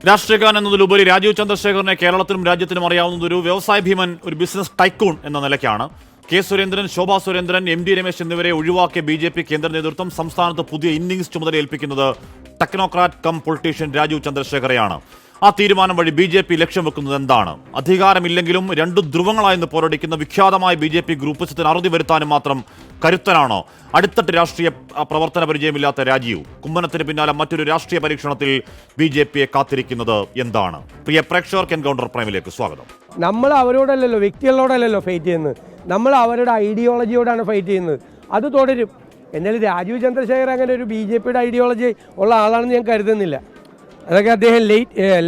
രാഷ്ട്രീയക്കാരൻ എന്നതിലുപരി രാജീവ് ചന്ദ്രശേഖരനെ കേരളത്തിലും രാജ്യത്തിനും അറിയാവുന്നത് ഒരു വ്യവസായ ഭീമൻ, ഒരു ബിസിനസ് ടൈക്കൂൺ എന്ന നിലയ്ക്കാണ്. കെ സുരേന്ദ്രൻ, ശോഭാ സുരേന്ദ്രൻ, എം.ടി. രമേശ് എന്നിവരെ ഒഴിവാക്കിയ ബി.ജെ.പി കേന്ദ്ര നേതൃത്വം സംസ്ഥാനത്ത് പുതിയ ഇന്നിംഗ്സ് ചുമതല ഏൽപ്പിക്കുന്നത് ടെക്നോക്രാറ്റ് കം പൊളിറ്റീഷ്യൻ രാജീവ് ചന്ദ്രശേഖരെയാണ്. ആ തീരുമാനം വഴി ബി.ജെ.പി ലക്ഷ്യം വെക്കുന്നത് എന്താണ്? അധികാരമില്ലെങ്കിലും രണ്ടു ധ്രുവങ്ങളായെന്ന് പോരടിക്കുന്ന വിഖ്യാതമായ ബി.ജെ.പി ഗ്രൂപ്പിസത്തിന് അറുതി വരുത്താനും മാത്രം കരുത്തനാണോ? അടിത്തട്ട് രാഷ്ട്രീയ പ്രവർത്തന പരിചയമില്ലാത്ത രാജീവ് കുമ്മനത്തിന് പിന്നാലെ മറ്റൊരു രാഷ്ട്രീയ പരീക്ഷണത്തിൽ ബി.ജെ.പിയെ കാത്തിരിക്കുന്നത് എന്താണ്? പ്രിയ പ്രേക്ഷകർക്ക് എൻകൗണ്ടർ പ്രൈമിലേക്ക് സ്വാഗതം. നമ്മൾ അവരോടല്ലല്ലോ, വ്യക്തികളോടല്ലല്ലോ ഫൈറ്റ് ചെയ്യുന്നത്, നമ്മൾ അവരുടെ ഐഡിയോളജിയോടാണ് ഫൈറ്റ് ചെയ്യുന്നത്. അത് തുടരും. എന്നാലും രാജീവ് ചന്ദ്രശേഖർ അങ്ങനെ ഒരു ബി.ജെ.പിയുടെ ഐഡിയോളജി ഉള്ള ആളാണെന്ന് ഞാൻ കരുതുന്നില്ല. അതൊക്കെ അദ്ദേഹം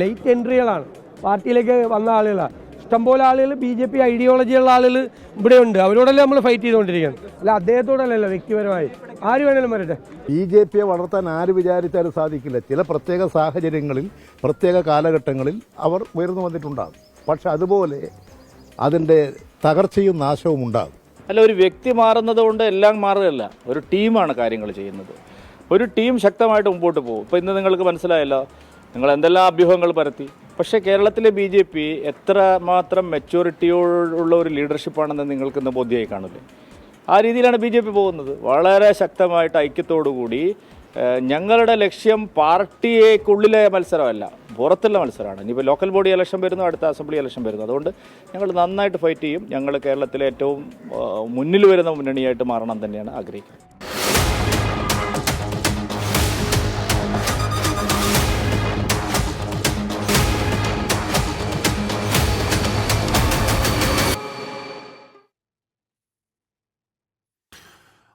ലേറ്റ് എൻട്രികളാണ്, പാർട്ടിയിലേക്ക് വന്ന ആളുകളാണ്. ഇഷ്ടംപോലെ ആളുകൾ ബി.ജെ.പി ഐഡിയോളജിയുള്ള ആളുകൾ ഇവിടെ ഉണ്ട്. അവരോടല്ലേ നമ്മൾ ഫൈറ്റ് ചെയ്തുകൊണ്ടിരിക്കുന്നത്, അല്ല അദ്ദേഹത്തോടല്ലല്ലോ വ്യക്തിപരമായി. ആര് വേണേലും വരട്ടെ. ബി.ജെ.പിയെ വളർത്താൻ ആര് വിചാരിച്ചാലും സാധിക്കില്ല. ചില പ്രത്യേക സാഹചര്യങ്ങളിൽ, പ്രത്യേക കാലഘട്ടങ്ങളിൽ അവർ ഉയർന്നു വന്നിട്ടുണ്ടാകും. പക്ഷെ അതുപോലെ അതിൻ്റെ തകർച്ചയും നാശവും ഉണ്ടാകും. അല്ല, ഒരു വ്യക്തി മാറുന്നത് കൊണ്ട് എല്ലാം മാറുകയല്ല, ഒരു ടീമാണ് കാര്യങ്ങൾ ചെയ്യുന്നത്. ഒരു ടീം ശക്തമായിട്ട് മുമ്പോട്ട് പോകും. ഇപ്പോൾ ഇന്ന് നിങ്ങൾക്ക് മനസ്സിലായല്ലോ, നിങ്ങൾ എന്തെല്ലാം അഭ്യൂഹങ്ങൾ പരത്തി. പക്ഷേ കേരളത്തിലെ ബി.ജെ.പി എത്രമാത്രം മെച്യൂരിറ്റിയോടുള്ള ഒരു ലീഡർഷിപ്പാണെന്ന് നിങ്ങൾക്ക് ഇന്ന് ബോധ്യമായി കാണില്ലേ? ആ രീതിയിലാണ് ബി.ജെ.പി പോകുന്നത്. വളരെ ശക്തമായിട്ട് ഐക്യത്തോടുകൂടി. ഞങ്ങളുടെ ലക്ഷ്യം പാർട്ടിയേക്കുള്ളിലെ മത്സരമല്ല, പുറത്തുള്ള മത്സരമാണ്. ഇനിയിപ്പോൾ ലോക്കൽ ബോഡി ഇലക്ഷൻ വരുന്നു, അടുത്ത അസംബ്ലി ഇലക്ഷൻ വരുന്നു. അതുകൊണ്ട് ഞങ്ങൾ നന്നായിട്ട് ഫൈറ്റ് ചെയ്യും. ഞങ്ങൾ കേരളത്തിലെ ഏറ്റവും മുന്നിൽ വരുന്ന മുന്നണിയായിട്ട് മാറണം തന്നെയാണ് ആഗ്രഹിക്കുന്നത്.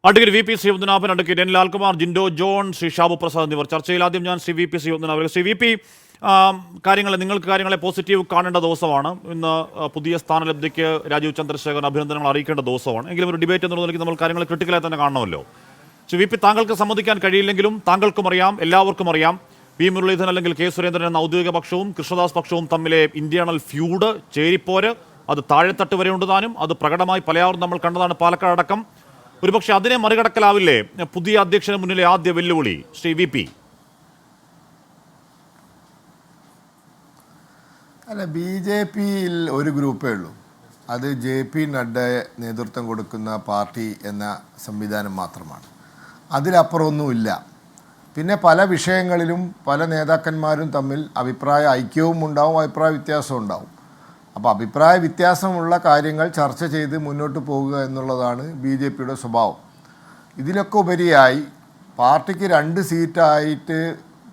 Advocate VP. Sreepadmanabhan, advocate N. Lalkumar, Jinto John, Shri Shabu Prasad എന്നിവർ ചർച്ചയിൽ. ആദ്യം ഞാൻ ശ്രീ വി.പി. ശ്രീപത്മനാഭൻ. ശ്രീ വി.പി., നിങ്ങൾക്ക് കാര്യങ്ങളെ പോസിറ്റീവ് കാണേണ്ട ദിവസമാണ് ഇന്ന്. പുതിയ സ്ഥാനലബ്ധിക്ക് രാജീവ് ചന്ദ്രശേഖരൻ അഭിനന്ദനങ്ങൾ അറിയിക്കേണ്ട ദിവസമാണ്. എങ്കിലും ഒരു ഡിബേറ്റ് എന്നുള്ള നിലയ്ക്ക് നമ്മൾ കാര്യങ്ങൾ ക്രിട്ടിക്കലായി തന്നെ കാണണമല്ലോ. ശ്രീ വി.പി., താങ്കൾക്ക് സമ്മതിക്കാൻ കഴിയില്ലെങ്കിലും താങ്കൾക്കും അറിയാം, എല്ലാവർക്കും അറിയാം, പി. മുരളീധരൻ അല്ലെങ്കിൽ കെ സുരേന്ദ്രൻ എന്ന ഔദ്യോഗിക പക്ഷവും കൃഷ്ണദാസ് പക്ഷവും തമ്മിലെ ഇന്റേണൽ ഫ്യൂഡ്, ചേരിപ്പോര്, അത് താഴെത്തട്ട് വരെ ഉണ്ട് താനും. അത് പ്രകടമായി പലയാറും നമ്മൾ കണ്ടതാണ്, പാലക്കാട് അടക്കം. ഒരുപക്ഷെ അതിനെ മറികടക്കലാവില്ലേ പുതിയ അധ്യക്ഷന് മുന്നിലെ ആദ്യ വെല്ലുവിളി? ശ്രീ വി.പി. അല്ല, ബി.ജെ.പിയിൽ ഒരു ഗ്രൂപ്പേ ഉള്ളൂ. അത് ജെ.പി. നഡ്ഡ നേതൃത്വം കൊടുക്കുന്ന പാർട്ടി എന്ന സംവിധാനം മാത്രമാണ്. അതിലപ്പുറമൊന്നുമില്ല. പിന്നെ പല വിഷയങ്ങളിലും പല നേതാക്കന്മാരും തമ്മിൽ അഭിപ്രായ ഐക്യവും ഉണ്ടാവും, അഭിപ്രായ വ്യത്യാസവും ഉണ്ടാവും. അപ്പോൾ അഭിപ്രായ വ്യത്യാസമുള്ള കാര്യങ്ങൾ ചർച്ച ചെയ്ത് മുന്നോട്ട് പോകുക എന്നുള്ളതാണ് ബി.ജെ.പിയുടെ സ്വഭാവം. ഇതിലൊക്കെ ഉപരിയായി പാർട്ടിക്ക് 2 സീറ്റായിട്ട്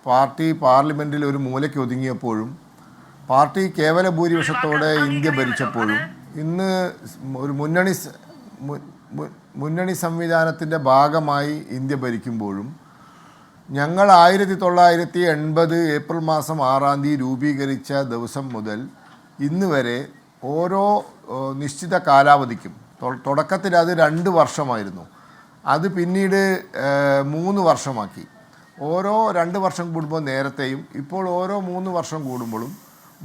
പാർട്ടി പാർലമെൻറ്റിൽ ഒരു മൂലയ്ക്ക് ഒതുങ്ങിയപ്പോഴും, പാർട്ടി കേവല ഭൂരിപക്ഷത്തോടെ ഇന്ത്യ ഭരിച്ചപ്പോഴും, ഇന്ന് ഒരു മുന്നണി സംവിധാനത്തിൻ്റെ ഭാഗമായി ഇന്ത്യ ഭരിക്കുമ്പോഴും, ഞങ്ങൾ 1980 ഏപ്രിൽ മാസം 6-ാം തീയതി രൂപീകരിച്ച ദിവസം മുതൽ ഇന്ന് വരെ ഓരോ നിശ്ചിത കാലാവധിക്കും, തുടക്കത്തിൽ അത് 2 വർഷമായിരുന്നു, അത് പിന്നീട് 3 വർഷമാക്കി. ഓരോ 2 വർഷം കൂടുമ്പോൾ നേരത്തെയും ഇപ്പോൾ ഓരോ 3 വർഷം കൂടുമ്പോഴും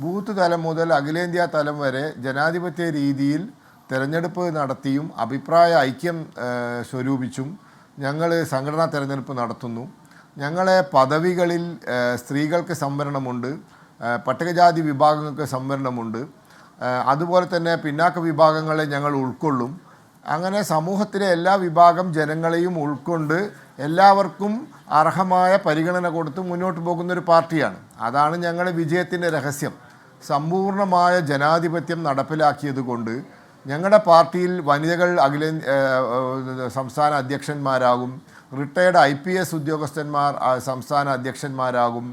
ബൂത്ത് തലം മുതൽ അഖിലേന്ത്യാ തലം വരെ ജനാധിപത്യ രീതിയിൽ തിരഞ്ഞെടുപ്പ് നടത്തിയും അഭിപ്രായ ഐക്യം സ്വരൂപിച്ചും ഞങ്ങൾ സംഘടനാ തിരഞ്ഞെടുപ്പ് നടത്തുന്നു. ഞങ്ങളെ പദവികളിൽ സ്ത്രീകൾക്ക് സംവരണമുണ്ട്, പട്ടികജാതി വിഭാഗങ്ങൾക്ക് സംവരണമുണ്ട്, അതുപോലെ തന്നെ പിന്നാക്ക വിഭാഗങ്ങളെ ഞങ്ങൾ ഉൾക്കൊള്ളും. അങ്ങനെ സമൂഹത്തിലെ എല്ലാ വിഭാഗം ജനങ്ങളെയും ഉൾക്കൊണ്ട് എല്ലാവർക്കും അർഹമായ പരിഗണന കൊടുത്ത് മുന്നോട്ട് പോകുന്നൊരു പാർട്ടിയാണ്. അതാണ് ഞങ്ങളുടെ വിജയത്തിൻ്റെ രഹസ്യം. സമ്പൂർണ്ണമായ ജനാധിപത്യം നടപ്പിലാക്കിയത് കൊണ്ട് ഞങ്ങളുടെ പാർട്ടിയിൽ വനിതകൾ സംസ്ഥാന അധ്യക്ഷന്മാരാകും, റിട്ടയർഡ് IPS ഉദ്യോഗസ്ഥന്മാർ സംസ്ഥാന അധ്യക്ഷന്മാരാകും,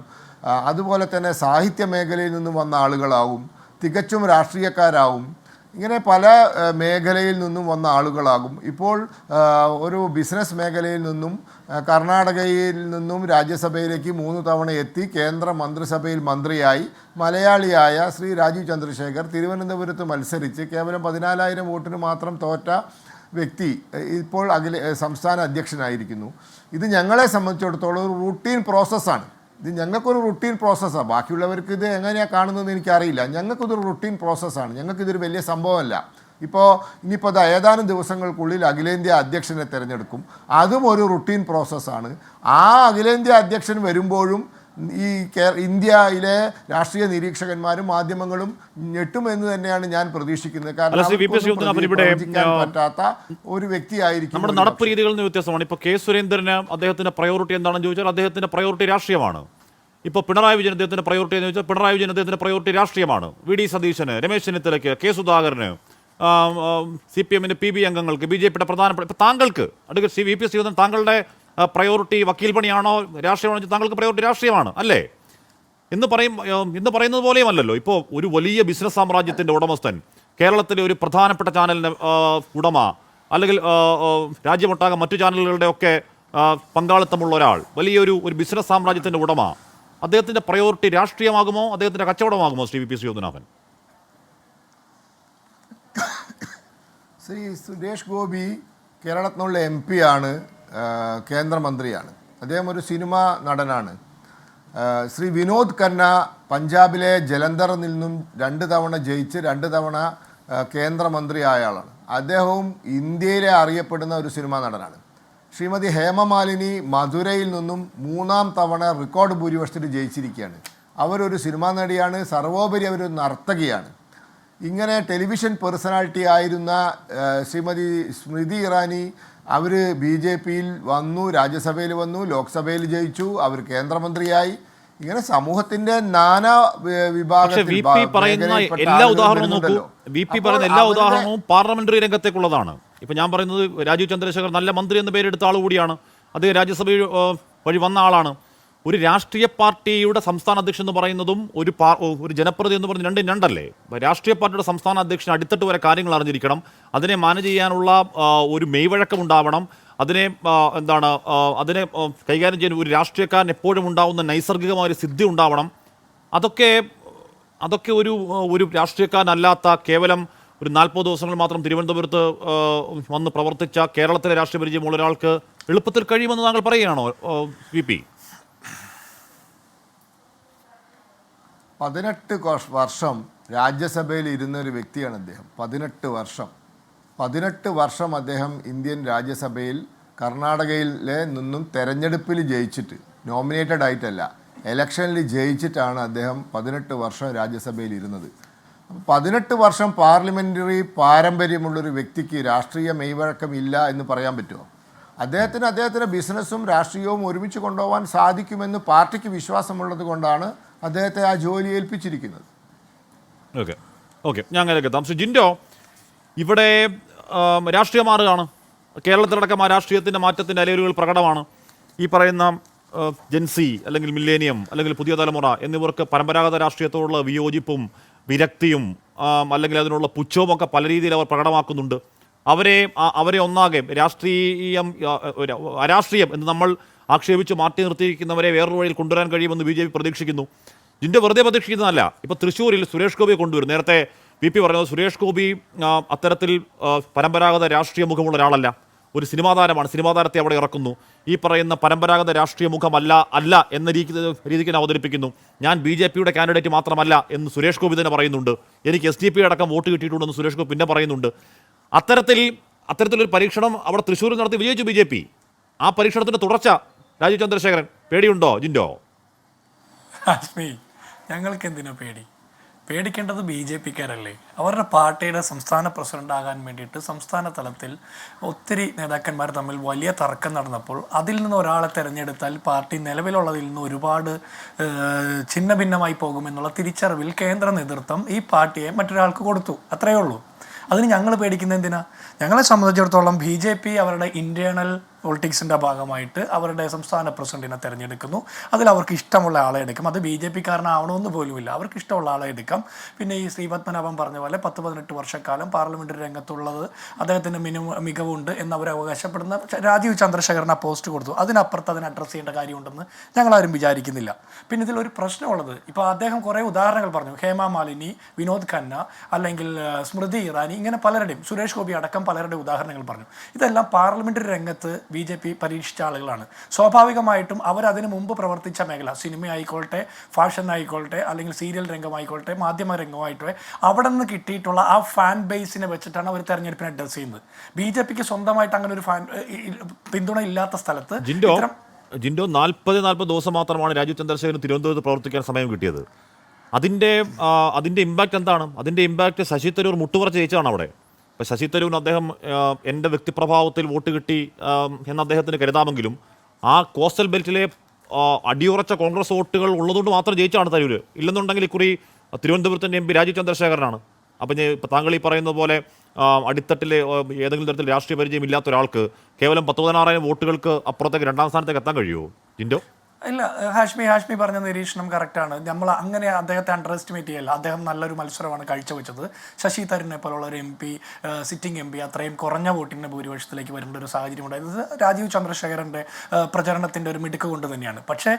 അതുപോലെ തന്നെ സാഹിത്യ മേഖലയിൽ നിന്നും വന്ന ആളുകളാവും, തികച്ചും രാഷ്ട്രീയക്കാരാവും, ഇങ്ങനെ പല മേഖലയിൽ നിന്നും വന്ന ആളുകളാകും. ഇപ്പോൾ ഒരു ബിസിനസ് മേഖലയിൽ നിന്നും കർണാടകയിൽ നിന്നും രാജ്യസഭയിലേക്ക് 3 തവണ എത്തി കേന്ദ്ര മന്ത്രിസഭയിൽ മന്ത്രിയായി മലയാളിയായ ശ്രീ രാജീവ് ചന്ദ്രശേഖർ തിരുവനന്തപുരത്ത് മത്സരിച്ച് കേവലം 14,000 വോട്ടിന് മാത്രം തോറ്റ വ്യക്തി ഇപ്പോൾ സംസ്ഥാന അധ്യക്ഷനായിരിക്കുന്നു. ഇത് ഞങ്ങളെ സംബന്ധിച്ചിടത്തോളം ഒരു റൂട്ടീൻ പ്രോസസ്സാണ്. ഇത് ഞങ്ങൾക്കൊരു റുട്ടീൻ പ്രോസസ്സാണ്. ബാക്കിയുള്ളവർക്ക് ഇത് എങ്ങനെയാണ് കാണുന്നതെന്ന് എനിക്കറിയില്ല. ഞങ്ങൾക്കിതൊരു റുട്ടീൻ പ്രോസസ്സാണ്. ഞങ്ങൾക്കിതൊരു വലിയ സംഭവമല്ല. ഇനിയിപ്പോൾ ഏതാനും ദിവസങ്ങൾക്കുള്ളിൽ അഖിലേന്ത്യാ അധ്യക്ഷനെ തിരഞ്ഞെടുക്കും. അതും ഒരു റുട്ടീൻ പ്രോസസ്സാണ്. ആ അഖിലേന്ത്യാ അധ്യക്ഷൻ വരുമ്പോഴും ഈ ഇന്ത്യയിലെ രാഷ്ട്രീയ നിരീക്ഷകന്മാരും മാധ്യമങ്ങളും ഞെട്ടുമെന്ന് തന്നെയാണ് ഞാൻ പ്രതീക്ഷിക്കുന്നത്. കാരണം പ്രവചിക്കാൻ പറ്റാത്ത ഒരു വ്യക്തിയായിരിക്കും. നമ്മുടെ നടപ്പ് രീതികളിൽ നിന്ന് വ്യത്യാസമാണ്. ഇപ്പോൾ കെ സുരേന്ദ്രന് അദ്ദേഹത്തിന്റെ പ്രയോറിറ്റി എന്താണെന്ന് ചോദിച്ചാൽ അദ്ദേഹത്തിന്റെ പ്രയോറിറ്റി രാഷ്ട്രീയമാണ്. ഇപ്പോൾ പിണറായി വിജയൻ അദ്ദേഹത്തിന്റെ പ്രയോറിറ്റി എന്ന് ചോദിച്ചാൽ പിണറായി വിജയൻ അദ്ദേഹത്തിന്റെ പ്രയോറിറ്റി രാഷ്ട്രീയമാണ്. വി ഡി സതീശന്, രമേശ് ചെന്നിത്തലയ്ക്ക്, കെ സുധാകരന്, CPM-ന്റെ PB അംഗങ്ങൾക്ക്, BJP-യുടെ പ്രധാനപ്പെട്ട ഇപ്പോൾ താങ്കൾക്ക് അഡ്വക്കേറ്റ് VP ശ്രീധരൻ താങ്കളുടെ പ്രയോറിറ്റി വക്കീൽ പണിയാണോ രാഷ്ട്രീയമാണോ? താങ്കൾക്ക് പ്രയോറിറ്റി രാഷ്ട്രീയമാണ് അല്ലേ? ഇന്ന് പറയുന്നത് പോലെയും അല്ലല്ലോ. ഇപ്പോൾ ഒരു വലിയ ബിസിനസ് സാമ്രാജ്യത്തിൻ്റെ ഉടമസ്ഥൻ, കേരളത്തിലെ ഒരു പ്രധാനപ്പെട്ട ചാനലിൻ്റെ ഉടമ, അല്ലെങ്കിൽ രാജ്യമൊട്ടാകെ മറ്റു ചാനലുകളുടെ ഒക്കെ പങ്കാളിത്തമുള്ള ഒരാൾ, വലിയൊരു ബിസിനസ് സാമ്രാജ്യത്തിൻ്റെ ഉടമ, അദ്ദേഹത്തിൻ്റെ പ്രയോറിറ്റി രാഷ്ട്രീയമാകുമോ അദ്ദേഹത്തിൻ്റെ കച്ചവടമാകുമോ ശ്രീ VP ശ്രീധരനാഥൻ? ശ്രീ സുരേഷ് ഗോപി കേരളത്തിൽ നിന്നുള്ള MP ആണ്, കേന്ദ്രമന്ത്രിയാണ്. അദ്ദേഹം ഒരു സിനിമ നടനാണ്. ശ്രീ വിനോദ് ഖന്ന പഞ്ചാബിലെ ജലന്ധറിൽ നിന്നും 2 തവണ ജയിച്ച് 2 തവണ കേന്ദ്രമന്ത്രിയായ ആളാണ്. അദ്ദേഹവും ഇന്ത്യയിലെ അറിയപ്പെടുന്ന ഒരു സിനിമാ നടനാണ്. ശ്രീമതി ഹേമമാലിനി മധുരയിൽ നിന്നും 3-ാം തവണ റെക്കോർഡ് ഭൂരിപക്ഷത്തിൽ ജയിച്ചിരിക്കുകയാണ്. അവരൊരു സിനിമാ നടിയാണ്, സർവോപരി അവരൊരു നർത്തകിയാണ്. ഇങ്ങനെ ടെലിവിഷൻ പേഴ്സണാലിറ്റി ആയിരുന്ന ശ്രീമതി സ്മൃതി ഇറാനി അവർ BJP-യിൽ വന്നു, രാജ്യസഭയിൽ വന്നു, ലോക്സഭയിൽ ജയിച്ചു, അവർ കേന്ദ്രമന്ത്രിയായി. ഇങ്ങനെ സമൂഹത്തിന്റെ നാനാ വിഭാഗത്തിൽ പറയുന്ന എല്ലാ ഉദാഹരണവും പാർലമെന്ററി രംഗത്തേക്കുള്ളതാണ്. ഇപ്പൊ ഞാൻ പറയുന്നത് രാജീവ് ചന്ദ്രശേഖർ നല്ല മന്ത്രി എന്ന് പേരെടുത്ത ആൾ കൂടിയാണ്. അദ്ദേഹം രാജ്യസഭ വഴി വന്ന ആളാണ്. ഒരു രാഷ്ട്രീയ പാർട്ടിയുടെ സംസ്ഥാന അധ്യക്ഷൻ എന്ന് പറയുന്നതും ഒരു ജനപ്രതി എന്ന് പറയുന്നത് രണ്ടും രണ്ടല്ലേ? രാഷ്ട്രീയ പാർട്ടിയുടെ സംസ്ഥാന അധ്യക്ഷൻ അടിത്തട്ട് വരെ കാര്യങ്ങൾ അറിഞ്ഞിരിക്കണം. അതിനെ മാനേജ് ചെയ്യാനുള്ള ഒരു മെയ്വഴക്കം ഉണ്ടാവണം. അതിനെ കൈകാര്യം ചെയ്യാൻ ഒരു രാഷ്ട്രീയക്കാരൻ എപ്പോഴും ഉണ്ടാവുന്ന നൈസർഗികമായ ഒരു സിദ്ധി ഉണ്ടാവണം. അതൊക്കെ ഒരു രാഷ്ട്രീയക്കാരനല്ലാത്ത കേവലം ഒരു 40 ദിവസങ്ങൾ മാത്രം തിരുവനന്തപുരത്ത് വന്ന് പ്രവർത്തിച്ച കേരളത്തിലെ രാഷ്ട്രീയ പരിചയമുള്ള ഒരാൾക്ക് എളുപ്പത്തിൽ കഴിയുമെന്ന് താങ്കൾ പറയുകയാണോ VP? 18 വർഷം രാജ്യസഭയിൽ ഇരുന്ന ഒരു വ്യക്തിയാണ് അദ്ദേഹം. 18 വർഷം അദ്ദേഹം ഇന്ത്യൻ രാജ്യസഭയിൽ കർണാടകയിലെ നിന്നും തെരഞ്ഞെടുപ്പിൽ ജയിച്ചിട്ട്, നോമിനേറ്റഡ് ആയിട്ടല്ല, ഇലക്ഷനിൽ ജയിച്ചിട്ടാണ് അദ്ദേഹം 18 വർഷം രാജ്യസഭയിൽ ഇരുന്നത്. 18 വർഷം പാർലമെൻ്ററി പാരമ്പര്യമുള്ളൊരു വ്യക്തിക്ക് രാഷ്ട്രീയ മെയ്വഴക്കം ഇല്ല എന്ന് പറയാൻ പറ്റുമോ? അദ്ദേഹത്തിന് ബിസിനസ്സും രാഷ്ട്രീയവും ഒരുമിച്ച് കൊണ്ടുപോകാൻ സാധിക്കുമെന്ന് പാർട്ടിക്ക് വിശ്വാസമുള്ളത് കൊണ്ടാണ് അദ്ദേഹത്തെ ആ ജോലി ഏൽപ്പിച്ചിരിക്കുന്നത്. ഓക്കെ ഞാൻ അങ്ങനെയൊക്കെ എത്താം. ജിൻഡോ, ഇവിടെ രാഷ്ട്രീയം മാറുകയാണ്. കേരളത്തിലടക്കം ആ രാഷ്ട്രീയത്തിൻ്റെ മാറ്റത്തിൻ്റെ അലയുരുകൾ പ്രകടമാണ്. ഈ പറയുന്ന ജെൻസി അല്ലെങ്കിൽ മില്ലേനിയം അല്ലെങ്കിൽ പുതിയ തലമുറ എന്നിവർക്ക് പരമ്പരാഗത രാഷ്ട്രീയത്തോടുള്ള വിയോജിപ്പും വിരക്തിയും അല്ലെങ്കിൽ അതിനുള്ള പുച്ഛവും ഒക്കെ പല രീതിയിൽ അവർ പ്രകടമാക്കുന്നുണ്ട്. അവരെ ഒന്നാകെ അരാഷ്ട്രീയം എന്ന് നമ്മൾ ആക്ഷേപിച്ച് മാറ്റി നിർത്തിയിരിക്കുന്നവരെ വേറൊരു വഴിയിൽ കൊണ്ടുവരാൻ കഴിയുമെന്ന് BJP പ്രതീക്ഷിക്കുന്നു. ജിൻ്റെ വെറുതെ പ്രതീക്ഷിക്കുന്നതല്ല. ഇപ്പോൾ തൃശ്ശൂരിൽ സുരേഷ് ഗോപിയെ കൊണ്ടുവരും. നേരത്തെ VP പറഞ്ഞത് സുരേഷ് ഗോപി അത്തരത്തിൽ പരമ്പരാഗത രാഷ്ട്രീയ മുഖമുള്ള ഒരാളല്ല, ഒരു സിനിമാ താരമാണ്. സിനിമാ താരത്തെ അവിടെ ഇറക്കുന്നു. ഈ പറയുന്ന പരമ്പരാഗത രാഷ്ട്രീയ മുഖമല്ല എന്ന രീതിക്ക് അവതരിപ്പിക്കുന്നു. ഞാൻ BJP-യുടെ കാൻഡിഡേറ്റ് മാത്രമല്ല എന്ന് സുരേഷ് ഗോപി തന്നെ പറയുന്നുണ്ട്. എനിക്ക് SDP അടക്കം വോട്ട് കിട്ടിയിട്ടുണ്ടെന്ന് സുരേഷ് ഗോപി പിന്നെ പറയുന്നുണ്ട്. അത്തരത്തിലൊരു പരീക്ഷണം അവിടെ തൃശ്ശൂരിൽ നടത്തി വിജയിച്ചു BJP. ആ പരീക്ഷണത്തിന്റെ തുടർച്ച രാജീവ് ചന്ദ്രശേഖരൻ പേടിയുണ്ടോ ജിൻഡോ? ഞങ്ങൾക്ക് എന്തിനാ പേടിക്കേണ്ടത്? BJP-ക്കാരല്ലേ. അവരുടെ പാർട്ടിയുടെ സംസ്ഥാന പ്രസിഡന്റ് ആകാൻ വേണ്ടിയിട്ട് സംസ്ഥാന തലത്തിൽ ഒത്തിരി നേതാക്കന്മാർ തമ്മിൽ വലിയ തർക്കം നടന്നപ്പോൾ അതിൽ നിന്ന് ഒരാളെ തിരഞ്ഞെടുത്താൽ പാർട്ടി നിലവിലുള്ളതിൽ നിന്ന് ഒരുപാട് ഛിന്ന ഭിന്നമായി പോകുമെന്നുള്ള തിരിച്ചറിവിൽ കേന്ദ്ര നേതൃത്വം ഈ പാർട്ടിയെ മറ്റൊരാൾക്ക് കൊടുത്തു. അത്രയേ ഉള്ളൂ. അതിന് ഞങ്ങൾ പേടിക്കുന്നത് എന്തിനാ? ഞങ്ങളെ സംബന്ധിച്ചിടത്തോളം BJP അവരുടെ ഇൻറ്റേർണൽ പൊളിറ്റിക്സിൻ്റെ ഭാഗമായിട്ട് അവരുടെ സംസ്ഥാന പ്രസിഡന്റിനെ തിരഞ്ഞെടുക്കുന്നു. അതിൽ അവർക്ക് ഇഷ്ടമുള്ള ആളെ എടുക്കും. അത് BJP-കാരനാവണമെന്ന് പോലുമില്ല, അവർക്ക് ഇഷ്ടമുള്ള ആളെ എടുക്കാം. പിന്നെ ഈ ശ്രീപത്മനാഭൻ പറഞ്ഞ പോലെ 10-18 വർഷക്കാലം പാർലമെൻ്ററി രംഗത്തുള്ളത് അദ്ദേഹത്തിന് മികവുണ്ട് എന്നവർ അവകാശപ്പെടുന്ന രാജീവ് ചന്ദ്രശേഖരൻ ആ പോസ്റ്റ് കൊടുത്തു. അതിനപ്പുറത്ത് അതിനെ അഡ്രസ്സ് ചെയ്യേണ്ട കാര്യമുണ്ടെന്ന് ഞങ്ങളാരും വിചാരിക്കുന്നില്ല. പിന്നെ ഇതിലൊരു പ്രശ്നമുള്ളത്, ഇപ്പോൾ അദ്ദേഹം കുറേ ഉദാഹരണങ്ങൾ പറഞ്ഞു. ഹേമമാലിനി, വിനോദ് ഖന്ന, അല്ലെങ്കിൽ സ്മൃതി ഇറാനി, ഇങ്ങനെ പലരുടെയും, സുരേഷ് ഗോപി അടക്കം പലരുടെ ഉദാഹരണങ്ങൾ പറഞ്ഞു. ഇതെല്ലാം പാർലമെൻ്ററി രംഗത്ത് BJP പരീക്ഷിച്ച ആളുകളാണ്. സ്വാഭാവികമായിട്ടും അവരതിന് മുമ്പ് പ്രവർത്തിച്ച മേഖല, സിനിമ ആയിക്കോട്ടെ, ഫാഷൻ ആയിക്കോട്ടെ, അല്ലെങ്കിൽ സീരിയൽ രംഗമായിക്കോട്ടെ, മാധ്യമ രംഗമായിക്കോട്ടെ, അവിടെ നിന്ന് കിട്ടിയിട്ടുള്ള ആ ഫാൻ ബേസിനെ വെച്ചിട്ടാണ് അവർ തെരഞ്ഞെടുപ്പിനെ അഡ്രസ് ചെയ്യുന്നത്. BJP-ക്ക് സ്വന്തമായിട്ട് അങ്ങനെ ഒരു പിന്തുണ ഇല്ലാത്ത സ്ഥലത്ത് ജിൻഡോ 40 ദിവസം മാത്രമാണ് രാജീവ് ചന്ദ്രശേഖരന് തിരുവനന്തപുരത്ത് പ്രവർത്തിക്കാൻ സമയം കിട്ടിയത്. അതിൻ്റെ ഇമ്പാക്റ്റ് എന്താണ്? അതിൻ്റെ ഇമ്പാക്റ്റ് ശശി തരൂർ മുട്ടുപറച്ച് ജയിച്ചതാണ് അവിടെ. അപ്പോൾ ശശി തരൂരിന് അദ്ദേഹം എൻ്റെ വ്യക്തിപ്രഭാവത്തിൽ വോട്ട് കിട്ടി എന്ന് അദ്ദേഹത്തിന് കരുതാമെങ്കിലും ആ കോസ്റ്റൽ ബെൽറ്റിലെ അടിയുറച്ച കോൺഗ്രസ് വോട്ടുകൾ ഉള്ളതുകൊണ്ട് മാത്രം ജയിച്ചാണ് തരൂർ. ഇല്ലെന്നുണ്ടെങ്കിൽ ഇക്കുറി തിരുവനന്തപുരത്തിൻ്റെ MP രാജീവ് ചന്ദ്രശേഖരനാണ്. അപ്പം ഇപ്പോൾ താങ്കൾ ഈ പറയുന്നത് പോലെ അടിത്തട്ടിലെ ഏതെങ്കിലും തരത്തിൽ രാഷ്ട്രീയ പരിചയം ഇല്ലാത്ത ഒരാൾക്ക് കേവലം 10-16,000 വോട്ടുകൾക്ക് അപ്പുറത്തേക്ക് 2ാം സ്ഥാനത്തേക്ക് എത്താൻ കഴിയുമോ ജിൻഡോ? ഇല്ല, ഹാഷ്മി പറഞ്ഞ നിരീക്ഷണം കറക്റ്റാണ്. നമ്മൾ അങ്ങനെ അദ്ദേഹത്തെ അണ്ടർ എസ്റ്റിമേറ്റ് ചെയ്യല്ല. അദ്ദേഹം നല്ലൊരു മത്സരമാണ് കാഴ്ചവെച്ചത്. ശശി തരൂരിനെ പോലുള്ള ഒരു MP, സിറ്റിംഗ് MP അത്രയും കുറഞ്ഞ വോട്ടിൻ്റെ ഭൂരിപക്ഷത്തിലേക്ക് വരേണ്ട ഒരു സാഹചര്യം ഉണ്ടായത് രാജീവ് ചന്ദ്രശേഖരൻ്റെ പ്രചരണത്തിൻ്റെ ഒരു മിടുക്ക് കൊണ്ട് തന്നെയാണ്. പക്ഷേ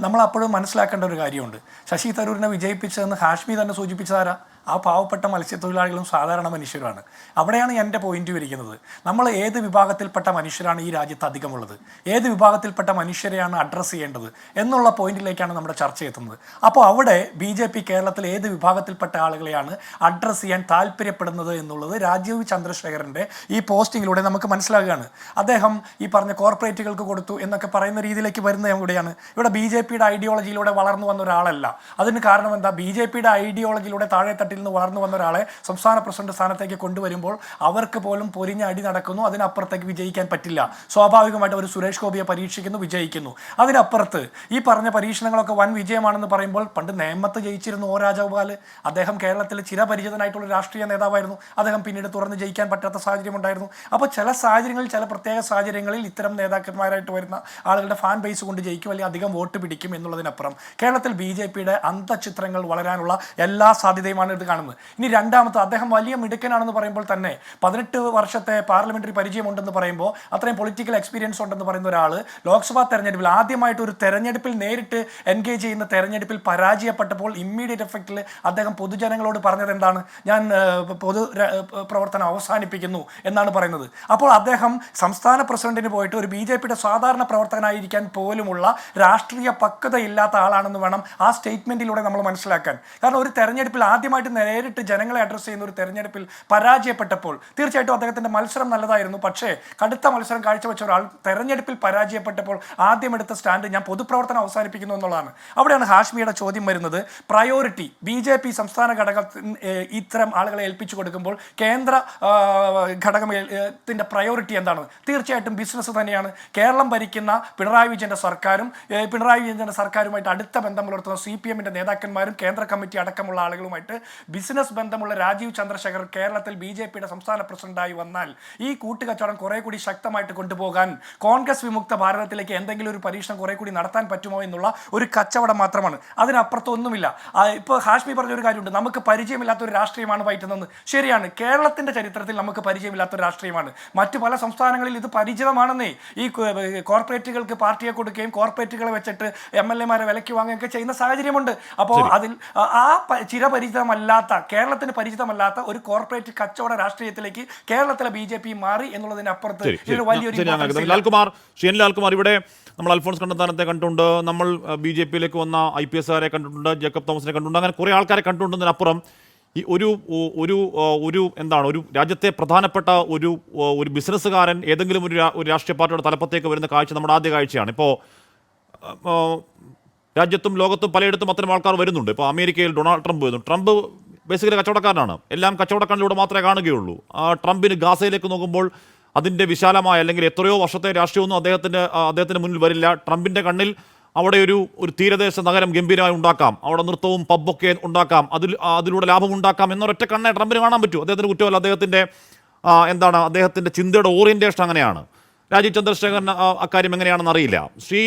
നമ്മൾ അപ്പോഴും മനസ്സിലാക്കേണ്ട ഒരു കാര്യമുണ്ട്. ശശി തരൂരിനെ വിജയിപ്പിച്ചതെന്ന് ഹാഷ്മി തന്നെ സൂചിപ്പിച്ചതാരാ? ആ പാവപ്പെട്ട മത്സ്യത്തൊഴിലാളികളും സാധാരണ മനുഷ്യരുമാണ്. അവിടെയാണ് എൻ്റെ പോയിന്റ് വരിക്കുന്നത്. നമ്മൾ ഏത് വിഭാഗത്തിൽപ്പെട്ട മനുഷ്യരാണ് ഈ രാജ്യത്ത് അധികമുള്ളത്, ഏത് വിഭാഗത്തിൽപ്പെട്ട മനുഷ്യരെയാണ് അഡ്രസ്സ് ചെയ്യേണ്ടത് എന്നുള്ള പോയിന്റിലേക്കാണ് നമ്മുടെ ചർച്ച എത്തുന്നത്. അപ്പോൾ അവിടെ BJP കേരളത്തിൽ ഏത് വിഭാഗത്തിൽപ്പെട്ട ആളുകളെയാണ് അഡ്രസ്സ് ചെയ്യാൻ താല്പര്യപ്പെടുന്നത് എന്നുള്ളത് രാജീവ് ചന്ദ്രശേഖരൻ്റെ ഈ പോസ്റ്റിങ്ങിലൂടെ നമുക്ക് മനസ്സിലാകുകയാണ്. അദ്ദേഹം ഈ പറഞ്ഞ കോർപ്പറേറ്റുകൾക്ക് കൊടുത്തു എന്നൊക്കെ പറയുന്ന രീതിയിലേക്ക് വരുന്നത് എവിടെയാണ്? ഇവിടെ BJPയുടെ ഐഡിയോളജിയിലൂടെ വളർന്നു വന്ന ഒരാളല്ല. അതിന് കാരണം എന്താ? BJPയുടെ ഐഡിയോളജിയിലൂടെ താഴെത്തട്ടിൽ നിന്ന് വളർന്നു വന്ന ഒരാളെ സംസ്ഥാന പ്രസിഡന്റ് സ്ഥാനത്തേക്ക് കൊണ്ടുവരുമ്പോൾ അവർക്ക് പോലും പൊരിഞ്ഞ അടി നടക്കുന്നു. അതിനപ്പുറത്തേക്ക് വിജയിക്കാൻ പറ്റില്ല. സ്വാഭാവികമായിട്ട് ഒരു സുരേഷ് ഗോപിയെ പരീക്ഷിക്കുന്നു, വിജയിക്കുന്നു. അതിനപ്പുറത്ത് ഈ പറഞ്ഞ പരീക്ഷണങ്ങളൊക്കെ വൻ വിജയമാണെന്ന് പറയുമ്പോൾ പണ്ട് നേമത്ത് ജയിച്ചിരുന്നു O രാജഗോപാൽ. അദ്ദേഹം കേരളത്തിൽ ചിരപരിചിതനായിട്ടുള്ള രാഷ്ട്രീയ നേതാവായിരുന്നു. അദ്ദേഹം പിന്നീട് തുറന്ന് ജയിക്കാൻ പറ്റാത്ത സാഹചര്യം ഉണ്ടായിരുന്നു. അപ്പോൾ ചില സാഹചര്യങ്ങളിൽ, ചില പ്രത്യേക സാഹചര്യങ്ങളിൽ ഇത്തരം നേതാക്കന്മാരായിട്ട് വരുന്ന ആളുകളുടെ ഫാൻ ബേസ് കൊണ്ട് ജയിക്കും, അല്ലെങ്കിൽ അധികം വോട്ട് പിടിക്കും എന്നുള്ളതിനപ്പുറം കേരളത്തിൽ BJPയുടെ അന്തഃഛിദ്രങ്ങൾ വളരാനുള്ള എല്ലാ സാധ്യതയുമാണ് ഇത് കാണുന്നത്. ഇനി രണ്ടാമത്തെ, അദ്ദേഹം വലിയ മിടുക്കനാണെന്ന് പറയുമ്പോൾ തന്നെ 18 വർഷത്തെ പാർലമെന്ററി പരിചയമുണ്ടെന്ന് പറയുമ്പോൾ, അത്രയും പൊളിറ്റിക്കൽ എക്സ്പീരിയൻസ് ഉണ്ടെന്ന് പറയുന്ന ഒരാൾ ലോക്സഭാ തെരഞ്ഞെടുപ്പിൽ ആദ്യമായിട്ട് ഒരു തെരഞ്ഞെടുപ്പിൽ നേരിട്ട് എൻഗേജ് ചെയ്യുന്ന തെരഞ്ഞെടുപ്പിൽ പരാജയപ്പെട്ടപ്പോൾ ഇമ്മീഡിയറ്റ് എഫക്റ്റിൽ അദ്ദേഹം പൊതുജനങ്ങളോട് പറഞ്ഞത് എന്താണ്? ഞാൻ പൊതു പ്രവർത്തനം അവസാനിപ്പിക്കുന്നു എന്നാണ് പറയുന്നത്. അപ്പോൾ അദ്ദേഹം സംസ്ഥാന പ്രസിഡന്റിന് പോയിട്ട് ഒരു BJPയുടെ സാധാരണ പ്രവർത്തകനായിരിക്കാൻ പോലുമുള്ള രാഷ്ട്രീയ പക്വതയില്ലാത്ത ആളാണെന്ന് വേണം ആ സ്റ്റേറ്റ്മെന്റിലൂടെ നമ്മൾ മനസ്സിലാക്കാൻ. കാരണം ഒരു തെരഞ്ഞെടുപ്പിൽ ആദ്യമായിട്ട് നേരിട്ട് ജനങ്ങളെ അഡ്രസ്സ് ചെയ്യുന്ന ഒരു തെരഞ്ഞെടുപ്പിൽ പരാജയപ്പെട്ടപ്പോൾ തീർച്ചയായിട്ടും അദ്ദേഹത്തിന്റെ മത്സരം നല്ലതായിരുന്നു. പക്ഷേ കടുത്ത മത്സരം കാഴ്ചവെച്ച ഒരാൾ തെരഞ്ഞെടുപ്പിൽ പരാജയപ്പെട്ടപ്പോൾ ആദ്യം എടുത്ത സ്റ്റാൻഡ് ഞാൻ പൊതുപ്രവർത്തനം അവസാനിപ്പിക്കുന്നു എന്നുള്ളതാണ്. അവിടെയാണ് ഹാഷ്മിയുടെ ചോദ്യം വരുന്നത്. പ്രയോറിറ്റി BJP സംസ്ഥാന ഘടകത്തിന് ഇത്തരം ആളുകളെ ഏൽപ്പിച്ചു കൊടുക്കുമ്പോൾ കേന്ദ്ര ഘടകത്തിന്റെ പ്രയോറിറ്റി എന്താണ്? തീർച്ചയായിട്ടും ബിസിനസ് തന്നെയാണ്. കേരളം ഭരിക്കുന്ന പിണറായി വിജയന്റെ സർക്കാരുമായിട്ട് അടുത്ത ബന്ധം പുലർത്തുന്ന CPMന്റെ നേതാക്കന്മാരും കേന്ദ്ര കമ്മിറ്റി അടക്കമുള്ള ആളുകളുമായിട്ട് ബിസിനസ് ബന്ധമുള്ള രാജീവ് ചന്ദ്രശേഖർ കേരളത്തിൽ BJPയുടെ സംസ്ഥാന പ്രസിഡന്റായി വന്നാൽ ഈ കൂട്ടുകച്ചവടം കുറെ കൂടി ശക്തമായിട്ട് കൊണ്ടുപോകാൻ കോൺഗ്രസ് വിമുക്ത ഭാരതത്തിലേക്ക് എന്തെങ്കിലും ഒരു പരീക്ഷണം കുറെ കൂടി നടത്താൻ പറ്റുമോ എന്നുള്ള ഒരു കച്ചവടം മാത്രമാണ്. അതിനപ്പുറത്തൊന്നുമില്ല. ഇപ്പോൾ ഹാഷ്മി പറഞ്ഞൊരു കാര്യമുണ്ട്, നമുക്ക് പരിചയമില്ലാത്ത ഒരു രാഷ്ട്രീയമാണ് പറ്റുന്നത്. ശരിയാണ്, കേരളത്തിന്റെ ചരിത്രത്തിൽ നമുക്ക് പരിചയമില്ലാത്ത ഒരു രാഷ്ട്രീയമാണ്. മറ്റു പല സംസ്ഥാനങ്ങളിൽ ഇത് പരിചിതമാണെന്നേ. ഈ കോർപ്പറേറ്റുകൾക്ക് പാർട്ടിയെ കൊടുക്കുകയും കോർപ്പറേറ്റുകളെ വെച്ചിട്ട് MLA-മാരെ വിലയ്ക്ക് വാങ്ങുകയൊക്കെ ചെയ്യുന്ന സാഹചര്യമുണ്ട്. അപ്പോൾ അതിൽ ആ ചിരപരിചിതമല്ലാത്ത, കേരളത്തിന് പരിചിതമല്ലാത്ത ഒരു കോർപ്പറേറ്റ് കച്ചവട രാഷ്ട്രീയത്തിലേക്ക് കേരളത്തിലെ BJP മാറി എന്നുള്ളതിനപ്പുറത്ത് ഇതൊരു വലിയൊരു ലാൽകുമാർ, ഇവിടെ നമ്മൾ അൽഫോൺസ് കണ്ണന്താനത്തെ കണ്ടിട്ടുണ്ട്, നമ്മൾ BJPയിലേക്ക് വന്ന IPS-കാരെ കണ്ടിട്ടുണ്ട്, ജേക്കബ് തോമസിനെ കണ്ടിട്ടുണ്ട്, അങ്ങനെ കുറേ ആൾക്കാരെ കണ്ടിട്ടുണ്ടെന്നതിനപ്പുറം ഈ ഒരു എന്താണ്, ഒരു രാജ്യത്തെ പ്രധാനപ്പെട്ട ഒരു ബിസിനസ്സുകാരൻ ഏതെങ്കിലും ഒരു രാഷ്ട്രീയ പാർട്ടിയുടെ തലപ്പത്തേക്ക് വരുന്ന കാഴ്ച നമ്മുടെ ആദ്യ കാഴ്ചയാണ്. ഇപ്പോൾ രാജ്യത്തും ലോകത്തും പലയിടത്തും അത്തരം ആൾക്കാർ വരുന്നുണ്ട്. ഇപ്പോൾ അമേരിക്കയിൽ ഡൊണാൾഡ് ട്രംപ് വരുന്നു. ട്രംപ് ബേസിക്കലി കച്ചവടക്കാരനാണ്. എല്ലാം കച്ചവടക്കാരിലൂടെ മാത്രമേ കാണുകയുള്ളൂ. ട്രംപിന് ഗാസയിലേക്ക് നോക്കുമ്പോൾ അതിൻ്റെ വിശാലമായ അല്ലെങ്കിൽ എത്രയോ വർഷത്തെ രാഷ്ട്രീയമൊന്നും അദ്ദേഹത്തിന് മുന്നിൽ വരില്ല. ട്രംപിൻ്റെ കണ്ണിൽ അവിടെ ഒരു തീരദേശ നഗരം ഗംഭീരമായി ഉണ്ടാക്കാം, അവിടെ നൃത്തവും പബ്ബൊക്കെ ഉണ്ടാക്കാം, അതിലൂടെ ലാഭം ഉണ്ടാക്കാം എന്നൊരൊറ്റ കണ്ണേ ട്രംപിന് കാണാൻ പറ്റൂ. അദ്ദേഹത്തിന് കുറ്റമല്ല, അദ്ദേഹത്തിൻ്റെ ചിന്തയുടെ ഓറിയൻറ്റേഷൻ അങ്ങനെയാണ്. രാജീവ് ചന്ദ്രശേഖരൻ അക്കാര്യം എങ്ങനെയാണെന്ന് അറിയില്ല. ശ്രീ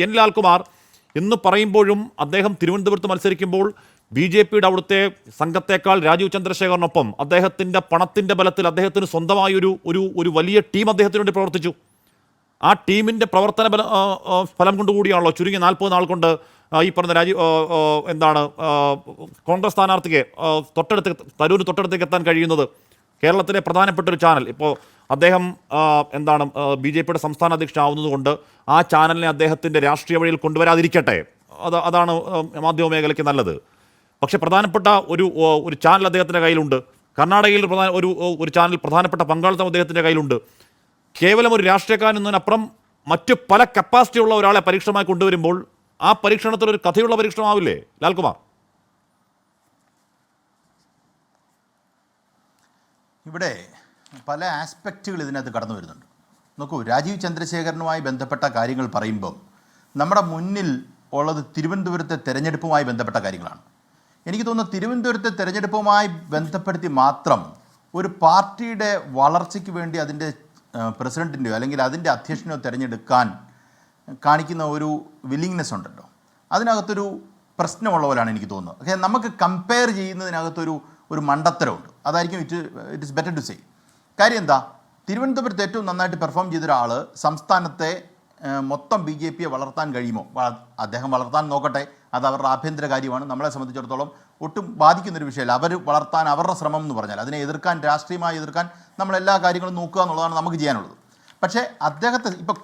N. ലാൽകുമാർ എന്ന് പറയുമ്പോഴും അദ്ദേഹം തിരുവനന്തപുരത്ത് മത്സരിക്കുമ്പോൾ BJPയുടെ അവിടുത്തെ സംഘത്തേക്കാൾ രാജീവ് ചന്ദ്രശേഖറിനൊപ്പം അദ്ദേഹത്തിൻ്റെ പണത്തിൻ്റെ ബലത്തിൽ അദ്ദേഹത്തിന് സ്വന്തമായി ഒരു വലിയ ടീം അദ്ദേഹത്തിന് വേണ്ടി പ്രവർത്തിച്ചു. ആ ടീമിൻ്റെ പ്രവർത്തന ഫലം കൊണ്ടുകൂടിയാണല്ലോ ചുരുങ്ങി 40 നാൾ കൊണ്ട് ഈ പറഞ്ഞ കോൺഗ്രസ് സ്ഥാനാർത്ഥിക്ക് തരൂര് തൊട്ടടുത്തേക്ക് എത്താൻ കഴിയുന്നത്. കേരളത്തിലെ പ്രധാനപ്പെട്ട ഒരു ചാനൽ, ഇപ്പോൾ അദ്ദേഹം BJPയുടെ സംസ്ഥാന അധ്യക്ഷനാവുന്നതുകൊണ്ട് ആ ചാനലിനെ അദ്ദേഹത്തിൻ്റെ രാഷ്ട്രീയ വഴിയിൽ കൊണ്ടുവരാതിരിക്കട്ടെ, അതാണ് മാധ്യമ മേഖലയ്ക്ക് നല്ലത്. പക്ഷേ പ്രധാനപ്പെട്ട ഒരു ചാനൽ അദ്ദേഹത്തിൻ്റെ കയ്യിലുണ്ട്. കർണാടകയിൽ ഒരു ചാനൽ പ്രധാനപ്പെട്ട പങ്കാളിത്തം അദ്ദേഹത്തിൻ്റെ കയ്യിലുണ്ട്. കേവലം ഒരു രാഷ്ട്രീയക്കാരൻ എന്നതിനപ്പുറം മറ്റ് പല കപ്പാസിറ്റി ഉള്ള ഒരാളെ പരീക്ഷണമായി കൊണ്ടുവരുമ്പോൾ ആ പരീക്ഷണത്തിൽ ഒരു കഥയുള്ള പരീക്ഷണമാവില്ലേ ലാൽകുമാർ? ഇവിടെ പല ആസ്പെക്റ്റുകൾ ഇതിനകത്ത് കടന്നു വരുന്നുണ്ട്. നോക്കൂ, രാജീവ് ചന്ദ്രശേഖരനുമായി ബന്ധപ്പെട്ട കാര്യങ്ങൾ പറയുമ്പം നമ്മുടെ മുന്നിൽ ഉള്ളത് തിരുവനന്തപുരത്തെ തെരഞ്ഞെടുപ്പുമായി ബന്ധപ്പെട്ട കാര്യങ്ങളാണ്. എനിക്ക് തോന്നുന്നു തിരുവനന്തപുരത്തെ തെരഞ്ഞെടുപ്പുമായി ബന്ധപ്പെടുത്തി മാത്രം ഒരു പാർട്ടിയുടെ വളർച്ചയ്ക്ക് വേണ്ടി അതിൻ്റെ പ്രസിഡൻറ്റിൻ്റെയോ അല്ലെങ്കിൽ അതിൻ്റെ അധ്യക്ഷനെയോ തിരഞ്ഞെടുക്കാൻ കാണിക്കുന്ന ഒരു വില്ലിങ്നെസ് ഉണ്ടല്ലോ, അതിനകത്തൊരു പ്രശ്നമുള്ള പോലെയാണ് എനിക്ക് തോന്നുന്നത്. പക്ഷേ നമുക്ക് കമ്പയർ ചെയ്യുന്നതിനകത്തൊരു മണ്ടത്തരമുണ്ട്. അതായിരിക്കും it is better to say. കാര്യം എന്താ, തിരുവനന്തപുരത്ത് ഏറ്റവും നന്നായിട്ട് പെർഫോം ചെയ്ത ഒരാൾ സംസ്ഥാനത്തെ മൊത്തം BJP വളർത്താൻ കഴിയുമോ? അദ്ദേഹം വളർത്താൻ നോക്കട്ടെ, അത് അവരുടെ ആഭ്യന്തര കാര്യമാണ്. നമ്മളെ സംബന്ധിച്ചിടത്തോളം ഒട്ടും ബാധിക്കുന്നൊരു വിഷയമല്ല. അവർ വളർത്താൻ അവരുടെ ശ്രമം എന്ന് പറഞ്ഞാൽ അതിനെ എതിർക്കാൻ, രാഷ്ട്രീയമായി എതിർക്കാൻ നമ്മളെല്ലാ കാര്യങ്ങളും നോക്കുക എന്നുള്ളതാണ് നമുക്ക് ചെയ്യാനുള്ളത്. പക്ഷേ അദ്ദേഹത്തെ ഇപ്പോൾ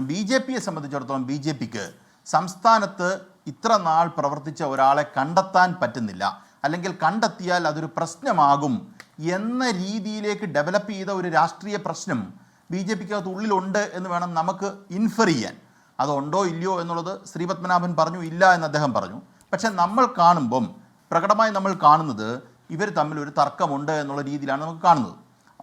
BJPയെ സംബന്ധിച്ചിടത്തോളം BJPക്ക് സംസ്ഥാനത്ത് ഇത്ര നാൾ പ്രവർത്തിച്ച ഒരാളെ കണ്ടെത്താൻ പറ്റുന്നില്ല, അല്ലെങ്കിൽ കണ്ടെത്തിയാൽ അതൊരു പ്രശ്നമാകും എന്ന രീതിയിലേക്ക് ഡെവലപ്പ് ചെയ്ത ഒരു രാഷ്ട്രീയ പ്രശ്നം BJPക്കകത്ത് ഉള്ളിലുണ്ട് എന്ന് വേണം നമുക്ക് ഇൻഫർ ചെയ്യാൻ. അതുണ്ടോ ഇല്ലയോ എന്നുള്ളത് ശ്രീപത്മനാഭൻ പറഞ്ഞു, ഇല്ല എന്ന് അദ്ദേഹം പറഞ്ഞു. പക്ഷെ നമ്മൾ കാണുമ്പം പ്രകടമായി നമ്മൾ കാണുന്നത് ഇവർ തമ്മിൽ ഒരു തർക്കമുണ്ട് എന്നുള്ള രീതിയിലാണ് നമുക്ക് കാണുന്നത്.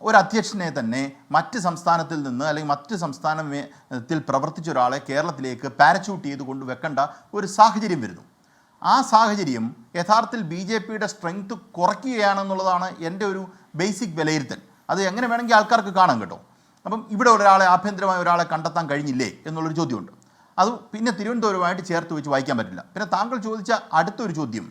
ഒരു അധ്യക്ഷനെ തന്നെ മറ്റ് സംസ്ഥാനത്തിൽ നിന്ന് അല്ലെങ്കിൽ മറ്റ് സംസ്ഥാനത്തിൽ പ്രവർത്തിച്ച ഒരാളെ കേരളത്തിലേക്ക് പാരച്യൂട്ട് ചെയ്ത് കൊണ്ട് വെക്കേണ്ട ഒരു സാഹചര്യം വരുന്നു. ആ സാഹചര്യം യഥാർത്ഥത്തിൽ BJPയുടെ സ്ട്രെങ്ത് കുറയ്ക്കുകയാണെന്നുള്ളതാണ് എൻ്റെ ഒരു ബേസിക് വിലയിരുത്തൽ. അത് എങ്ങനെ വേണമെങ്കിൽ ആൾക്കാർക്ക് കാണാം കേട്ടോ. അപ്പം ഇവിടെ ആഭ്യന്തരമായ ഒരാളെ കണ്ടെത്താൻ കഴിഞ്ഞില്ലേ എന്നുള്ളൊരു ചോദ്യമുണ്ട്. അത് പിന്നെ തിരുവനന്തപുരമായിട്ട് ചേർത്ത് വെച്ച് വായിക്കാൻ പറ്റില്ല. പിന്നെ താങ്കൾ ചോദിച്ച അടുത്തൊരു ചോദ്യം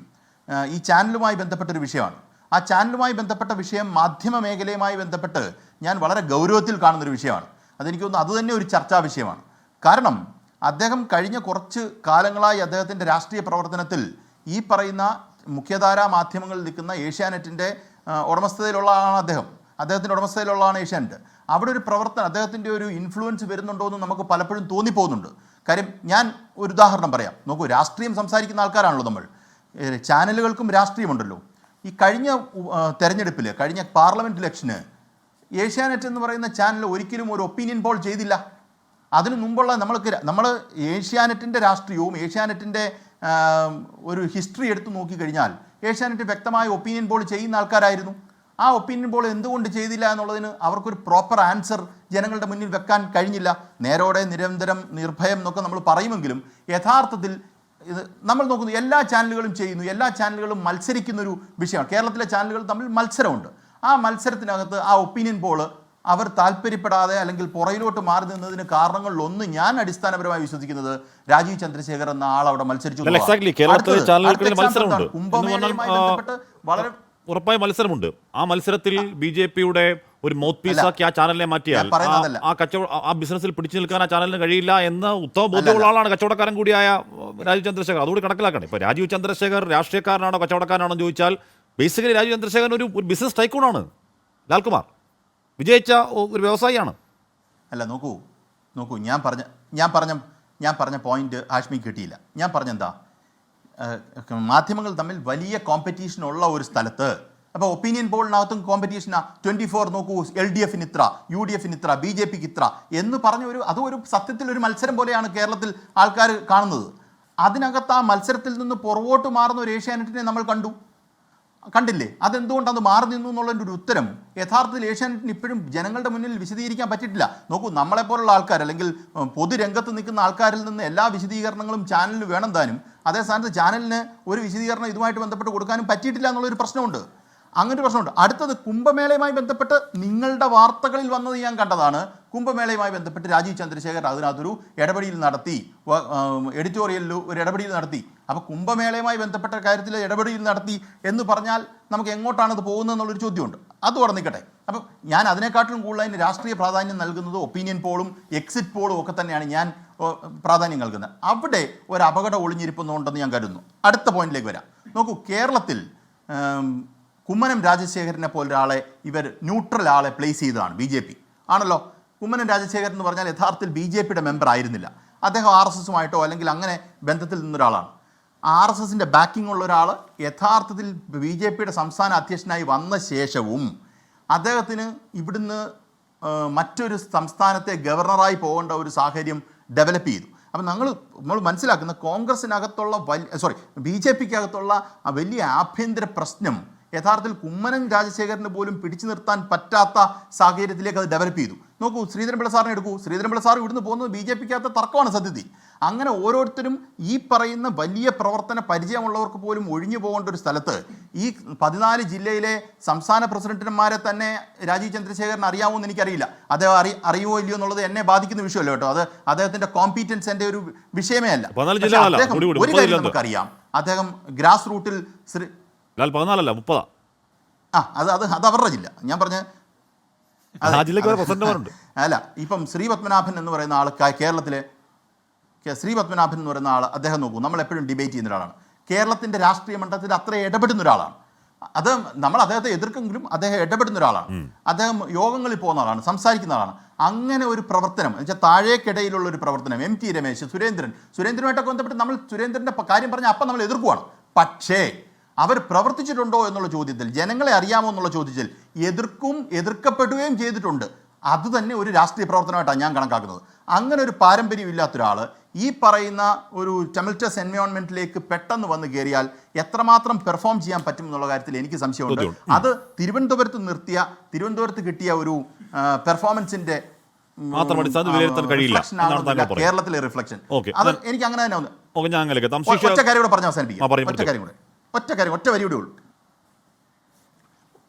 ഈ ചാനലുമായി ബന്ധപ്പെട്ടൊരു വിഷയമാണ്. ആ ചാനലുമായി ബന്ധപ്പെട്ട വിഷയം മാധ്യമ മേഖലയുമായി ബന്ധപ്പെട്ട് ഞാൻ വളരെ ഗൗരവത്തിൽ കാണുന്നൊരു വിഷയമാണ്. അതെനിക്ക് തോന്നുന്നു അതുതന്നെ ഒരു ചർച്ചാ വിഷയമാണ്. കാരണം അദ്ദേഹം കഴിഞ്ഞ കുറച്ച് കാലങ്ങളായി അദ്ദേഹത്തിൻ്റെ രാഷ്ട്രീയ പ്രവർത്തനത്തിൽ ഈ പറയുന്ന മുഖ്യധാരാ മാധ്യമങ്ങളിൽ നിൽക്കുന്ന ഏഷ്യാനെറ്റിൻ്റെ ഉടമസ്ഥതയിലുള്ള ആളാണ് അദ്ദേഹത്തിൻ്റെ ഉടമസ്ഥതയിലുള്ളതാണ് ഏഷ്യാനെറ്റ്. അവിടെ ഒരു പ്രവർത്തനം, അദ്ദേഹത്തിൻ്റെ ഒരു ഇൻഫ്ലുവൻസ് വരുന്നുണ്ടോ എന്ന് നമുക്ക് പലപ്പോഴും തോന്നിപ്പോകുന്നുണ്ട്. കാര്യം ഞാൻ ഒരു ഉദാഹരണം പറയാം. നോക്കൂ, രാഷ്ട്രീയം സംസാരിക്കുന്ന ആൾക്കാരാണല്ലോ നമ്മൾ. ചാനലുകൾക്കും രാഷ്ട്രീയമുണ്ടല്ലോ. ഈ കഴിഞ്ഞ തെരഞ്ഞെടുപ്പിൽ, കഴിഞ്ഞ പാർലമെൻറ്റ് ഇലക്ഷന് ഏഷ്യാനെറ്റ് എന്ന് പറയുന്ന ചാനൽ ഒരിക്കലും ഒരു ഒപ്പീനിയൻ പോൾ ചെയ്തില്ല. അതിനു മുമ്പുള്ള നമ്മൾ ഏഷ്യാനെറ്റിൻ്റെ രാഷ്ട്രീയവും ഏഷ്യാനെറ്റിൻ്റെ ഒരു ഹിസ്റ്ററി എടുത്ത് നോക്കിക്കഴിഞ്ഞാൽ ഏഷ്യാനെറ്റ് വ്യക്തമായ ഒപ്പീനിയൻ പോൾ ചെയ്യുന്ന ആൾക്കാരായിരുന്നു. ആ ഒപ്പീനിയൻ പോൾ എന്തുകൊണ്ട് ചെയ്തില്ല എന്നുള്ളതിന് അവർക്കൊരു പ്രോപ്പർ ആൻസർ ജനങ്ങളുടെ മുന്നിൽ വെക്കാൻ കഴിഞ്ഞില്ല. നേരോടെ, നിരന്തരം, നിർഭയം എന്നൊക്കെ നമ്മൾ പറയുമെങ്കിലും യഥാർത്ഥത്തിൽ ഇത് നമ്മൾ നോക്കുന്നു എല്ലാ ചാനലുകളും ചെയ്യുന്നു, എല്ലാ ചാനലുകളും മത്സരിക്കുന്നൊരു വിഷയമാണ്. കേരളത്തിലെ ചാനലുകൾ തമ്മിൽ മത്സരമുണ്ട്. ആ മത്സരത്തിനകത്ത് ആ ഒപ്പീനിയൻ പോൾ അവർ താല്പര്യപ്പെടാതെ അല്ലെങ്കിൽ പുറയിലോട്ട് മാറി നിന്നതിന് കാരണങ്ങളിലൊന്ന് ഞാൻ അടിസ്ഥാനപരമായി വിശ്വസിക്കുന്നത് രാജീവ് ചന്ദ്രശേഖർ എന്ന ആൾ അവിടെ മത്സരിച്ചു. വളരെ ഉറപ്പായ മത്സരമുണ്ട്. ആ മത്സരത്തിൽ BJPയുടെ ഒരു മൗത്ത് പീസാക്കി ആ ചാനലിനെ മാറ്റിയാൽ ആ ബിസിനസ്സിൽ പിടിച്ചു നിൽക്കാൻ ആ ചാനലിന് കഴിയില്ല എന്ന് ഉത്തമ ബോധ്യമുള്ള ആളാണ് കച്ചവടക്കാരൻ കൂടിയായ രാജീവ് ചന്ദ്രശേഖർ. അതുകൂടി കണക്കിലാക്കണം. ഇപ്പോൾ രാജീവ് ചന്ദ്രശേഖർ രാഷ്ട്രീയക്കാരനാണോ കച്ചവടക്കാരനാണോ എന്ന് ചോദിച്ചാൽ ബേസിക്കലി രാജീവ് ചന്ദ്രശേഖരൻ ഒരു ബിസിനസ് ടൈക്കൂണാണ്. ലാൽകുമാർ വിജയിച്ച ഒരു വ്യവസായിയാണ്. അല്ല, നോക്കൂ ഞാൻ പറഞ്ഞ പോയിന്റ് ഹാഷ്മി കിട്ടിയില്ല. ഞാൻ പറഞ്ഞെന്താ, മാധ്യമങ്ങൾ തമ്മിൽ വലിയ കോമ്പറ്റീഷൻ ഉള്ള ഒരു സ്ഥലത്ത് അപ്പോൾ ഒപ്പീനിയൻ പോളിനകത്തും കോമ്പറ്റീഷനാ. 24 നോക്കൂ, LDFന് ഇത്ര, UDFന് ഇത്ര, BJPക്ക് ഇത്ര എന്ന് പറഞ്ഞ ഒരു സത്യത്തിൽ ഒരു മത്സരം പോലെയാണ് കേരളത്തിൽ ആൾക്കാർ കാണുന്നത്. അതിനകത്ത് ആ മത്സരത്തിൽ നിന്ന് പുറകോട്ട് മാറുന്ന ഒരു ഏഷ്യാനെറ്റിനെ നമ്മൾ കണ്ടില്ലേ? അതെന്തുകൊണ്ട് അത് മാറി നിന്നു എന്നുള്ളതിൻ്റെ ഒരു ഉത്തരം യഥാർത്ഥത്തിൽ ഏഷ്യാനെറ്റിന് ഇപ്പോഴും ജനങ്ങളുടെ മുന്നിൽ വിശദീകരിക്കാൻ പറ്റിയിട്ടില്ല. നോക്കൂ, നമ്മളെപ്പോലുള്ള ആൾക്കാർ അല്ലെങ്കിൽ പൊതുരംഗത്ത് നിൽക്കുന്ന ആൾക്കാരിൽ നിന്ന് എല്ലാ വിശദീകരണങ്ങളും ചാനലിന് വേണം താനും. അതേ സ്ഥാനത്ത് ചാനലിന് ഒരു വിശദീകരണം ഇതുമായിട്ട് ബന്ധപ്പെട്ട് കൊടുക്കാനും പറ്റിയിട്ടില്ല എന്നുള്ളൊരു പ്രശ്നമുണ്ട്. അങ്ങനൊരു പ്രശ്നമുണ്ട്. അടുത്തത് കുംഭമേളയുമായി ബന്ധപ്പെട്ട് നിങ്ങളുടെ വാർത്തകളിൽ വന്നത് ഞാൻ കണ്ടതാണ്. കുംഭമേളയുമായി ബന്ധപ്പെട്ട് രാജീവ് ചന്ദ്രശേഖർ അതിനകത്തൊരു ഇടപെടൽ നടത്തി, എഡിറ്റോറിയലിൽ ഒരു ഇടപെടൽ നടത്തി. അപ്പോൾ കുംഭമേളയുമായി ബന്ധപ്പെട്ട കാര്യത്തിൽ ഇടപെടൽ നടത്തി എന്ന് പറഞ്ഞാൽ നമുക്ക് എങ്ങോട്ടാണ് ഇത് പോകുന്നത് എന്നുള്ളൊരു ചോദ്യമുണ്ട്. അത് അവിടെ നിൽക്കട്ടെ. അപ്പം ഞാൻ അതിനെക്കാട്ടിലും കൂടുതൽ അതിന് രാഷ്ട്രീയ പ്രാധാന്യം നൽകുന്നത് ഒപ്പീനിയൻ പോളും എക്സിറ്റ് പോളും ഒക്കെ തന്നെയാണ് ഞാൻ പ്രാധാന്യം നൽകുന്നത്. അവിടെ ഒരു അപകടം ഒളിഞ്ഞിരിപ്പുന്നുണ്ടെന്ന് ഞാൻ കരുതുന്നു. അടുത്ത പോയിന്റിലേക്ക് വരാം. നോക്കൂ, കേരളത്തിൽ കുമ്മനം രാജശേഖരനെ പോലൊരാളെ ഇവർ ന്യൂട്രൽ ആളെ പ്ലേസ് ചെയ്തതാണ് BJP ആണല്ലോ. കുമ്മനം രാജശേഖരൻ എന്ന് പറഞ്ഞാൽ യഥാർത്ഥത്തിൽ BJPയുടെ മെമ്പർ ആയിരുന്നില്ല. അദ്ദേഹം RSSുമായിട്ടോ അല്ലെങ്കിൽ അങ്ങനെ ബന്ധത്തിൽ നിന്നൊരാളാണ്. RSSൻ്റെ ബാക്കിംഗ് ഉള്ള ഒരാൾ യഥാർത്ഥത്തിൽ BJPയുടെ സംസ്ഥാന അധ്യക്ഷനായി വന്ന ശേഷവും അദ്ദേഹത്തിന് ഇവിടുന്ന് മറ്റൊരു സംസ്ഥാനത്തെ ഗവർണറായി പോകേണ്ട ഒരു സാഹചര്യം ഡെവലപ്പ് ചെയ്തു. അപ്പം നമ്മൾ മനസ്സിലാക്കുന്ന കോൺഗ്രസിനകത്തുള്ള ബി ജെ പിക്ക് അകത്തുള്ള വലിയ ആഭ്യന്തര പ്രശ്നം യഥാർത്ഥത്തിൽ കുമ്മനം രാജശേഖരന് പോലും പിടിച്ചു നിർത്താൻ പറ്റാത്ത സാഹചര്യത്തിലേക്ക് അത് ഡെവലപ്പ് ചെയ്തു. നോക്കൂ, ശ്രീധരൻപിള്ള സാറിനെ എടുക്കൂ. ശ്രീധരൻപിള്ള സാർ ഇവിടുന്ന് പോകുന്നത് ബി ജെ പിക്കകത്ത് തർക്കമാണ് സത്യത്തിൽ. അങ്ങനെ ഓരോരുത്തരും ഈ പറയുന്ന വലിയ പ്രവർത്തന പരിചയമുള്ളവർക്ക് പോലും ഒഴിഞ്ഞു പോകേണ്ട ഒരു സ്ഥലത്ത് ഈ 14 ജില്ലയിലെ സംസ്ഥാന പ്രസിഡന്റുമാരെ തന്നെ രാജീവ് ചന്ദ്രശേഖരൻ അറിയാമോ എന്ന് എനിക്കറിയില്ല. അദ്ദേഹം അറിയുമോ ഇല്ലയോ എന്നുള്ളത് എന്നെ ബാധിക്കുന്ന വിഷയമല്ല കേട്ടോ. അത് അദ്ദേഹത്തിന്റെ കോമ്പീറ്റൻസ് എൻ്റെ ഒരു വിഷയമേ അല്ല. ഒരു കാര്യം നമുക്കറിയാം, അദ്ദേഹം ഗ്രാസ് റൂട്ടിൽ അത് അവരുടെ ജില്ല. ഞാൻ പറഞ്ഞ അല്ല, ഇപ്പം ശ്രീ പത്മനാഭൻ എന്ന് പറയുന്ന ആൾ കേരളത്തിലെ ശ്രീപത്മനാഭൻ എന്ന് പറയുന്ന ആൾ, അദ്ദേഹം നോക്കൂ, നമ്മൾ എപ്പോഴും ഡിബേറ്റ് ചെയ്യുന്ന ഒരാളാണ്. കേരളത്തിൻ്റെ രാഷ്ട്രീയ മണ്ഡലത്തിൽ അത്ര ഇടപെടുന്ന ഒരാളാണ്. അത് നമ്മൾ അദ്ദേഹത്തെ എതിർക്കെങ്കിലും അദ്ദേഹം ഇടപെടുന്ന ഒരാളാണ്. അദ്ദേഹം യോഗങ്ങളിൽ പോകുന്ന ആളാണ്, സംസാരിക്കുന്ന ആളാണ്. അങ്ങനെ ഒരു പ്രവർത്തനം എന്ന് വെച്ചാൽ താഴേക്കിടയിലുള്ള ഒരു പ്രവർത്തനം MT രമേശ്, സുരേന്ദ്രനുമായിട്ടൊക്കെ ബന്ധപ്പെട്ട് നമ്മൾ സുരേന്ദ്രൻ്റെ കാര്യം പറഞ്ഞാൽ അപ്പം നമ്മൾ എതിർക്കുവാണ്. പക്ഷേ അവർ പ്രവർത്തിച്ചിട്ടുണ്ടോ എന്നുള്ള ചോദ്യത്തിൽ, ജനങ്ങളെ അറിയാമോ എന്നുള്ള ചോദ്യത്തിൽ എതിർക്കപ്പെടുകയും ചെയ്തിട്ടുണ്ട്. അത് തന്നെ ഒരു രാഷ്ട്രീയ പ്രവർത്തനമായിട്ടാണ് ഞാൻ കണക്കാക്കുന്നത്. അങ്ങനെ ഒരു പാരമ്പര്യം ഇല്ലാത്ത ഒരാൾ ഈ പറയുന്ന ഒരു ടെമൽറ്റസ് എൻവയോൺമെന്റിലേക്ക് പെട്ടെന്ന് വന്ന് കയറിയാൽ എത്രമാത്രം പെർഫോം ചെയ്യാൻ പറ്റും എന്നുള്ള കാര്യത്തിൽ എനിക്ക് സംശയമുണ്ട്. അത് തിരുവനന്തപുരത്ത് കിട്ടിയ ഒരു പെർഫോമൻസിന്റെ കേരളത്തിലെ റിഫ്ലക്ഷൻ, അത് എനിക്ക് അങ്ങനെ തന്നെ ഒന്ന് ഒറ്റ കാര്യം കൂടെ പറഞ്ഞ് അവസാനിപ്പിക്കാം. ഒറ്റ വരിയുടെ ഉള്ളൂ.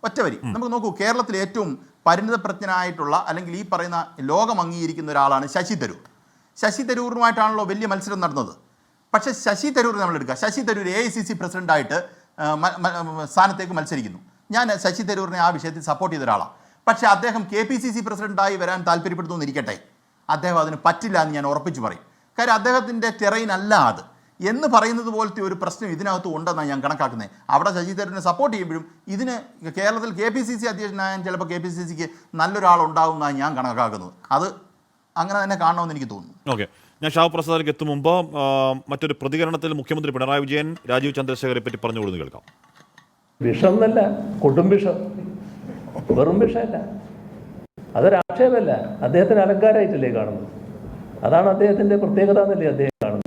ഒറ്റ വരി. നമുക്ക് നോക്കൂ, കേരളത്തിലെ ഏറ്റവും പരിണിതപ്രജ്ഞനായിട്ടുള്ള അല്ലെങ്കിൽ ഈ പറയുന്ന ലോകം അംഗീകരിക്കുന്ന ഒരാളാണ് ശശി തരൂർ. ശശി തരൂറുമായിട്ടാണല്ലോ വലിയ മത്സരം നടന്നത്. പക്ഷേ ശശി തരൂർ നമ്മളെടുക്കുക, ശശി തരൂർ AICC പ്രസിഡൻ്റായിട്ട് സ്ഥാനത്തേക്ക് മത്സരിക്കുന്നു. ഞാൻ ശശി തരൂരിനെ ആ വിഷയത്തിൽ സപ്പോർട്ട് ചെയ്ത ഒരാളാണ്. പക്ഷേ അദ്ദേഹം KPCC പ്രസിഡൻ്റായി വരാൻ താല്പര്യപ്പെടുന്നു ഇരിക്കട്ടെ, അദ്ദേഹം അതിന് പറ്റില്ല എന്ന് ഞാൻ ഉറപ്പിച്ച് പറയും. കാര്യം അദ്ദേഹത്തിൻ്റെ ടെറൈൻ അല്ല അത് എന്ന് പറയുന്നത് പോലത്തെ ഒരു പ്രശ്നം ഇതിനകത്ത് ഉണ്ടെന്നാണ് ഞാൻ കണക്കാക്കുന്നത്. അവിടെ ശശി തരൂരിനെ സപ്പോർട്ട് ചെയ്യുമ്പോഴും ഇതിന് കേരളത്തിൽ KPCC അധ്യക്ഷനായാലും ചിലപ്പോൾ KPCCക്ക് നല്ലൊരാളുണ്ടാവും എന്നാണ് ഞാൻ കണക്കാക്കുന്നത്. അത് അങ്ങനെ തന്നെ കാണണമെന്ന് എനിക്ക് തോന്നുന്നു. ഓക്കെ, ഞാൻ ഷാവ് പ്രസാദിലേക്ക് എത്തും മുമ്പ് മറ്റൊരു പ്രതികരണത്തിൽ മുഖ്യമന്ത്രി പിണറായി വിജയൻ രാജീവ് ചന്ദ്രശേഖരെ പറ്റി പറഞ്ഞു കൊടുത്ത് കേൾക്കാം. വിഷം എന്നല്ല, കൊടും വിഷം, വെറും വിഷമല്ല, അതൊരാക്ഷേപമല്ല. അദ്ദേഹത്തിന് അലങ്കാരമായിട്ടല്ലേ കാണുന്നത്. അതാണ് അദ്ദേഹത്തിന്റെ പ്രത്യേകത എന്നല്ലേ അദ്ദേഹം കാണുന്നത്.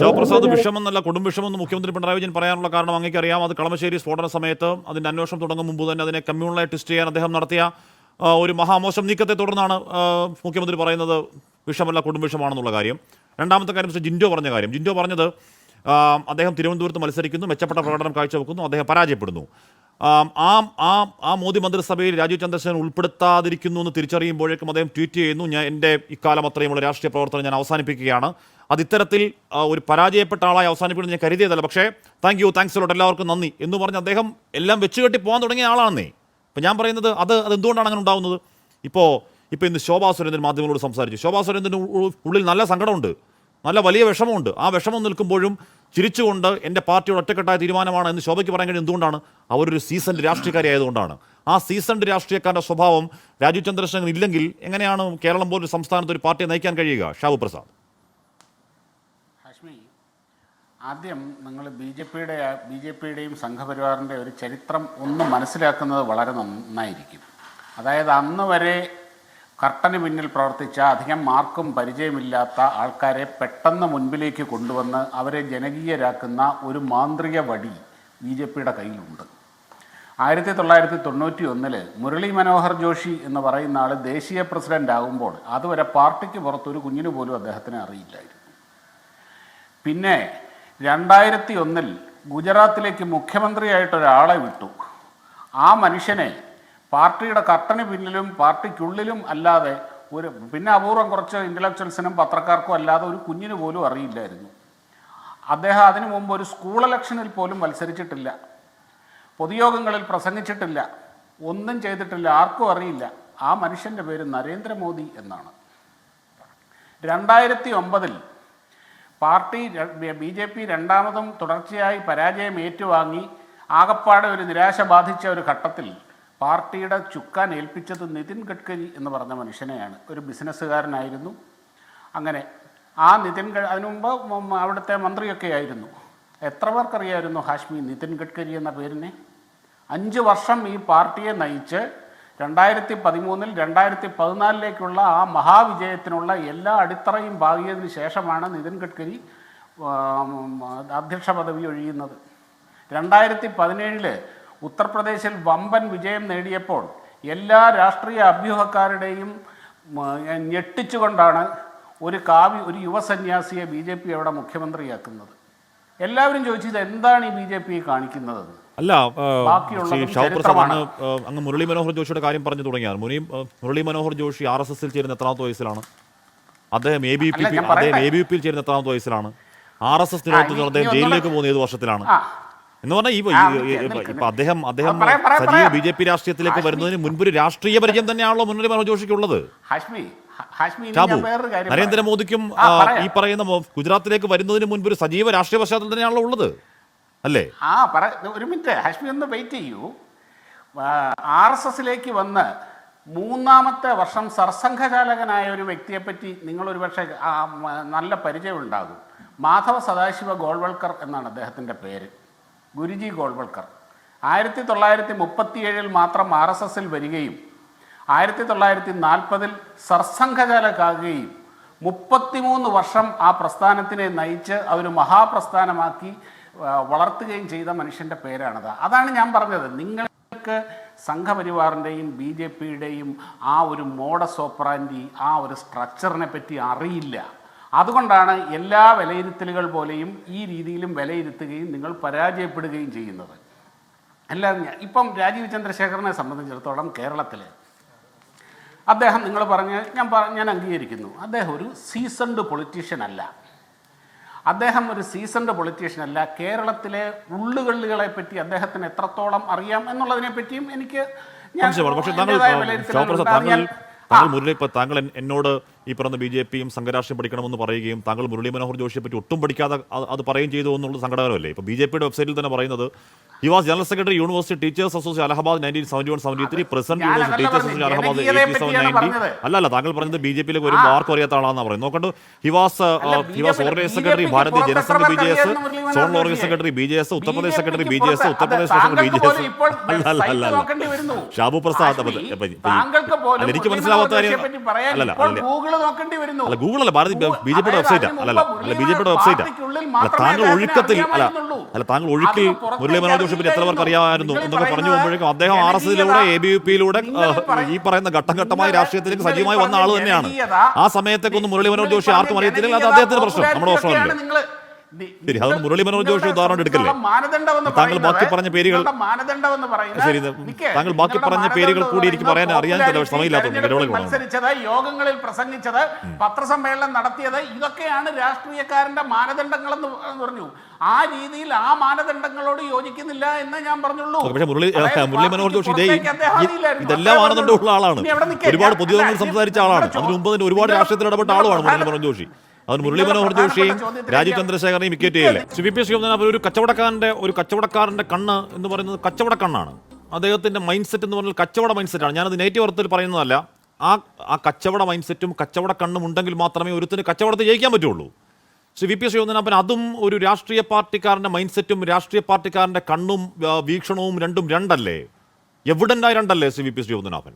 ജോപ്രസാദ് വിഷമെന്നല്ല കൊടും വിഷമെന്ന് മുഖ്യമന്ത്രി പിണറായി വിജയൻ പറയാനുള്ള കാരണം അങ്ങേക്കറിയാം. അത് കളമശ്ശേരി സ്ഫോടന സമയത്ത് അതിന്റെ അന്വേഷണം തുടങ്ങും മുമ്പ് തന്നെ അതിനെ കമ്മ്യൂണലായി ടെസ്റ്റ് ചെയ്യാൻ അദ്ദേഹം നടത്തിയ ഒരു മഹാമോശം നീക്കത്തെ തുടർന്നാണ് മുഖ്യമന്ത്രി പറയുന്നത് വിഷമല്ല കൊടും വിഷമാണെന്നുള്ള കാര്യം. രണ്ടാമത്തെ കാര്യം ജിൻഡോ പറഞ്ഞ കാര്യം. ജിൻഡോ പറഞ്ഞത് അദ്ദേഹം തിരുവനന്തപുരത്ത് മത്സരിക്കുന്നു, മെച്ചപ്പെട്ട പ്രകടനം കാഴ്ചവെക്കുന്നു, അദ്ദേഹം പരാജയപ്പെടുന്നു. ആ മോദി മന്ത്രിസഭയിൽ രാജീവ് ചന്ദ്രശേഖരൻ ഉൾപ്പെടുത്താതിരിക്കുന്നു എന്ന് തിരിച്ചറിയുമ്പോഴേക്കും അദ്ദേഹം ട്വീറ്റ് ചെയ്യുന്നു, ഞാൻ എൻ്റെ ഇക്കാലം അത്രയുമുള്ള രാഷ്ട്രീയ പ്രവർത്തനം ഞാൻ അവസാനിപ്പിക്കുകയാണ്. അത് ഇത്തരത്തിൽ ഒരു പരാജയപ്പെട്ട ആളായി അവസാനിപ്പിക്കുന്നത് ഞാൻ കരുതിയതല്ല, പക്ഷേ താങ്ക്സ് ലോട്ട്, എല്ലാവർക്കും നന്ദി എന്ന് പറഞ്ഞ് അദ്ദേഹം എല്ലാം വെച്ചുകെട്ടി പോകാൻ തുടങ്ങിയ ആളാണെന്നേ. അപ്പോൾ ഞാൻ പറയുന്നത് അതെന്തുകൊണ്ടാണ് അങ്ങനെ ഉണ്ടാകുന്നത്? ഇപ്പോൾ ഇന്ന് ശോഭാ സുരേന്ദ്രൻ മാധ്യമങ്ങളോട് സംസാരിച്ചു. ശോഭാ സുരേന്ദ്രൻ്റെ ഉള്ളിൽ നല്ല സങ്കടമുണ്ട്, നല്ല വലിയ വിഷമമുണ്ട്. ആ വിഷമം നിൽക്കുമ്പോഴും ചിരിച്ചുകൊണ്ട് എൻ്റെ പാർട്ടിയുടെ ഒറ്റക്കെട്ടായ തീരുമാനമാണ് എന്ന് ശോഭയ്ക്ക് പറയാൻ കഴിയും. എന്തുകൊണ്ടാണ്? അവരൊരു സീസൺഡ് രാഷ്ട്രീയക്കാരി ആയതുകൊണ്ടാണ്. ആ സീസൺഡ് രാഷ്ട്രീയക്കാരുടെ സ്വഭാവം രാജീവ് ചന്ദ്രശേഖരൻ ഇല്ലെങ്കിൽ എങ്ങനെയാണ് കേരളം പോലൊരു സംസ്ഥാനത്ത് ഒരു പാർട്ടിയെ നയിക്കാൻ കഴിയുക? ഷാവു പ്രസാദ്. ഹാഷ്മി, ആദ്യം നിങ്ങൾ ബി ജെ പിയുടെയും സംഘപരിവാറിൻ്റെ ഒരു ചരിത്രം ഒന്ന് മനസ്സിലാക്കുന്നത് വളരെ നന്നായിരിക്കും. അതായത് അന്ന് വരെ കർട്ടന് പിന്നിൽ പ്രവർത്തിച്ച അധികം മാർക്കും പരിചയമില്ലാത്ത ആൾക്കാരെ പെട്ടെന്ന് മുൻപിലേക്ക് കൊണ്ടുവന്ന് അവരെ ജനകീയരാക്കുന്ന ഒരു മാന്ത്രിക വടി BJPയുടെ കയ്യിലുണ്ട്. 1991 മുരളി മനോഹർ ജോഷി എന്ന് പറയുന്ന ആൾ ദേശീയ പ്രസിഡന്റ് ആകുമ്പോൾ അതുവരെ പാർട്ടിക്ക് പുറത്തൊരു കുഞ്ഞിന് പോലും അദ്ദേഹത്തിന് അറിയില്ലായിരുന്നു. പിന്നെ 2001 ഗുജറാത്തിലേക്ക് മുഖ്യമന്ത്രിയായിട്ടൊരാളെ വിട്ടു. ആ മനുഷ്യനെ പാർട്ടിയുടെ കർട്ടന് പിന്നിലും പാർട്ടിക്കുള്ളിലും അല്ലാതെ പിന്നെ അപൂർവം കുറച്ച് ഇൻ്റലക്ച്വൽസിനും പത്രക്കാർക്കും അല്ലാതെ ഒരു കുഞ്ഞിന് പോലും അറിയില്ലായിരുന്നു. അദ്ദേഹം അതിനു മുമ്പ് ഒരു സ്കൂൾ ഇലക്ഷനിൽ പോലും മത്സരിച്ചിട്ടില്ല, പൊതുയോഗങ്ങളിൽ പ്രസംഗിച്ചിട്ടില്ല, ഒന്നും ചെയ്തിട്ടില്ല, ആർക്കും അറിയില്ല. ആ മനുഷ്യൻ്റെ പേര് നരേന്ദ്രമോദി എന്നാണ്. 2009 പാർട്ടി BJP രണ്ടാമതും തുടർച്ചയായി പരാജയം ഏറ്റുവാങ്ങി ആകപ്പാടെ ഒരു നിരാശ ബാധിച്ച ഒരു ഘട്ടത്തിൽ പാർട്ടിയുടെ ചുക്കാൻ ഏൽപ്പിച്ചത് നിതിൻ ഗഡ്കരി എന്ന് പറഞ്ഞ മനുഷ്യനെയാണ്. ഒരു ബിസിനസ്സുകാരനായിരുന്നു. അങ്ങനെ ആ അതിനു മുമ്പ് അവിടുത്തെ മന്ത്രിയൊക്കെ ആയിരുന്നു. എത്ര പേർക്കറിയായിരുന്നു ഹാഷ്മി നിതിൻ ഗഡ്കരി എന്ന പേരിനെ? 5 വർഷം ഈ പാർട്ടിയെ നയിച്ച് 2013-ൽ 2014 ആ മഹാവിജയത്തിനുള്ള എല്ലാ അടിത്തറയും പാകിയതിനു ശേഷമാണ് നിതിൻ ഗഡ്കരി അധ്യക്ഷ പദവി ഒഴിയുന്നത്. 2017 ഉത്തർപ്രദേശിൽ വമ്പൻ വിജയം നേടിയപ്പോൾ എല്ലാ രാഷ്ട്രീയ അഭ്യൂഹക്കാരുടെയും ഞെട്ടിച്ചുകൊണ്ടാണ് ഒരു യുവസന്യാസിയെ BJP അവിടെ മുഖ്യമന്ത്രിയാക്കുന്നത്. എല്ലാവരും ചോദിച്ചത് എന്താണ് ഈ BJP കാണിക്കുന്നത്? അല്ല, ഷാവുപ്രസാദ് അങ്ങ് മുരളി മനോഹർ ജോഷിയുടെ കാര്യം പറഞ്ഞു തുടങ്ങിയാണ്. മുരളി മനോഹർ ജോഷി RSSൽ ചേരുന്ന എത്രാമത്തെ വയസ്സിലാണ്? അദ്ദേഹം ABVP ചേരുന്ന എത്രാമത്തെ വയസ്സിലാണ്? RSS നേതൃത്വത്തിൽ അദ്ദേഹം ജയിലിലേക്ക് പോകുന്ന ഏത് വർഷത്തിലാണ് എന്ന് പറഞ്ഞാൽ ഇപ്പൊ അദ്ദേഹം സജീവ BJP രാഷ്ട്രീയത്തിലേക്ക് വരുന്നതിന് മുൻപ് ഒരു രാഷ്ട്രീയ പരിചയം തന്നെയാണല്ലോ മുരളി മനോഹർ ജോഷിക്കുള്ളത്. ഷാബു, നരേന്ദ്രമോദിക്കും ഈ പറയുന്ന ഗുജറാത്തിലേക്ക് വരുന്നതിന് മുൻപ് ഒരു സജീവ രാഷ്ട്രീയ പശ്ചാത്തലം തന്നെയാണല്ലോ ഉള്ളത്, അല്ലേ? ഒരു മിനിറ്റ് ഹാഷ്മി, ഒന്ന് വെയിറ്റ് ചെയ്യൂ. RSSലേക്ക് വന്ന് 3ാമത്തെ വർഷം സർസംഘചാലകനായ ഒരു വ്യക്തിയെപ്പറ്റി നിങ്ങളൊരു പക്ഷേ നല്ല പരിചയമുണ്ടാകും. മാധവ സദാശിവ ഗോൾവൾക്കർ എന്നാണ് അദ്ദേഹത്തിൻ്റെ പേര്, ഗുരുജി ഗോൾവൾക്കർ. 1937 മാത്രം RSSൽ വരികയും 1940 സർസംഘചാലകാകുകയും 33 വർഷം ആ പ്രസ്ഥാനത്തിനെ നയിച്ച് അതൊരു മഹാപ്രസ്ഥാനമാക്കി വളർത്തുകയും ചെയ്ത മനുഷ്യൻ്റെ പേരാണത്. അതാണ് ഞാൻ പറഞ്ഞത്, നിങ്ങൾക്ക് സംഘപരിവാറിൻ്റെയും BJPയുടെയും ആ ഒരു മോഡസ് ഓപ്പറാൻഡി, ആ ഒരു സ്ട്രക്ചറിനെ പറ്റി അറിയില്ല. അതുകൊണ്ടാണ് എല്ലാ വിലയിരുത്തലുകൾ പോലെയും ഈ രീതിയിലും വിലയിരുത്തുകയും നിങ്ങൾ പരാജയപ്പെടുകയും ചെയ്യുന്നത്. അല്ലാതെ ഇപ്പം രാജീവ് ചന്ദ്രശേഖരനെ സംബന്ധിച്ചിടത്തോളം കേരളത്തിൽ അദ്ദേഹം നിങ്ങൾ പറഞ്ഞ് ഞാൻ അംഗീകരിക്കുന്നു, അദ്ദേഹം ഒരു സീസൺഡ് പൊളിറ്റീഷ്യൻ അല്ല. കേരളത്തിലെ ഉള്ളുകള്ളികളെ പറ്റി അദ്ദേഹത്തിന് എത്രത്തോളം അറിയാം എന്നുള്ളതിനെ പറ്റിയും എനിക്ക് താങ്കൾ എന്നോട് ഈ പറഞ്ഞ BJPയും സംഘരാഷ്ട്രീയം പഠിക്കണമെന്ന് പറയുകയും താങ്കൾ മുരളി മനോഹർ ജോഷിയെ പറ്റി ഒട്ടും പഠിക്കാതെ അത് പറയുകയും ചെയ്തു എന്നുള്ളത് സങ്കടകരമല്ലേ? ഇപ്പോൾ BJPയുടെ വെബ്സൈറ്റിൽ തന്നെ പറയുന്നത് he was General Secretary University Teachers Association Allahabad 1971-73, President University Teachers Association Allahabad 87-90. അല്ല, താങ്കൾ പറഞ്ഞത് BJPയിലേക്ക് വരുമ്പോൾ ആർക്കും അറിയാത്ത ആളാണെന്ന് പറയുന്നത്. നോക്കണ്ട്, he was Organizing Secretary Bharatiya Jana Sangh BJS, Zonal Organizing Secretary BJS, Uttar Pradesh secretary BJS, Uttar Pradesh BJS. അല്ല ഷാബു പ്രസാദ്, എനിക്ക് മനസ്സിലാവാത്ത കാര്യം ഗൂഗിൾ അല്ല, BJPയുടെ വെബ്സൈറ്റ് BJPയുടെ വെബ്സൈറ്റ്. താങ്കൾ ഒഴുക്കിൽ മുരളി മനോഹർ ജോഷിയെ പറ്റി എത്ര പേർക്ക് അറിയാമായിരുന്നു എന്നൊക്കെ പറഞ്ഞു പോകുമ്പോഴേക്കും അദ്ദേഹം RSSലൂടെ ABVPയിലൂടെ ഈ പറയുന്ന ഘട്ടം ഘട്ടമായി രാഷ്ട്രീയത്തിലേക്ക് സജീവമായി വന്ന ആൾ തന്നെയാണ്. ആ സമയത്തേക്കൊന്നും മുരളി മനോഹർ ജോഷി ആർക്കും അറിയത്തില്ലെങ്കിൽ അത് അദ്ദേഹത്തിന്റെ പ്രശ്നം, നമ്മുടെ പ്രശ്നമല്ലേ? ശരി, അത് മുരളി മനോഹർ ജോഷി ഉദാഹരണം എടുക്കല്ലേ? താങ്കൾ ബാക്കി പറഞ്ഞ പേരുകൾ ശരി, താങ്കൾ ബാക്കി പറഞ്ഞ പേരുകൾ കൂടി എനിക്ക് പറയാൻ അറിയാൻ മത്സരിച്ചത്, യോഗങ്ങളിൽ പ്രസംഗിച്ചത്, പത്രസമ്മേളനം നടത്തിയത്, ഇതൊക്കെയാണ് രാഷ്ട്രീയക്കാരന്റെ മാനദണ്ഡങ്ങൾ എന്ന് പറഞ്ഞു. ആ രീതിയിൽ ആ മാനദണ്ഡങ്ങളോട് യോജിക്കുന്നില്ല എന്ന് ഞാൻ പറഞ്ഞുള്ളൂ. പക്ഷേ മുരളി മനോഹർ ജോഷി ഇതെല്ലാം മാനദണ്ഡമുള്ള ആളാണ്, ഒരുപാട് പൊതുയോഗങ്ങൾ സംസാരിച്ച ആളാണ്, അതിന് മുമ്പ് തന്നെ ഒരുപാട് രാഷ്ട്രീയത്തിൽ ഇടപെട്ട ആളുമാണ് മുരളി മനോഹർ ജോഷി. അത് മുരളി മനോഹർ ജോഷിയും രാജീവ് ചന്ദ്രശേഖരനെയും വിക്കറ്റ് ചെയ്യല്ലേ? CVP ഒരു കച്ചവടക്കാരന്റെ കണ്ണ് എന്ന് പറയുന്നത് കച്ചവട കണ്ണാണ്. അദ്ദേഹത്തിന്റെ മൈൻഡ് സെറ്റ് എന്ന് പറഞ്ഞാൽ കച്ചവട മൈൻഡ് സെറ്റാണ്. ഞാനത് നെഗറ്റീവ് അർത്ഥത്തിൽ പറയുന്നതല്ല. ആ കച്ചവട മൈൻഡ് സെറ്റും കച്ചവട കണ്ണും ഉണ്ടെങ്കിൽ മാത്രമേ ഒരുത്തിന് കച്ചവടത്തിൽ ജയിക്കാൻ പറ്റുള്ളൂ. CVP അതും ഒരു രാഷ്ട്രീയ പാർട്ടിക്കാരന്റെ മൈൻഡ് സെറ്റും രാഷ്ട്രീയ പാർട്ടിക്കാരന്റെ കണ്ണും വീക്ഷണവും രണ്ടും രണ്ടല്ലേ? എവിഡന്റായ രണ്ടല്ലേ CVP ശ്രീപത്മനാഭൻ?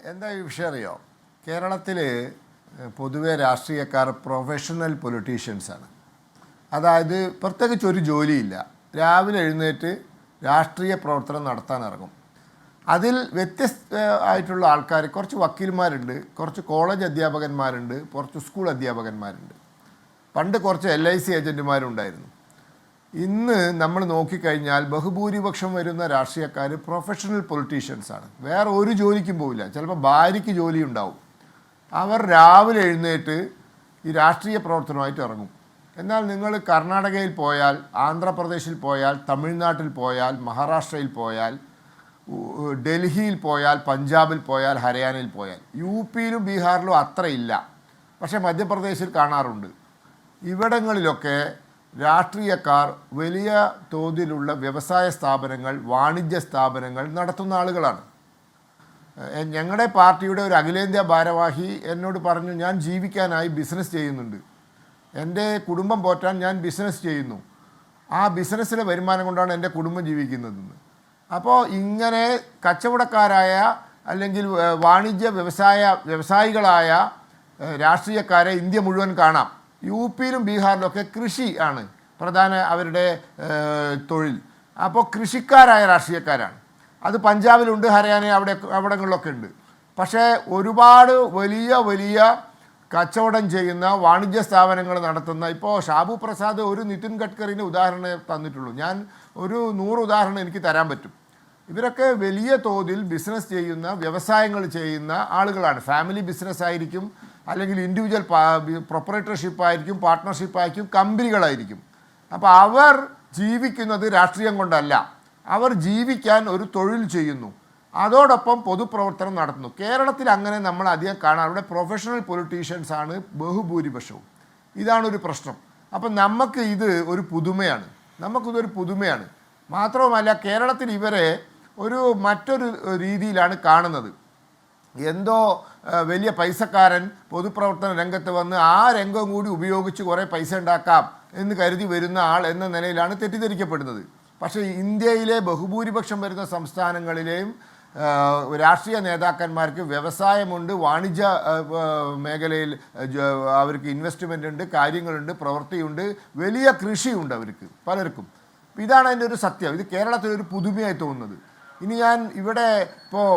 എന്താ ഈ വിഷയം അറിയോ? കേരളത്തിൽ പൊതുവെ രാഷ്ട്രീയക്കാർ പ്രൊഫഷണൽ പൊളിറ്റീഷ്യൻസാണ്. അതായത് പ്രത്യേകിച്ച് ഒരു ജോലിയില്ല, രാവിലെ എഴുന്നേറ്റ് രാഷ്ട്രീയ പ്രവർത്തനം നടത്താൻ ഇറങ്ങും. അതിൽ വ്യത്യസ്തമായിട്ടുള്ള ആൾക്കാർ, കുറച്ച് വക്കീൽമാരുണ്ട്, കുറച്ച് കോളേജ് അധ്യാപകന്മാരുണ്ട്, കുറച്ച് സ്കൂൾ അധ്യാപകന്മാരുണ്ട്, പണ്ട് കുറച്ച് LIC ഏജൻറ്റുമാരുണ്ടായിരുന്നു. ഇന്ന് നമ്മൾ നോക്കിക്കഴിഞ്ഞാൽ ബഹുഭൂരിപക്ഷം വരുന്ന രാഷ്ട്രീയക്കാർ പ്രൊഫഷണൽ പൊളിറ്റീഷ്യൻസാണ്. വേറെ ഒരു ജോലിക്കും പോവില്ല. ചിലപ്പോൾ ഭാര്യയ്ക്ക് ജോലി ഉണ്ടാവും. അവർ രാവിലെ എഴുന്നേറ്റ് ഈ രാഷ്ട്രീയ പ്രവർത്തനമായിട്ട് ഇറങ്ങും. എന്നാൽ നിങ്ങൾ കർണാടകയിൽ പോയാൽ, ആന്ധ്രാപ്രദേശിൽ പോയാൽ, തമിഴ്നാട്ടിൽ പോയാൽ, മഹാരാഷ്ട്രയിൽ പോയാൽ, ഡൽഹിയിൽ പോയാൽ, പഞ്ചാബിൽ പോയാൽ, ഹരിയാനയിൽ പോയാൽ, UPയിലും ബീഹാറിലും അത്രയില്ല, പക്ഷേ മധ്യപ്രദേശിൽ കാണാറുണ്ട്. ഇവിടങ്ങളിലൊക്കെ രാഷ്ട്രീയക്കാർ വലിയ തോതിലുള്ള വ്യവസായ സ്ഥാപനങ്ങൾ, വാണിജ്യ സ്ഥാപനങ്ങൾ നടത്തുന്ന ആളുകളാണ്. ഞങ്ങളുടെ പാർട്ടിയുടെ ഒരു അഖിലേന്ത്യാ ഭാരവാഹി എന്നോട് പറഞ്ഞു, ഞാൻ ജീവിക്കാനായി ബിസിനസ് ചെയ്യുന്നുണ്ട്, എൻ്റെ കുടുംബം പോറ്റാൻ ഞാൻ ബിസിനസ് ചെയ്യുന്നു. ആ ബിസിനസ്സിലെ വരുമാനം കൊണ്ടാണ് എൻ്റെ കുടുംബം ജീവിക്കുന്നതെന്ന്. അപ്പോൾ ഇങ്ങനെ കച്ചവടക്കാരായ അല്ലെങ്കിൽ വാണിജ്യ വ്യവസായികളായ രാഷ്ട്രീയക്കാരെ ഇന്ത്യ മുഴുവൻ കാണാം. യു പിയിലും ബീഹാറിലൊക്കെ കൃഷി ആണ് പ്രധാന അവരുടെ തൊഴിൽ. അപ്പോൾ കൃഷിക്കാരായ രാഷ്ട്രീയക്കാരാണ്. അത് പഞ്ചാബിലുണ്ട്, ഹരിയാന അവിടങ്ങളിലൊക്കെ ഉണ്ട്. പക്ഷേ ഒരുപാട് വലിയ കച്ചവടം ചെയ്യുന്ന വാണിജ്യ സ്ഥാപനങ്ങൾ നടത്തുന്ന, ഇപ്പോൾ ഷാബു പ്രസാദ് ഒരു നിതിൻ ഗഡ്കരിൻ്റെ ഉദാഹരണം തന്നിട്ടുള്ളൂ. ഞാൻ ഒരു 100 ഉദാഹരണം എനിക്ക് തരാൻ പറ്റും. ഇവരൊക്കെ വലിയ തോതിൽ ബിസിനസ് ചെയ്യുന്ന, വ്യവസായങ്ങൾ ചെയ്യുന്ന ആളുകളാണ്. ഫാമിലി ബിസിനസ് ആയിരിക്കും, അല്ലെങ്കിൽ ഇൻഡിവിജ്വൽ പ്രൊപ്പറേറ്റർഷിപ്പ് ആയിരിക്കും, പാർട്ട്ണർഷിപ്പ് ആയിരിക്കും, കമ്പനികളായിരിക്കും. അപ്പോൾ അവർ ജീവിക്കുന്നത് രാഷ്ട്രീയം കൊണ്ടല്ല, അവർ ജീവിക്കാൻ ഒരു തൊഴിൽ ചെയ്യുന്നു, അതോടൊപ്പം പൊതുപ്രവർത്തനം നടത്തുന്നു. കേരളത്തിൽ അങ്ങനെ നമ്മൾ അധികം കാണാം. അവിടെ പ്രൊഫഷണൽ പൊളിറ്റീഷ്യൻസ് ആണ് ബഹുഭൂരിപക്ഷവും. ഇതാണൊരു പ്രശ്നം. അപ്പം നമുക്കിതൊരു പുതുമയാണ്. മാത്രവുമല്ല, കേരളത്തിൽ ഇവരെ മറ്റൊരു രീതിയിലാണ് കാണുന്നത്. എന്തോ വലിയ പൈസക്കാരൻ പൊതുപ്രവർത്തന രംഗത്ത് വന്ന് ആ രംഗം കൂടി ഉപയോഗിച്ച് കുറേ പൈസ ഉണ്ടാക്കാം എന്ന് കരുതി വരുന്ന ആൾ എന്ന നിലയിലാണ് തെറ്റിദ്ധരിക്കപ്പെടുന്നത്. പക്ഷേ ഇന്ത്യയിലെ ബഹുഭൂരിപക്ഷം വരുന്ന സംസ്ഥാനങ്ങളിലെയും രാഷ്ട്രീയ നേതാക്കന്മാർക്ക് വ്യവസായമുണ്ട്, വാണിജ്യ മേഖലയിൽ അവർക്ക് ഇൻവെസ്റ്റ്മെൻ്റ് ഉണ്ട്, കാര്യങ്ങളുണ്ട്, പ്രവൃത്തിയുണ്ട്, വലിയ കൃഷിയുണ്ട് അവർക്ക് പലർക്കും. ഇതാണ് അതിൻ്റെ ഒരു സത്യം. ഇത് കേരളത്തിലൊരു പുതുമയായി തോന്നുന്നത്. ഇനി ഞാൻ ഇവിടെ ഇപ്പോൾ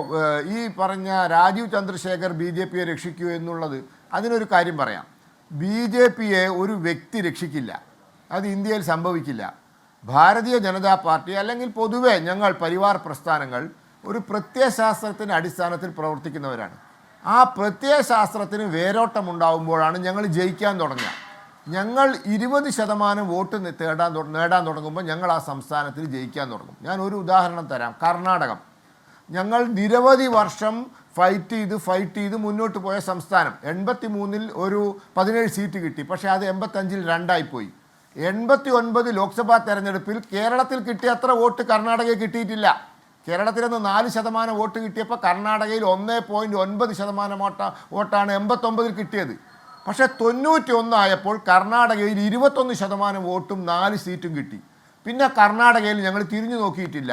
ഈ പറഞ്ഞ രാജീവ് ചന്ദ്രശേഖർ BJPയെ രക്ഷിക്കൂ എന്നുള്ളത്, അതിനൊരു കാര്യം പറയാം. BJPയെ ഒരു വ്യക്തി രക്ഷിക്കില്ല, അത് ഇന്ത്യയിൽ സംഭവിക്കില്ല. ഭാരതീയ ജനതാ പാർട്ടി അല്ലെങ്കിൽ പൊതുവെ ഞങ്ങൾ പരിവാർ പ്രസ്ഥാനങ്ങൾ ഒരു പ്രത്യയശാസ്ത്രത്തിൻ്റെ അടിസ്ഥാനത്തിൽ പ്രവർത്തിക്കുന്നവരാണ്. ആ പ്രത്യയശാസ്ത്രത്തിന് വേരോട്ടം ഉണ്ടാകുമ്പോഴാണ് ഞങ്ങൾ ജയിക്കാൻ തുടങ്ങുക. ഞങ്ങൾ 20% വോട്ട് നേടാൻ തുടങ്ങുമ്പോൾ ഞങ്ങൾ ആ സംസ്ഥാനത്തിൽ ജയിക്കാൻ തുടങ്ങും. ഞാൻ ഒരു ഉദാഹരണം തരാം. കർണാടകം ഞങ്ങൾ നിരവധി വർഷം ഫൈറ്റ് ചെയ്ത് മുന്നോട്ട് പോയ സംസ്ഥാനം. 83-ൽ ഒരു 17 സീറ്റ് കിട്ടി, പക്ഷേ അത് 85-ൽ 2ആയിപ്പോയി. 89 ലോക്സഭാ തെരഞ്ഞെടുപ്പിൽ കേരളത്തിൽ കിട്ടിയ അത്ര വോട്ട് കർണാടകയിൽ കിട്ടിയിട്ടില്ല. കേരളത്തിൽ നിന്ന് 4% വോട്ട് കിട്ടിയപ്പോൾ കർണാടകയിൽ 1.9% വോട്ടാണ് 89-ൽ കിട്ടിയത്. പക്ഷേ 91 ആയപ്പോൾ കർണാടകയിൽ 21% വോട്ടും 4 സീറ്റും കിട്ടി. പിന്നെ കർണാടകയിൽ ഞങ്ങൾ തിരിഞ്ഞു നോക്കിയിട്ടില്ല.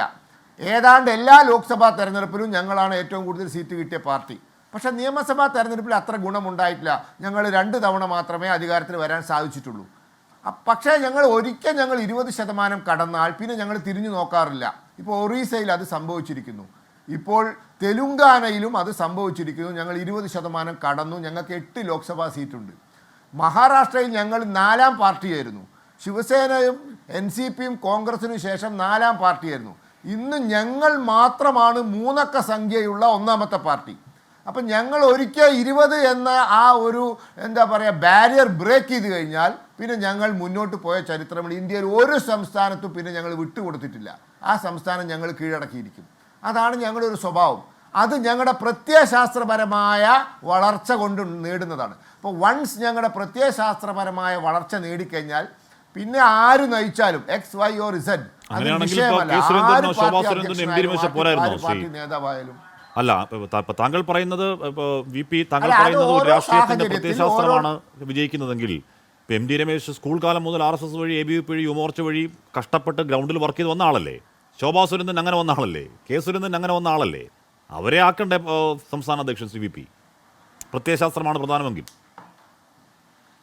ഏതാണ്ട് എല്ലാ ലോക്സഭാ തെരഞ്ഞെടുപ്പിലും ഞങ്ങളാണ് ഏറ്റവും കൂടുതൽ സീറ്റ് കിട്ടിയ പാർട്ടി. പക്ഷേ നിയമസഭാ തെരഞ്ഞെടുപ്പിൽ അത്ര ഗുണമുണ്ടായിട്ടില്ല. ഞങ്ങൾ 2 തവണ മാത്രമേ അധികാരത്തിൽ വരാൻ സാധിച്ചിട്ടുള്ളൂ. പക്ഷേ ഞങ്ങൾ 20% കടന്നാൽ പിന്നെ ഞങ്ങൾ തിരിഞ്ഞു നോക്കാറില്ല. ഇപ്പോൾ ഒറീസയിൽ അത് സംഭവിച്ചിരിക്കുന്നു, ഇപ്പോൾ തെലുങ്കാനയിലും അത് സംഭവിച്ചിരിക്കുന്നു. ഞങ്ങൾ 20% കടന്നു, ഞങ്ങൾക്ക് 8 ലോക്സഭാ സീറ്റുണ്ട്. മഹാരാഷ്ട്രയിൽ ഞങ്ങൾ 4ാം പാർട്ടിയായിരുന്നു. ശിവസേനയും NCPയും കോൺഗ്രസിനും ശേഷം 4ാം പാർട്ടിയായിരുന്നു. ഇന്ന് ഞങ്ങൾ മാത്രമാണ് 3 അക്ക സംഖ്യയുള്ള 1ാമത്തെ പാർട്ടി. അപ്പം ഞങ്ങൾ ഒരിക്കൽ 20 എന്ന ആ ഒരു ബാരിയർ ബ്രേക്ക് ചെയ്ത് കഴിഞ്ഞാൽ പിന്നെ ഞങ്ങൾ മുന്നോട്ട് പോയ ചരിത്രങ്ങൾ ഇന്ത്യയിൽ ഒരു സംസ്ഥാനത്തും പിന്നെ ഞങ്ങൾ വിട്ടുകൊടുത്തിട്ടില്ല. ആ സംസ്ഥാനം ഞങ്ങൾ കീഴടക്കിയിരിക്കും. അതാണ് ഞങ്ങളുടെ ഒരു സ്വഭാവം. അത് ഞങ്ങളുടെ പ്രത്യയശാസ്ത്രപരമായ വളർച്ച കൊണ്ട് നേടുന്നതാണ്. അപ്പോൾ വൺസ് ഞങ്ങളുടെ പ്രത്യയശാസ്ത്രപരമായ വളർച്ച നേടിക്കഴിഞ്ഞാൽ പിന്നെ ആര് നയിച്ചാലും XY or Z നേതാവായാലും അല്ല. താങ്കൾ പറയുന്നത് VP താങ്കൾ പറയുന്നത് ഒരു രാഷ്ട്രീയത്തിന്റെ പ്രത്യയശാസ്ത്രമാണ് വിജയിക്കുന്നതെങ്കിൽ MD രമേശ് സ്കൂൾ കാലം മുതൽ RSS വഴി ABVP വഴി യുവമോർച്ച വഴി കഷ്ടപ്പെട്ട് ഗ്രൗണ്ടിൽ വർക്ക് ചെയ്ത് വന്ന ആളല്ലേ. ശോഭാ സുരേന്ദ്രൻ അങ്ങനെ വന്ന ആളല്ലേ. K സുരേന്ദ്രൻ അങ്ങനെ വന്ന ആളല്ലേ. അവരെ ആക്കണ്ടേ സംസ്ഥാന അധ്യക്ഷൻ CVP? പ്രത്യയശാസ്ത്രമാണ് പ്രധാനമെങ്കിൽ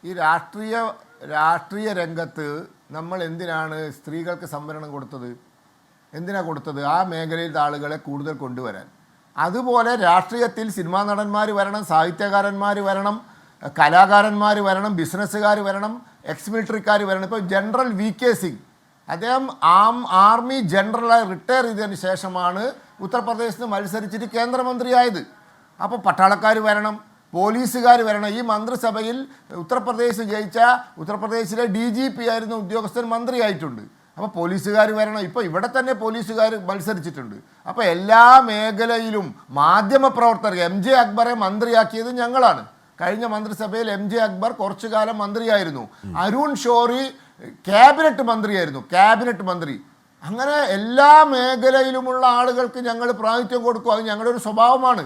ഈ രാഷ്ട്രീയ രംഗത്ത് നമ്മൾ എന്തിനാണ് സ്ത്രീകൾക്ക് സംവരണം കൊടുത്തത്? എന്തിനാണ് കൊടുത്തത്? ആ മേഖലയിലെ ആളുകളെ കൂടുതൽ കൊണ്ടുവരാൻ. അതുപോലെ രാഷ്ട്രീയത്തിൽ സിനിമാ നടന്മാർ വരണം, സാഹിത്യകാരന്മാർ വരണം, കലാകാരന്മാർ വരണം, ബിസിനസ്സുകാർ വരണം, എക്സ് മിലിറ്ററിക്കാർ വരണം. ഇപ്പോൾ ജനറൽ VK സിംഗ് അദ്ദേഹം ആർമി ജനറലായി റിട്ടയർ ചെയ്തതിന് ശേഷമാണ് ഉത്തർപ്രദേശിൽ നിന്ന് മത്സരിച്ചിട്ട് കേന്ദ്രമന്ത്രിയായത്. അപ്പോൾ പട്ടാളക്കാർ വരണം, പോലീസുകാർ വരണം. ഈ മന്ത്രിസഭയിൽ ഉത്തർപ്രദേശ് ജയിച്ച ഉത്തർപ്രദേശിലെ DGP ആയിരുന്ന ഉദ്യോഗസ്ഥൻ മന്ത്രിയായിട്ടുണ്ട്. അപ്പോൾ പോലീസുകാർ വരണം. ഇപ്പോൾ ഇവിടെ തന്നെ പോലീസുകാർ മത്സരിച്ചിട്ടുണ്ട്. അപ്പോൾ എല്ലാ മേഖലയിലും മാധ്യമപ്രവർത്തകർ MJ അക്ബറെ മന്ത്രിയാക്കിയത് ഞങ്ങളാണ്. കഴിഞ്ഞ മന്ത്രിസഭയിൽ MJ അക്ബർ കുറച്ചു കാലം മന്ത്രിയായിരുന്നു. അരുൺ ഷോറി ക്യാബിനറ്റ് മന്ത്രി. അങ്ങനെ എല്ലാ മേഖലയിലുമുള്ള ആളുകൾക്ക് ഞങ്ങൾ പ്രാതിനിധ്യം കൊടുക്കും. അത് ഞങ്ങളുടെ ഒരു സ്വഭാവമാണ്.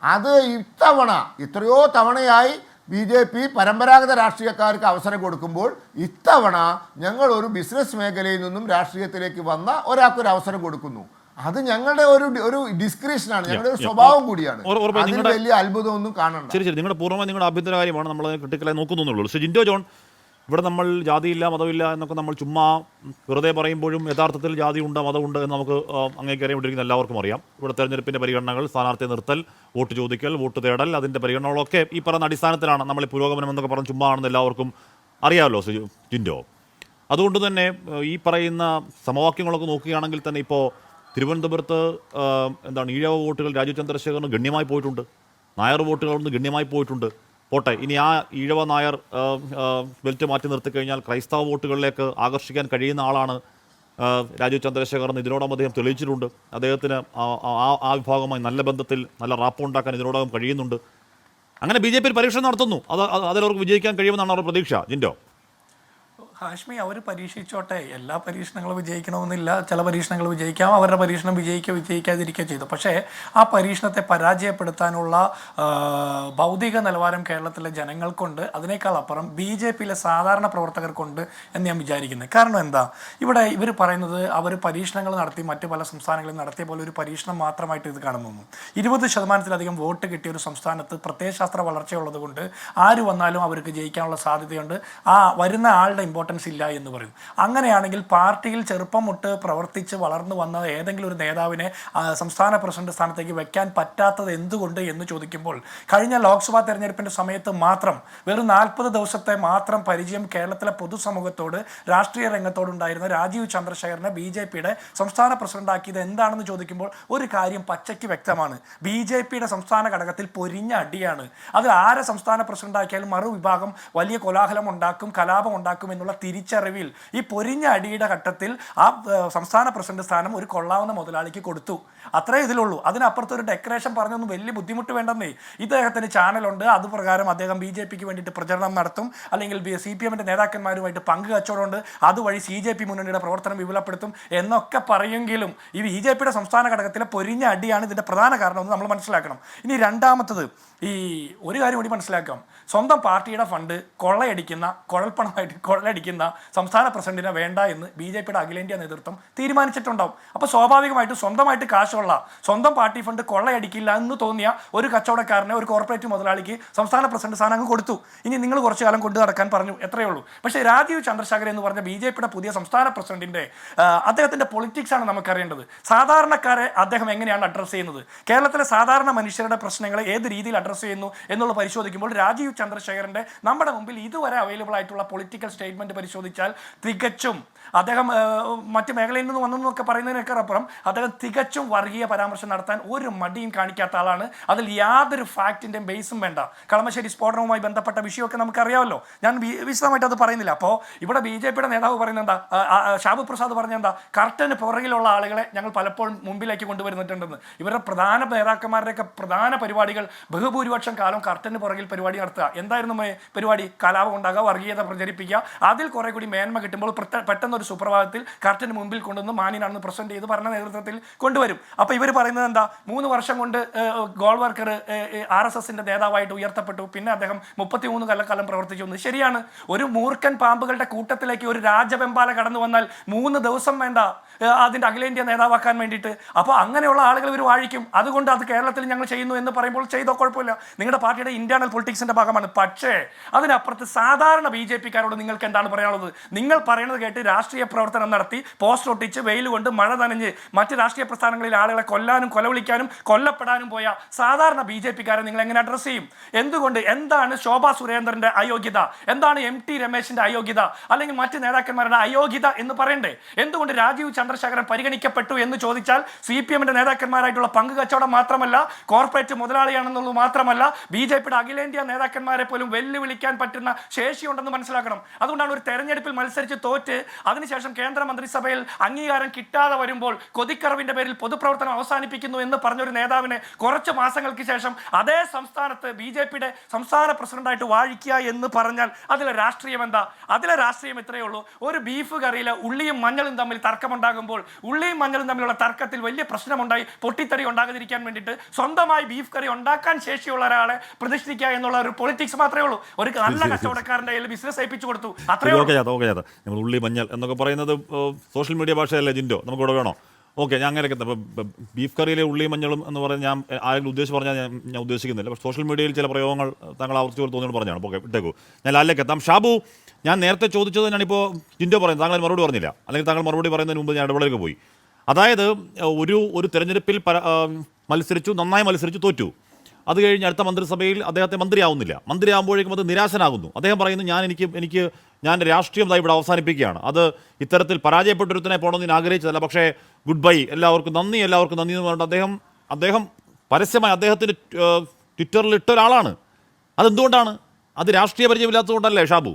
അത് ഇത്തവണ എത്രയോ തവണയായി BJP പരമ്പരാഗത രാഷ്ട്രീയക്കാർക്ക് അവസരം കൊടുക്കുമ്പോൾ ഇത്തവണ ഞങ്ങൾ ഒരു ബിസിനസ് മേഖലയിൽ നിന്നും രാഷ്ട്രീയത്തിലേക്ക് വന്ന ഒരാൾക്കൊരു അവസരം കൊടുക്കുന്നു. അത് ഞങ്ങളുടെ ഒരു ഡിസ്ക്രിപ്ഷനാണ്, ഞങ്ങളുടെ ഒരു സ്വഭാവം കൂടിയാണ്. അതിന് വലിയ അത്ഭുതമൊന്നും കാണണ്ട. ശരി, നിങ്ങളുടെ പൂർണ്ണമായി നിങ്ങളുടെ ആഭ്യന്തര കാര്യമാണ്, നമ്മൾ ക്രിട്ടിക്കലായി നോക്കുന്നുള്ളൂ. പക്ഷേ ജിൻഡോ ജോൺ, ഇവിടെ നമ്മൾ ജാതിയില്ല മതമില്ല എന്നൊക്കെ നമ്മൾ ചുമ്മാ വെറുതെ പറയുമ്പോഴും യഥാർത്ഥത്തിൽ ജാതിയുണ്ട് മതമുണ്ട് എന്ന് നമുക്ക് അങ്ങേക്ക് അറിയാണ്ടിരിക്കുന്ന എല്ലാവർക്കും അറിയാം. ഇവിടെ തെരഞ്ഞെടുപ്പിൻ്റെ പരിഗണനകൾ, സ്ഥാനാർത്ഥിയെ നിർത്തൽ, വോട്ട് ചോദിക്കൽ, വോട്ട് തേടൽ, അതിൻ്റെ പരിഗണനകളൊക്കെ ഈ പറയുന്ന അടിസ്ഥാനത്തിലാണ്. നമ്മൾ പുരോഗമനം എന്നൊക്കെ പറഞ്ഞ് ചുമ്മാ ആണെന്ന് എല്ലാവർക്കും അറിയാമല്ലോ ജിൻഡോ. അതുകൊണ്ട് തന്നെ ഈ പറയുന്ന സമവാക്യങ്ങളൊക്കെ നോക്കുകയാണെങ്കിൽ തന്നെ ഇപ്പോൾ തിരുവനന്തപുരത്ത് ഈഴവ വോട്ടുകൾ രാജീവ് ചന്ദ്രശേഖറിന് ഗണ്യമായി പോയിട്ടുണ്ട്, നായർ വോട്ടുകളൊന്ന് ഗണ്യമായി പോയിട്ടുണ്ട്. പോട്ടെ, ഇനി ആ ഈഴവ നായർ ബെൽറ്റ് മാറ്റി നിർത്തിക്കഴിഞ്ഞാൽ ക്രൈസ്തവ വോട്ടുകളിലേക്ക് ആകർഷിക്കാൻ കഴിയുന്ന ആളാണ് രാജീവ് ചന്ദ്രശേഖർ എന്ന് ഇതിനോടകം അദ്ദേഹം തെളിയിച്ചിട്ടുണ്ട്. അദ്ദേഹത്തിന് ആ വിഭാഗമായി നല്ല ബന്ധത്തിൽ നല്ല റാപ്പ് ഉണ്ടാക്കാൻ ഇതിനോടകം കഴിയുന്നുണ്ട്. അങ്ങനെ BJP പരീക്ഷണം നടത്തുന്നു. അതിലവർക്ക് വിജയിക്കാൻ കഴിയുമെന്നാണ് അവരുടെ പ്രതീക്ഷ. ജിൻഡോ, ഹാഷ്മി, അവർ പരീക്ഷിച്ചോട്ടെ. എല്ലാ പരീക്ഷണങ്ങളും വിജയിക്കണമെന്നില്ല. ചില പരീക്ഷണങ്ങൾ വിജയിക്കാം, അവരുടെ പരീക്ഷണം വിജയിക്കാതിരിക്കുക ചെയ്തു. പക്ഷേ ആ പരീക്ഷണത്തെ പരാജയപ്പെടുത്താനുള്ള ഭൗതിക നിലവാരം കേരളത്തിലെ ജനങ്ങൾക്കുണ്ട്. അതിനേക്കാൾ അപ്പുറം BJPയിലെ സാധാരണ പ്രവർത്തകർക്കുണ്ട് എന്ന് ഞാൻ വിചാരിക്കുന്നത്. കാരണം എന്താ, ഇവിടെ ഇവർ പറയുന്നത് അവർ പരീക്ഷണങ്ങൾ നടത്തി മറ്റ് പല സംസ്ഥാനങ്ങളിൽ നടത്തിയ പോലെ ഒരു പരീക്ഷണം മാത്രമായിട്ട് ഇത് കാണുന്നു. 20% വോട്ട് കിട്ടിയ ഒരു സംസ്ഥാനത്ത് പ്രത്യയശാസ്ത്ര വളർച്ചയുള്ളത് കൊണ്ട് ആര് വന്നാലും അവർക്ക് ജയിക്കാനുള്ള സാധ്യതയുണ്ട്. ആ വരുന്ന ആളുടെ ഇമ്പോർട്ടൻസ് ഇല്ല എന്ന് പറയുന്നു. അങ്ങനെയാണെങ്കിൽ പാർട്ടിയിൽ ചെറുപ്പം തൊട്ട് പ്രവർത്തിച്ച് വളർന്നു വന്ന ഏതെങ്കിലും ഒരു നേതാവിനെ സംസ്ഥാന പ്രസിഡന്റ് സ്ഥാനത്തേക്ക് വെക്കാൻ പറ്റാത്തത് എന്തുകൊണ്ട് എന്ന് ചോദിക്കുമ്പോൾ, കഴിഞ്ഞ ലോക്സഭാ തെരഞ്ഞെടുപ്പിൻ്റെ സമയത്ത് മാത്രം വെറും 40 ദിവസത്തെ മാത്രം പരിചയം കേരളത്തിലെ പൊതുസമൂഹത്തോട് രാഷ്ട്രീയ രംഗത്തോടുണ്ടായിരുന്ന രാജീവ് ചന്ദ്രശേഖരനെ BJPയുടെ സംസ്ഥാന പ്രസിഡന്റാക്കിയത് എന്താണെന്ന് ചോദിക്കുമ്പോൾ ഒരു കാര്യം പച്ചയ്ക്ക് വ്യക്തമാണ്. BJPയുടെ സംസ്ഥാന ഘടകത്തിൽ പൊരിഞ്ഞ അടിയാണ്. അത് ആരെ സംസ്ഥാന പ്രസിഡന്റാക്കിയാലും മറുവിഭാഗം വലിയ കോലാഹലം ഉണ്ടാക്കും, കലാപം ഉണ്ടാക്കും എന്നുള്ള തിരിച്ചറിവിൽ ഈ പൊരിഞ്ഞ അടിയുടെ ഘട്ടത്തിൽ ആ സംസ്ഥാന പ്രസിഡന്റ് സ്ഥാനം ഒരു കൊള്ളാവുന്ന മുതലാളിക്ക് കൊടുത്തു. അത്രേ ഇതിലുള്ളൂ. അതിനപ്പുറത്ത് ഒരു ഡെക്കറേഷൻ പറഞ്ഞൊന്നും വലിയ ബുദ്ധിമുട്ട് വേണ്ടെന്നേ. ഇദ്ദേഹത്തിന് ചാനലുണ്ട്, അതുപ്രകാരം അദ്ദേഹം BJPക്ക് വേണ്ടിയിട്ട് പ്രചരണം നടത്തും, അല്ലെങ്കിൽ CPMന്റെ നേതാക്കന്മാരുമായിട്ട് പങ്ക് കച്ചവടമുണ്ട്, അതുവഴി CJP മുന്നണിയുടെ പ്രവർത്തനം വിപുലപ്പെടുത്തും എന്നൊക്കെ പറയുമെങ്കിലും ഈ BJPയുടെ സംസ്ഥാന ഘടകത്തിലെ പൊരിഞ്ഞ അടിയാണ് ഇതിൻ്റെ പ്രധാന കാരണമെന്ന് നമ്മൾ മനസ്സിലാക്കണം. ഇനി രണ്ടാമത്തത്, ഈ ഒരു കാര്യം കൂടി മനസ്സിലാക്കാം. സ്വന്തം പാർട്ടിയുടെ ഫണ്ട് കൊള്ളയടിക്കുന്ന സംസ്ഥാന പ്രസിഡന്റിനെ വേണ്ട എന്ന് BJPയുടെ അഖിലേന്ത്യാ നേതൃത്വം തീരുമാനിച്ചിട്ടുണ്ടാവും. അപ്പോൾ സ്വാഭാവികമായിട്ടും സ്വന്തമായിട്ട് കാശുള്ള, സ്വന്തം പാർട്ടി ഫണ്ട് കൊള്ളയടിക്കില്ല എന്ന് തോന്നിയ ഒരു കച്ചവടക്കാരനെ, ഒരു കോർപ്പറേറ്റ് മുതലാളിക്ക് സംസ്ഥാന പ്രസിഡന്റ് സ്ഥാനം അങ്ങ് കൊടുത്തു. ഇനി നിങ്ങൾ കുറച്ചു കാലം കൊണ്ടു നടക്കാൻ പറഞ്ഞു, എത്രയേ ഉള്ളൂ. പക്ഷേ രാജീവ് ചന്ദ്രശേഖർ എന്ന് പറഞ്ഞ BJPയുടെ പുതിയ സംസ്ഥാന പ്രസിഡന്റിന്റെ അദ്ദേഹത്തിന്റെ പൊളിറ്റിക്സ് ആണ് നമുക്കറിയേണ്ടത്. സാധാരണക്കാരെ അദ്ദേഹം എങ്ങനെയാണ് അഡ്രസ്സ് ചെയ്യുന്നത്, കേരളത്തിലെ സാധാരണ മനുഷ്യരുടെ പ്രശ്നങ്ങളെ ഏത് രീതിയിൽ അഡ്രസ്സ് ചെയ്യുന്നു എന്നുള്ളത് പരിശോധിക്കുമ്പോൾ രാജീവ് ചന്ദ്രശേഖരന്റെ നമ്മുടെ മുമ്പിൽ ഇതുവരെ അവൈലബിൾ ആയിട്ടുള്ള പൊളിറ്റിക്കൽ സ്റ്റേറ്റ്മെന്റ് പരിശോധിച്ചാൽ തികച്ചും അദ്ദേഹം മറ്റ് മേഖലയിൽ നിന്ന് വന്നെന്നൊക്കെ പറയുന്നതിനേക്കാളപ്പുറം അദ്ദേഹം തികച്ചും വർഗീയ പരാമർശം നടത്താൻ ഒരു മടിയും കാണിക്കാത്ത ആളാണ്. അതിൽ യാതൊരു ഫാക്റ്റിൻ്റെയും ബേസും വേണ്ട. കളമശ്ശേരി സ്ഫോടനവുമായി ബന്ധപ്പെട്ട വിഷയമൊക്കെ നമുക്കറിയാമല്ലോ, ഞാൻ വിശദമായിട്ട് അത് പറയുന്നില്ല. അപ്പോൾ ഇവിടെ BJPയുടെ നേതാവ് പറയുന്നത് എന്താ, ഷാബു പ്രസാദ് പറഞ്ഞെന്താ, കർട്ടന് പുറകിലുള്ള ആളുകളെ ഞങ്ങൾ പലപ്പോഴും മുമ്പിലേക്ക് കൊണ്ടുവരുന്നിട്ടുണ്ടെന്ന്. ഇവരുടെ പ്രധാന നേതാക്കന്മാരുടെയൊക്കെ പ്രധാന പരിപാടികൾ ബഹുഭൂരിപക്ഷം കാലം കർട്ടന് പുറകിൽ പരിപാടി നടത്തുക. എന്തായിരുന്നു പരിപാടി? കലാപം ഉണ്ടാകുക, വർഗീയത പ്രചരിപ്പിക്കുക. അതിൽ കുറെ കൂടി മേന്മ കിട്ടുമ്പോൾ പെട്ടെന്ന് ഒരു സുപ്രഭാതത്തിൽ കർട്ടന് മുമ്പിൽ കൊണ്ടുവന്ന് മാന്യനാണെന്ന് പ്രസന്റ് ചെയ്ത് ഭരണ നേതൃത്വത്തിൽ കൊണ്ടുവരും. അപ്പോൾ ഇവർ പറയുന്നത് എന്താ, 3 വർഷം കൊണ്ട് ഗോൾവർക്കർ RSSന്റെ നേതാവായിട്ട് ഉയർത്തപ്പെട്ടു, പിന്നെ അദ്ദേഹം 33 കൊല്ലക്കാലം പ്രവർത്തിച്ചു എന്ന്. ശരിയാണ്, ഒരു മൂർഖൻ പാമ്പുകളുടെ കൂട്ടത്തിലേക്ക് ഒരു രാജവെമ്പാല കടന്നു വന്നാൽ 3 ദിവസം വേണ്ട അതിൻ്റെ അഖിലേന്ത്യാ നേതാവാക്കാൻ വേണ്ടിയിട്ട്. അപ്പോൾ അങ്ങനെയുള്ള ആളുകൾ ഇവർ വാഴിക്കും. അതുകൊണ്ട് അത് കേരളത്തിൽ ഞങ്ങൾ ചെയ്യുന്നു എന്ന് പറയുമ്പോൾ ചെയ്തോ കുഴപ്പമില്ല, നിങ്ങളുടെ പാർട്ടിയുടെ ഇന്റേണൽ പൊളിറ്റിക്സിന്റെ ഭാഗമാണ്. പക്ഷേ അതിനപ്പുറത്ത് സാധാരണ BJPക്കാരോട് നിങ്ങൾക്ക് എന്താണ് പറയാനുള്ളത്? നിങ്ങൾ പറയുന്നത് കേട്ട് രാഷ്ട്രീയ പ്രവർത്തനം നടത്തി, പോസ്റ്റർ ഒട്ടിച്ച്, വെയിൽ കൊണ്ട്, മഴ നനഞ്ഞ് മറ്റ് രാഷ്ട്രീയ പ്രസ്ഥാനങ്ങളിൽ ആളുകളെ കൊല്ലാനും കൊലവിളിക്കാനും കൊല്ലപ്പെടാനും പോയ സാധാരണ BJPക്കാരെ നിങ്ങൾ എങ്ങനെ അഡ്രസ്സ് ചെയ്യും? എന്തുകൊണ്ട്? എന്താണ് ശോഭാ സുരേന്ദ്രന്റെ അയോഗ്യത, എന്താണ് MT രമേശിന്റെ അയോഗ്യത, അല്ലെങ്കിൽ മറ്റ് നേതാക്കന്മാരുടെ അയോഗ്യത എന്ന് പറയണ്ടേ? എന്തുകൊണ്ട് രാജീവ് ചന്ദ്രശേഖരൻ പരിഗണിക്കപ്പെട്ടു എന്ന് ചോദിച്ചാൽ CPMന്റെ നേതാക്കന്മാരായിട്ടുള്ള പങ്ക് കച്ചവടം മാത്രമല്ല, കോർപ്പറേറ്റ് മുതലാളിയാണെന്നുള്ളത് മാത്രമല്ല, BJPയുടെ അഖിലേന്ത്യാ നേതാക്കന്മാരെ പോലും വെല്ലുവിളിക്കാൻ പറ്റുന്ന ശേഷിയുണ്ടെന്ന് മനസ്സിലാക്കണം. അതുകൊണ്ടാണ് ഒരു തെരഞ്ഞെടുപ്പിൽ മത്സരിച്ച് തോറ്റ് അതിനുശേഷം കേന്ദ്ര മന്ത്രിസഭയിൽ അംഗീകാരം കിട്ടാതെ വരുമ്പോൾ കൊതിക്കറവിന്റെ പേരിൽ പൊതുപ്രവർത്തനം അവസാനിപ്പിക്കുന്നു എന്ന് പറഞ്ഞൊരു നേതാവിനെ കുറച്ച് മാസങ്ങൾക്ക് ശേഷം അതേ സംസ്ഥാനത്ത് BJPയുടെ സംസ്ഥാന പ്രസിഡന്റായിട്ട് വാഴിക്കുക എന്ന് പറഞ്ഞാൽ അതിലെ രാഷ്ട്രീയം എന്താ? അതിലെ രാഷ്ട്രീയം ഇത്രയേ ഉള്ളൂ. ഒരു ബീഫ് കറിയിലെ ഉള്ളിയും മഞ്ഞളും തമ്മിൽ തർക്കമുണ്ടാകും ഉണ്ടാകുമ്പോൾ ഉള്ളിയും മഞ്ഞളും തമ്മിലുള്ള തർക്കത്തിൽ വലിയ പ്രശ്നമുണ്ടായി പൊട്ടിത്തെറി ഉണ്ടാകാതിരിക്കാൻ വേണ്ടിയിട്ട് സ്വന്തമായി ബീഫ് കറി ഉണ്ടാക്കാൻ ശേഷിയുള്ള ഒരാളെ പ്രതിഷ്ഠിക്കുക എന്നുള്ള ഒരു പൊളിറ്റിക്സ് മാത്രമേ ഉള്ളൂ. ഒരു നല്ല കച്ചവടക്കാരന്റെ കയ്യിൽ ബിസിനസ് ഏൽപ്പിച്ചു കൊടുത്തു, അത്രേ ഉള്ളൂ. നിങ്ങൾ ഉള്ളി മഞ്ഞൾ എന്നൊക്കെ പറയുന്നത് സോഷ്യൽ മീഡിയ ഭാഷയല്ലേ ജിൻഡോ, നമുക്കിവിടെ വേണോ? ഓക്കെ, ഞാൻ അങ്ങനെയൊക്കെ ബീഫ് കറിയിലെ ഉള്ളി മഞ്ഞളും എന്ന് പറഞ്ഞാൽ ഞാൻ ആരെങ്കിലും ഉദ്ദേശിച്ച് പറഞ്ഞാൽ ഞാൻ ഉദ്ദേശിക്കുന്നില്ല. പക്ഷേ സോഷ്യൽ മീഡിയയിൽ ചില പ്രയോഗങ്ങൾ താങ്കൾ ആവർത്തിച്ച് തോന്നിയോട് പറഞ്ഞാണ്. ഓക്കെ, വിട്ടേക്കൂ. ഞാൻ ലാലിലേക്ക് എത്താം. ഷാബു, ഞാൻ നേരത്തെ ചോദിച്ചത് തന്നെയാണിപ്പോൾ ജിൻഡോ പറയുന്നത്. താങ്കൾ മറുപടി പറഞ്ഞില്ല, അല്ലെങ്കിൽ താങ്കൾ മറുപടി പറയുന്നതിന് മുമ്പ് ഞാൻ ഇടപെടലേക്ക് പോയി. അതായത് ഒരു തെരഞ്ഞെടുപ്പിൽ മത്സരിച്ചു, നന്നായി മത്സരിച്ചു, തോറ്റു. അത് കഴിഞ്ഞ് അടുത്ത മന്ത്രിസഭയിൽ അദ്ദേഹത്തെ മന്ത്രിയാവുന്നില്ല. മന്ത്രിയാകുമ്പോഴേക്കും അത് നിരാശനാകുന്നു. അദ്ദേഹം പറയുന്നു ഞാൻ രാഷ്ട്രീയം ഇവിടെ അവസാനിപ്പിക്കുകയാണ്. അത് ഇത്തരത്തിൽ പരാജയപ്പെട്ടൊരുത്തനെ പോകണമെന്ന് ഞാൻ ആഗ്രഹിച്ചതല്ല, പക്ഷേ ഗുഡ് ബൈ, എല്ലാവർക്കും നന്ദി എന്ന് പറഞ്ഞിട്ട് അദ്ദേഹം പരസ്യമായി അദ്ദേഹത്തിന് ട്വിറ്ററിൽ ഇട്ട ഒരാളാണ്. അതെന്തുകൊണ്ടാണ്? അത് രാഷ്ട്രീയ പരിചയമില്ലാത്തതുകൊണ്ടല്ലേ ഷാബു?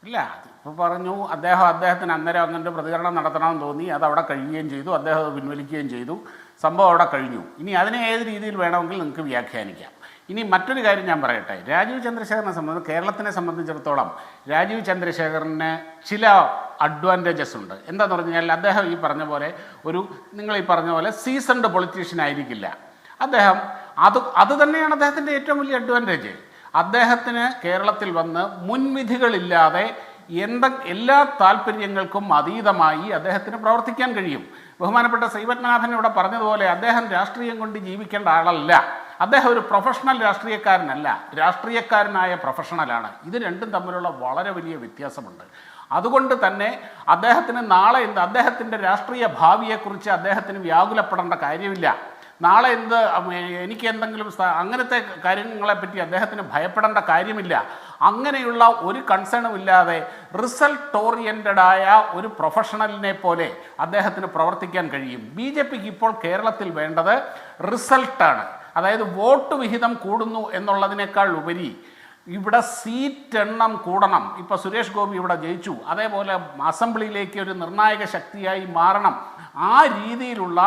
ഇല്ല, ഇപ്പോൾ പറഞ്ഞു അദ്ദേഹത്തിന് അന്നേരം അങ്ങനത്തെ പ്രതികരണം നടത്തണമെന്ന് തോന്നി, അത് അവിടെ കഴിയുകയും ചെയ്തു, അദ്ദേഹം അത് പിൻവലിക്കുകയും ചെയ്തു, സംഭവം അവിടെ കഴിഞ്ഞു. ഇനി അതിനെ ഏത് രീതിയിൽ വേണമെങ്കിൽ നിങ്ങൾക്ക് വ്യാഖ്യാനിക്കാം. ഇനി മറ്റൊരു കാര്യം ഞാൻ പറയട്ടെ. രാജീവ് ചന്ദ്രശേഖരനെ സംബന്ധിച്ച്, കേരളത്തിനെ സംബന്ധിച്ചിടത്തോളം രാജീവ് ചന്ദ്രശേഖരന് ചില അഡ്വാൻറ്റേജസ് ഉണ്ട്. എന്താണെന്ന് പറഞ്ഞു കഴിഞ്ഞാൽ അദ്ദേഹം ഈ പറഞ്ഞ പോലെ നിങ്ങൾ ഈ പറഞ്ഞ പോലെ സീസൺഡ് പൊളിറ്റീഷ്യൻ ആയിരിക്കില്ല അദ്ദേഹം. അത് തന്നെയാണ് അദ്ദേഹത്തിൻ്റെ ഏറ്റവും വലിയ അഡ്വാൻറ്റേജ്. അദ്ദേഹത്തിന് കേരളത്തിൽ വന്ന് മുൻവിധികളില്ലാതെ എല്ലാ താല്പര്യങ്ങൾക്കും അതീതമായി അദ്ദേഹത്തിന് പ്രവർത്തിക്കാൻ കഴിയും. ബഹുമാനപ്പെട്ട ശ്രീപത്മനാഭൻ ഇവിടെ പറഞ്ഞതുപോലെ അദ്ദേഹം രാഷ്ട്രീയം കൊണ്ട് ജീവിക്കേണ്ട ആളല്ല. അദ്ദേഹം ഒരു പ്രൊഫഷണൽ രാഷ്ട്രീയക്കാരനല്ല, രാഷ്ട്രീയക്കാരനായ പ്രൊഫഷണലാണ്. ഇത് രണ്ടും തമ്മിലുള്ള വളരെ വലിയ വ്യത്യാസമുണ്ട്. അതുകൊണ്ട് തന്നെ അദ്ദേഹത്തിന് നാളെ അദ്ദേഹത്തിൻ്റെ രാഷ്ട്രീയ ഭാവിയെക്കുറിച്ച് അദ്ദേഹത്തിന് വ്യാകുലപ്പെടേണ്ട കാര്യമില്ല. നാളെ എനിക്ക് എന്തെങ്കിലും അങ്ങനത്തെ കാര്യങ്ങളെപ്പറ്റി അദ്ദേഹത്തിന് ഭയപ്പെടേണ്ട കാര്യമില്ല. അങ്ങനെയുള്ള ഒരു കൺസേണും ഇല്ലാതെ റിസൾട്ട് ഓറിയൻറ്റഡായ ഒരു പ്രൊഫഷണലിനെ പോലെ അദ്ദേഹത്തിന് പ്രവർത്തിക്കാൻ കഴിയും. BJPക്ക് ഇപ്പോൾ കേരളത്തിൽ വേണ്ടത് റിസൾട്ടാണ്. അതായത് വോട്ട് വിഹിതം കൂടുന്നു എന്നുള്ളതിനേക്കാൾ ഉപരി ഇവിടെ സീറ്റ് എണ്ണം കൂടണം. ഇപ്പോൾ സുരേഷ് ഗോപി ഇവിടെ ജയിച്ചു, അതേപോലെ അസംബ്ലിയിലേക്ക് ഒരു നിർണായക ശക്തിയായി മാറണം. ആ രീതിയിലുള്ള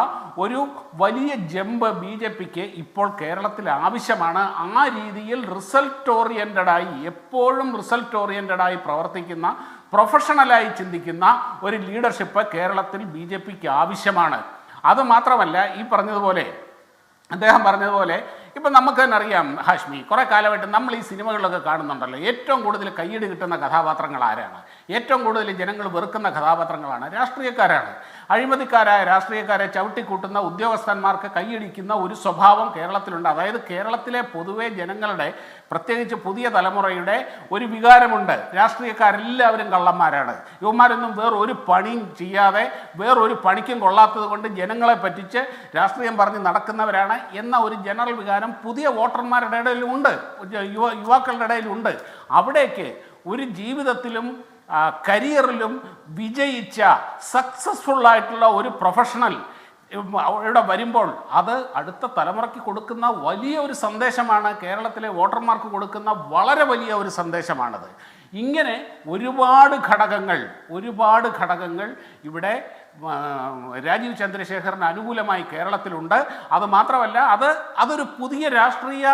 ഒരു വലിയ ജമ്പ് BJPക്ക് ഇപ്പോൾ കേരളത്തിൽ ആവശ്യമാണ്. ആ രീതിയിൽ റിസൾട്ട് ഓറിയൻറ്റഡായി, എപ്പോഴും റിസൾട്ട് ഓറിയൻറ്റഡായി പ്രവർത്തിക്കുന്ന, പ്രൊഫഷണലായി ചിന്തിക്കുന്ന ഒരു ലീഡർഷിപ്പ് കേരളത്തിൽ BJPക്ക് ആവശ്യമാണ്. അതുമാത്രമല്ല, ഈ പറഞ്ഞതുപോലെ അദ്ദേഹം പറഞ്ഞതുപോലെ ഇപ്പം നമുക്ക് തന്നെ അറിയാം ഹാഷ്മി, കുറേ കാലമായിട്ട് നമ്മൾ ഈ സിനിമകളിലൊക്കെ കാണുന്നുണ്ടല്ലോ, ഏറ്റവും കൂടുതൽ കയ്യടി കിട്ടുന്ന കഥാപാത്രങ്ങൾ ആരാണ്? ഏറ്റവും കൂടുതൽ ജനങ്ങൾ വെറുക്കുന്ന കഥാപാത്രങ്ങളാണ് രാഷ്ട്രീയക്കാരാണ്. അഴിമതിക്കാരായ രാഷ്ട്രീയക്കാരെ ചവിട്ടിക്കൂട്ടുന്ന ഉദ്യോഗസ്ഥന്മാർക്ക് കൈയടിക്കുന്ന ഒരു സ്വഭാവം കേരളത്തിലുണ്ട്. അതായത് കേരളത്തിലെ പൊതുവെ ജനങ്ങളുടെ, പ്രത്യേകിച്ച് പുതിയ തലമുറയുടെ ഒരു വികാരമുണ്ട്, രാഷ്ട്രീയക്കാരെല്ലാവരും കള്ളന്മാരാണ്, ഇവന്മാരൊന്നും വേറൊരു പണിയും ചെയ്യാതെ വേറൊരു പണിക്കും കൊള്ളാത്തത് കൊണ്ട് ജനങ്ങളെ പറ്റിച്ച് രാഷ്ട്രീയം പറഞ്ഞ് നടക്കുന്നവരാണ് എന്ന ഒരു ജനറൽ വികാരം പുതിയ വോട്ടർമാരുടെ ഇടയിലുണ്ട്, യുവാക്കളുടെ ഇടയിലുണ്ട്. അവിടേക്ക് ഒരു ജീവിതത്തിലും കരിയറിലും വിജയിച്ച സക്സസ്ഫുള്ളായിട്ടുള്ള ഒരു പ്രൊഫഷണൽ ഇവിടെ വരുമ്പോൾ അത് അടുത്ത തലമുറയ്ക്ക് കൊടുക്കുന്ന വലിയ ഒരു സന്ദേശമാണ്, കേരളത്തിലെ വോട്ടർമാർക്ക് കൊടുക്കുന്ന വളരെ വലിയ ഒരു സന്ദേശമാണത്. ഇങ്ങനെ ഒരുപാട് ഘടകങ്ങൾ ഇവിടെ രാജീവ് ചന്ദ്രശേഖറിന് അനുകൂലമായി കേരളത്തിലുണ്ട്. അതുമാത്രമല്ല, അതൊരു പുതിയ രാഷ്ട്രീയ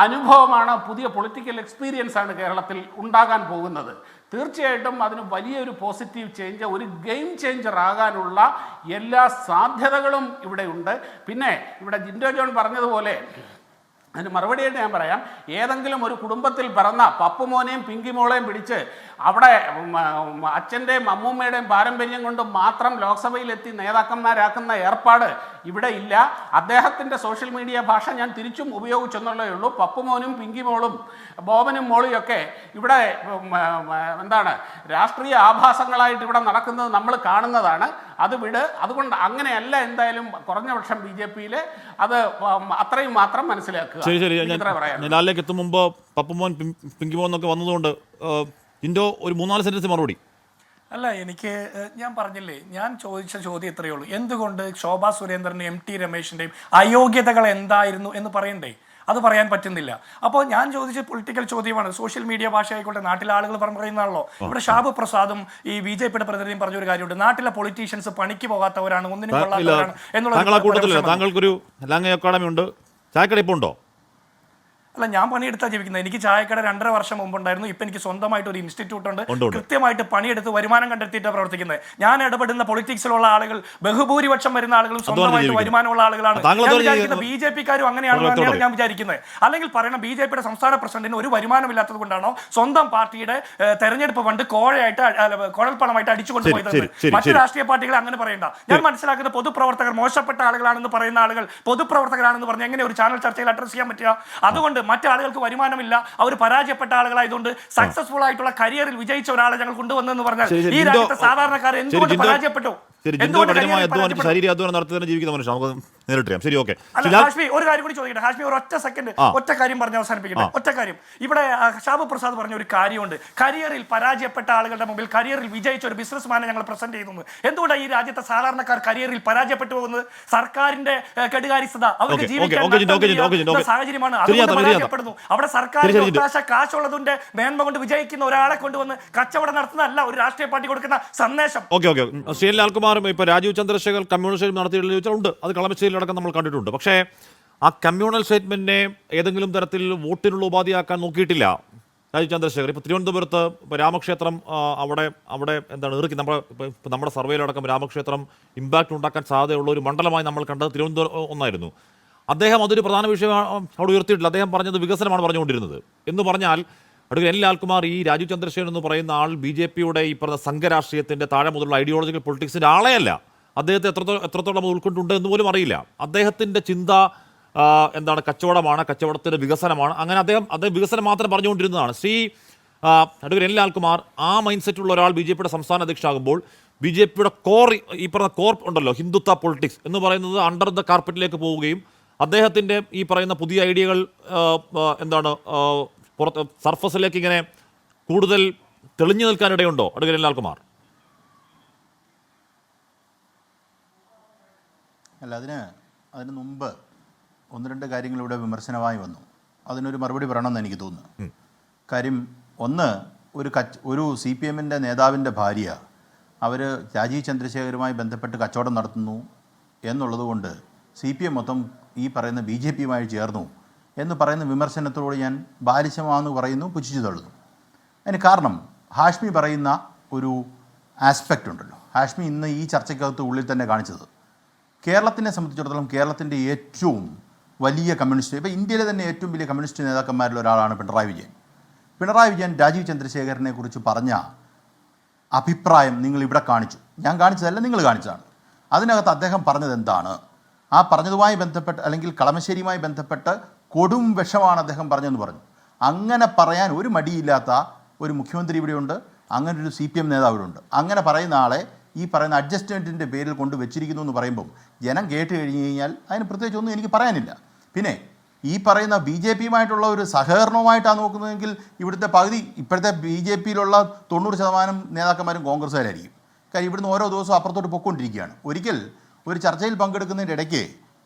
അനുഭവമാണ്, പുതിയ പൊളിറ്റിക്കൽ എക്സ്പീരിയൻസ് ആണ് കേരളത്തിൽ ഉണ്ടാകാൻ പോകുന്നത്. തീർച്ചയായിട്ടും അതിന് വലിയൊരു പോസിറ്റീവ് ചേഞ്ച്, ഒരു ഗെയിം ചേഞ്ചർ ആകാനുള്ള എല്ലാ സാധ്യതകളും ഇവിടെയുണ്ട്. പിന്നെ ഇവിടെ ജിൻഡോ ജോൺ പറഞ്ഞതുപോലെ അതിന് മറുപടിയായിട്ട് ഞാൻ പറയാം, ഏതെങ്കിലും ഒരു കുടുംബത്തിൽ പിറന്ന പപ്പുമോനെയും പിങ്കിമോളെയും പിടിച്ച് അവിടെ അച്ഛൻ്റെയും അമ്മൂമ്മയുടെയും പാരമ്പര്യം കൊണ്ട് മാത്രം ലോക്സഭയിലെത്തി നേതാക്കന്മാരാക്കുന്ന ഏർപ്പാട് ഇവിടെ ഇല്ല. അദ്ദേഹത്തിൻ്റെ സോഷ്യൽ മീഡിയ ഭാഷ ഞാൻ തിരിച്ചും ഉപയോഗിച്ചെന്നുള്ളേ ഉള്ളൂ. പപ്പുമോനും പിങ്കിമോളും ബോബനും മോളിയൊക്കെ ഇവിടെ രാഷ്ട്രീയ ആഭാസങ്ങളായിട്ട് ഇവിടെ നടക്കുന്നത് നമ്മൾ കാണുന്നതാണ്. അതുകൊണ്ട് അങ്ങനെയല്ല എന്തായാലും കുറഞ്ഞപക്ഷം BJPയിൽ അത് അത്രയും മാത്രം മനസ്സിലാക്കുക. ശരി, ഞാൻ ലാലിലേക്ക് എത്തും മുമ്പ് പപ്പുമോൻ പിങ്കിമോൻ എന്നൊക്കെ വന്നതുകൊണ്ട് ജിൻഡോ ഒരു 3-4 സെന്റൻസ് മറുപടി. അല്ല, ഞാൻ പറഞ്ഞില്ലേ, ഞാൻ ചോദിച്ച ചോദ്യം ഇത്രയേ ഉള്ളൂ. എന്തുകൊണ്ട് ശോഭാ സുരേന്ദ്രൻ്റെയും MT രമേശിൻ്റെയും അയോഗ്യതകൾ എന്തായിരുന്നു എന്ന് പറയണ്ടേ? അത് പറയാൻ പറ്റുന്നില്ല. അപ്പോൾ ഞാൻ ചോദിച്ച പൊളിറ്റിക്കൽ ചോദ്യമാണ്. സോഷ്യൽ മീഡിയ ഭാഷ ആയിക്കോട്ടെ, നാട്ടിലെ ആളുകൾ പറയുന്നതാണല്ലോ. ഇവിടെ ഷാബു പ്രസാദും ഈ BJPയുടെ പ്രതിനിധിയും പറഞ്ഞൊരു കാര്യമുണ്ട്, നാട്ടിലെ പൊളിറ്റീഷ്യൻസ് പണിക്ക് പോകാത്തവരാണ്, ഒന്നിനും കൊള്ളാത്തവരാണ് എന്നുള്ള. താങ്കൾക്കൊരു ലാംഗ്വേജ് അക്കാഡമി ഉണ്ട്, ചായക്കട ഇപ്പോൾ ഉണ്ടോ? അല്ല, ഞാൻ പണിയെടുത്താ ജീവിക്കുന്നത്. എനിക്ക് ചായക്കട 2.5 വർഷം മുമ്പുണ്ടായിരുന്നു. ഇപ്പം എനിക്ക് സ്വന്തമായിട്ട് ഒരു ഇൻസ്റ്റിറ്റ്യൂട്ട് ഉണ്ട്. കൃത്യമായിട്ട് പണിയെടുത്ത് വരുമാനം കണ്ടെത്തിയിട്ടാണ് പ്രവർത്തിക്കുന്നത്. ഞാൻ ഇടപെടുന്ന പൊളിറ്റിക്സിലുള്ള ആളുകൾ, ബഹുഭൂരിപക്ഷം വരുന്ന ആളുകളും സ്വന്തമായിട്ട് വരുമാനമുള്ള ആളുകളാണ്. BJP-ക്കാരും അങ്ങനെയാണെന്നാണ് ഞാൻ വിചാരിക്കുന്നത്. അല്ലെങ്കിൽ പറയണം, BJP-യുടെ സംസ്ഥാന പ്രസിഡന്റിന് ഒരു വരുമാനമില്ലാത്തത് കൊണ്ടാണോ സ്വന്തം പാർട്ടിയുടെ തെരഞ്ഞെടുപ്പ് ഫണ്ട് കുഴൽപ്പണമായിട്ട് അടിച്ചുകൊണ്ടുപോയത്? മറ്റു രാഷ്ട്രീയ പാർട്ടികളെ അങ്ങനെ പറയണ്ട. ഞാൻ മനസ്സിലാക്കുന്ന പൊതുപ്രവർത്തകർ മോശപ്പെട്ട ആളുകളാണെന്ന് പറയുന്ന ആളുകൾ പൊതുപ്രവർത്തകരാണെന്ന് പറഞ്ഞ് എങ്ങനെ ഒരു ചാനൽ ചർച്ചയിൽ അഡ്രസ് ചെയ്യാൻ പറ്റുക? അതുകൊണ്ട് മറ്റാളുകൾക്ക് വരുമാനമില്ല, അവർ പരാജയപ്പെട്ട ആളുകളായതുകൊണ്ട് സക്സസ്ഫുൾ ആയിട്ടുള്ള കരിയറിൽ വിജയിച്ച ഒരാളെ ഞങ്ങൾ കൊണ്ടുവന്നെന്ന് പറഞ്ഞാൽ ഈ രാജ്യത്തെ സാധാരണക്കാർ എന്തുകൊണ്ട് പരാജയപ്പെട്ടു? ശരീരാധ്വാനം നടത്തുന്നതിന് ജീവിക്കുന്ന മനുഷ്യൻ നമുക്ക് നേരിട്ട് ശരി. ഓക്കെ, ഹാഷ്മി, ഒരു കാര്യം കൂടി ചോദിക്കട്ടെ. ഹാഷ്മി, ഒരു ഒറ്റ സെക്കൻഡ്, ഒറ്റ കാര്യം പറഞ്ഞ് അവസാനിപ്പിക്കട്ടെ. ഒറ്റ കാര്യം. ഇവിടെ ഷാബു പ്രസാദ് പറഞ്ഞ ഒരു കാര്യമുണ്ട്. കരിയറിൽ പരാജയപ്പെട്ട ആളുകളുടെ മുമ്പിൽ കരിയറിൽ വിജയിച്ച ഒരു ബിസിനസ്മാനെ ഞങ്ങൾ പ്രസന്റ് ചെയ്യുന്നു. എന്തുകൊണ്ടാണ് ഈ രാജ്യത്തെ സാധാരണക്കാർ കരിയറിൽ പരാജയപ്പെട്ടു പോകുന്നത്? സർക്കാരിന്റെ കെടുകാര്യസ്ഥത, അവർക്ക് ജീവിക്കാൻ സാഹചര്യമാണ്, അതുകൊണ്ട് പരാജയപ്പെടുന്നു. അവിടെ സർക്കാരിന്റെ കാശുള്ളതിന്റെ മേന്മ കൊണ്ട് വിജയിക്കുന്ന ഒരാളെ കൊണ്ടുവന്ന് കച്ചവടം നടത്തുന്നതല്ല ഒരു രാഷ്ട്രീയ പാർട്ടി കൊടുക്കുന്ന സന്ദേശം. ലാൽകുമാർ ഇപ്പോൾ രാജീവ് ചന്ദ്രശേഖർ കമ്മ്യൂണൽ സ്റ്റേറ്റ്മെന്റ് നടത്തിയിട്ടുള്ള ചോദിച്ചാൽ ഉണ്ട്, അത് കളമശ്ശേരിയിലടക്കം നമ്മൾ കണ്ടിട്ടുണ്ട്. പക്ഷേ ആ കമ്മ്യൂണൽ സ്റ്റേറ്റ്മെന്റിനെ ഏതെങ്കിലും തരത്തിൽ വോട്ടിനുള്ള ഉപാധിയാക്കാൻ നോക്കിയിട്ടില്ല രാജീവ് ചന്ദ്രശേഖർ. ഇപ്പോൾ തിരുവനന്തപുരത്ത് രാമക്ഷേത്രം അവിടെ എന്താണ് നമ്മുടെ സർവേയിലടക്കം രാമക്ഷേത്രം ഇമ്പാക്റ്റ് ഉണ്ടാക്കാൻ സാധ്യതയുള്ള ഒരു മണ്ഡലമായി നമ്മൾ കണ്ടത് തിരുവനന്തപുരം ഒന്നായിരുന്നു. അദ്ദേഹം അതൊരു പ്രധാന വിഷയം അവിടെ ഉയർത്തിയിട്ടില്ല. അദ്ദേഹം പറഞ്ഞത് വികസനമാണ് പറഞ്ഞുകൊണ്ടിരുന്നത്. എന്ന് പറഞ്ഞാൽ അഡ്വക്കേറ്റ് എൻ ലാൽകുമാർ, ഈ രാജീവ് ചന്ദ്രശേഖരൻ എന്ന് പറയുന്ന ആൾ BJP-യുടെ ഈ പറഞ്ഞ സംഘരാഷ്ട്രീയത്തിൻ്റെ താഴെ മുതലുള്ള ഐഡിയോളജിക്കൽ പൊളിറ്റിക്സിൻ്റെ ആളെയല്ല. അദ്ദേഹത്തെ എത്രത്തോളം ഉൾക്കൊണ്ടുണ്ട് എന്ന് പോലും അറിയില്ല. അദ്ദേഹത്തിൻ്റെ ചിന്ത എന്താണ്, കച്ചവടമാണ്, കച്ചവടത്തിൻ്റെ വികസനമാണ്. അങ്ങനെ അദ്ദേഹം വികസനം മാത്രം പറഞ്ഞുകൊണ്ടിരുന്നതാണ്. അഡ്വക്കേറ്റ് എൻ ലാൽകുമാർ ആ മൈൻഡ് സെറ്റുള്ള ഒരാൾ BJP-യുടെ സംസ്ഥാന അധ്യക്ഷനാകുമ്പോൾ BJP-യുടെ ഈ പറഞ്ഞ കോർ ഉണ്ടല്ലോ, ഹിന്ദുത്വ പൊളിറ്റിക്സ് എന്ന് പറയുന്നത് അണ്ടർ ദ കാർപ്പറ്റിലേക്ക് പോവുകയും അദ്ദേഹത്തിൻ്റെ ഈ പറയുന്ന പുതിയ ഐഡിയകൾ പുറത്ത് സർഫസിലേക്ക് ഇങ്ങനെ കൂടുതൽ തെളിഞ്ഞു നിൽക്കാനിടയുണ്ടോ അഡ്വക്കേറ്റ് ലാൽകുമാർ? അല്ല, അതിന് മുമ്പ് 1-2 കാര്യങ്ങൾ ഇവിടെ വിമർശനമായി വന്നു. അതിനൊരു മറുപടി പറയണമെന്ന് എനിക്ക് തോന്നുന്നു. കാര്യം ഒന്ന്, ഒരു CPM-ൻ്റെ നേതാവിൻ്റെ ഭാര്യ അവർ രാജീവ് ചന്ദ്രശേഖരുമായി ബന്ധപ്പെട്ട് കച്ചവടം നടത്തുന്നു എന്നുള്ളത് കൊണ്ട് CPM മൊത്തം ഈ പറയുന്ന BJP-യുമായി ചേർന്നു എന്ന് പറയുന്ന വിമർശനത്തോട് ഞാൻ ബാലിശമാണെന്ന് പറയുന്നു, പുച്ഛിച്ചു തള്ളുന്നു. അതിന് കാരണം ഹാഷ്മി പറയുന്ന ഒരു ആസ്പെക്റ്റ് ഉണ്ടല്ലോ. ഹാഷ്മി ഇന്ന് ഈ ചർച്ചയ്ക്കകത്ത് ഉള്ളിൽ തന്നെ കാണിച്ചത്, കേരളത്തിനെ സംബന്ധിച്ചിടത്തോളം കേരളത്തിൻ്റെ ഏറ്റവും വലിയ കമ്മ്യൂണിസ്റ്റ്, ഇപ്പോൾ ഇന്ത്യയിലെ തന്നെ ഏറ്റവും വലിയ കമ്മ്യൂണിസ്റ്റ് നേതാക്കന്മാരിൽ ഒരാളാണ് പിണറായി വിജയൻ. പിണറായി വിജയൻ രാജീവ് ചന്ദ്രശേഖരനെ കുറിച്ച് പറഞ്ഞ അഭിപ്രായം നിങ്ങൾ ഇവിടെ കാണിച്ചു. ഞാൻ കാണിച്ചതല്ല, നിങ്ങൾ കാണിച്ചതാണ്. അതിനകത്ത് അദ്ദേഹം പറഞ്ഞത് എന്താണ്? ആ പറഞ്ഞതുമായി ബന്ധപ്പെട്ട് അല്ലെങ്കിൽ കളമശ്ശേരിയുമായി ബന്ധപ്പെട്ട് കൊടും വിഷമാണ് അദ്ദേഹം പറഞ്ഞെന്ന് പറഞ്ഞു. അങ്ങനെ പറയാൻ ഒരു മടിയില്ലാത്ത ഒരു മുഖ്യമന്ത്രി ഇവിടെയുണ്ട്, അങ്ങനെ ഒരു CPM നേതാവ് ഇവിടെയുണ്ട്. അങ്ങനെ പറയുന്ന ആളെ ഈ പറയുന്ന അഡ്ജസ്റ്റ്മെൻറ്റിൻ്റെ പേരിൽ കൊണ്ട് വെച്ചിരിക്കുന്നു എന്ന് പറയുമ്പം ജനം കേട്ട് കഴിഞ്ഞ് കഴിഞ്ഞാൽ അതിന് പ്രത്യേകിച്ചൊന്നും എനിക്ക് പറയാനില്ല. പിന്നെ ഈ പറയുന്ന BJP-യുമായിട്ടുള്ള ഒരു സഹകരണവുമായിട്ടാണ് നോക്കുന്നതെങ്കിൽ ഇവിടുത്തെ ഇപ്പോഴത്തെ BJP-യിലുള്ള 90% നേതാക്കന്മാരും കോൺഗ്രസ്സുകാരായിരിക്കും. കാര്യം ഇവിടുന്ന് ഓരോ ദിവസവും അപ്പുറത്തോട്ട് പൊയ്ക്കൊണ്ടിരിക്കുകയാണ്. ഒരിക്കൽ ഒരു ചർച്ചയിൽ പങ്കെടുക്കുന്നതിൻ്റെ ഇടയ്ക്ക്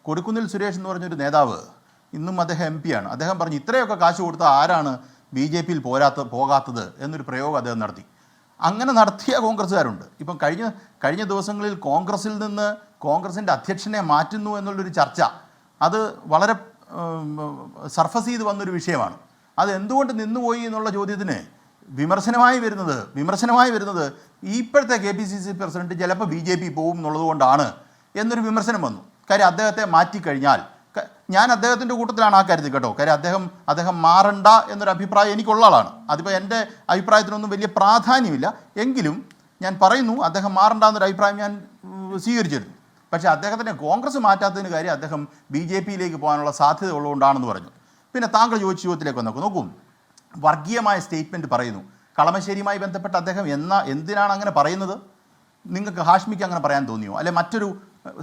കൊടുക്കുന്നിൽ സുരേഷ് എന്ന് പറഞ്ഞൊരു നേതാവ്, ഇന്നും അദ്ദേഹം MP ആണ്, അദ്ദേഹം പറഞ്ഞു ഇത്രയൊക്കെ കാശ് കൊടുത്താൽ ആരാണ് BJP-യിൽ പോകാത്തത് എന്നൊരു പ്രയോഗം അദ്ദേഹം നടത്തി. അങ്ങനെ നടത്തിയ കോൺഗ്രസ്സുകാരുണ്ട്. ഇപ്പം കഴിഞ്ഞ ദിവസങ്ങളിൽ കോൺഗ്രസിൽ നിന്ന് കോൺഗ്രസിൻ്റെ അധ്യക്ഷനെ മാറ്റുന്നു എന്നുള്ളൊരു ചർച്ച, അത് വളരെ സർഫസ് ചെയ്ത് വന്നൊരു വിഷയമാണ്. അത് എന്തുകൊണ്ട് നിന്നുപോയി എന്നുള്ള ചോദ്യത്തിന് വിമർശനമായി വരുന്നത് ഇപ്പോഴത്തെ KPCC പ്രസിഡന്റ് ചിലപ്പോൾ BJP പോകും എന്നുള്ളത് കൊണ്ടാണ് എന്നൊരു വിമർശനം വന്നു. കാര്യം അദ്ദേഹത്തെ മാറ്റിക്കഴിഞ്ഞാൽ, ഞാൻ അദ്ദേഹത്തിൻ്റെ കൂട്ടത്തിലാണ് ആ കാര്യത്തിൽ കേട്ടോ. കാര്യം അദ്ദേഹം മാറണ്ട എന്നൊരു അഭിപ്രായം എനിക്കുള്ള ആളാണ്. അതിപ്പോൾ എൻ്റെ അഭിപ്രായത്തിനൊന്നും വലിയ പ്രാധാന്യമില്ല, എങ്കിലും ഞാൻ പറയുന്നു അദ്ദേഹം മാറണ്ട എന്നൊരു അഭിപ്രായം ഞാൻ സ്വീകരിച്ചിരുന്നു. പക്ഷേ അദ്ദേഹത്തിനെ കോൺഗ്രസ് മാറ്റാത്തതിന് കാര്യം അദ്ദേഹം BJP-യിലേക്ക് പോകാനുള്ള സാധ്യത ഉള്ളതുകൊണ്ടാണെന്ന് പറഞ്ഞു. പിന്നെ താങ്കൾ ചോദിച്ച ചോദ്യത്തിലേക്ക് നോക്കൂ, വർഗീയമായ സ്റ്റേറ്റ്മെൻറ്റ് പറയുന്നു. കളമശ്ശേരിയുമായി ബന്ധപ്പെട്ട് അദ്ദേഹം എന്തിനാണ് അങ്ങനെ പറയുന്നത്? നിങ്ങൾക്ക് ഹാഷ്മിക്ക് അങ്ങനെ പറയാൻ തോന്നിയോ? അല്ലെ മറ്റൊരു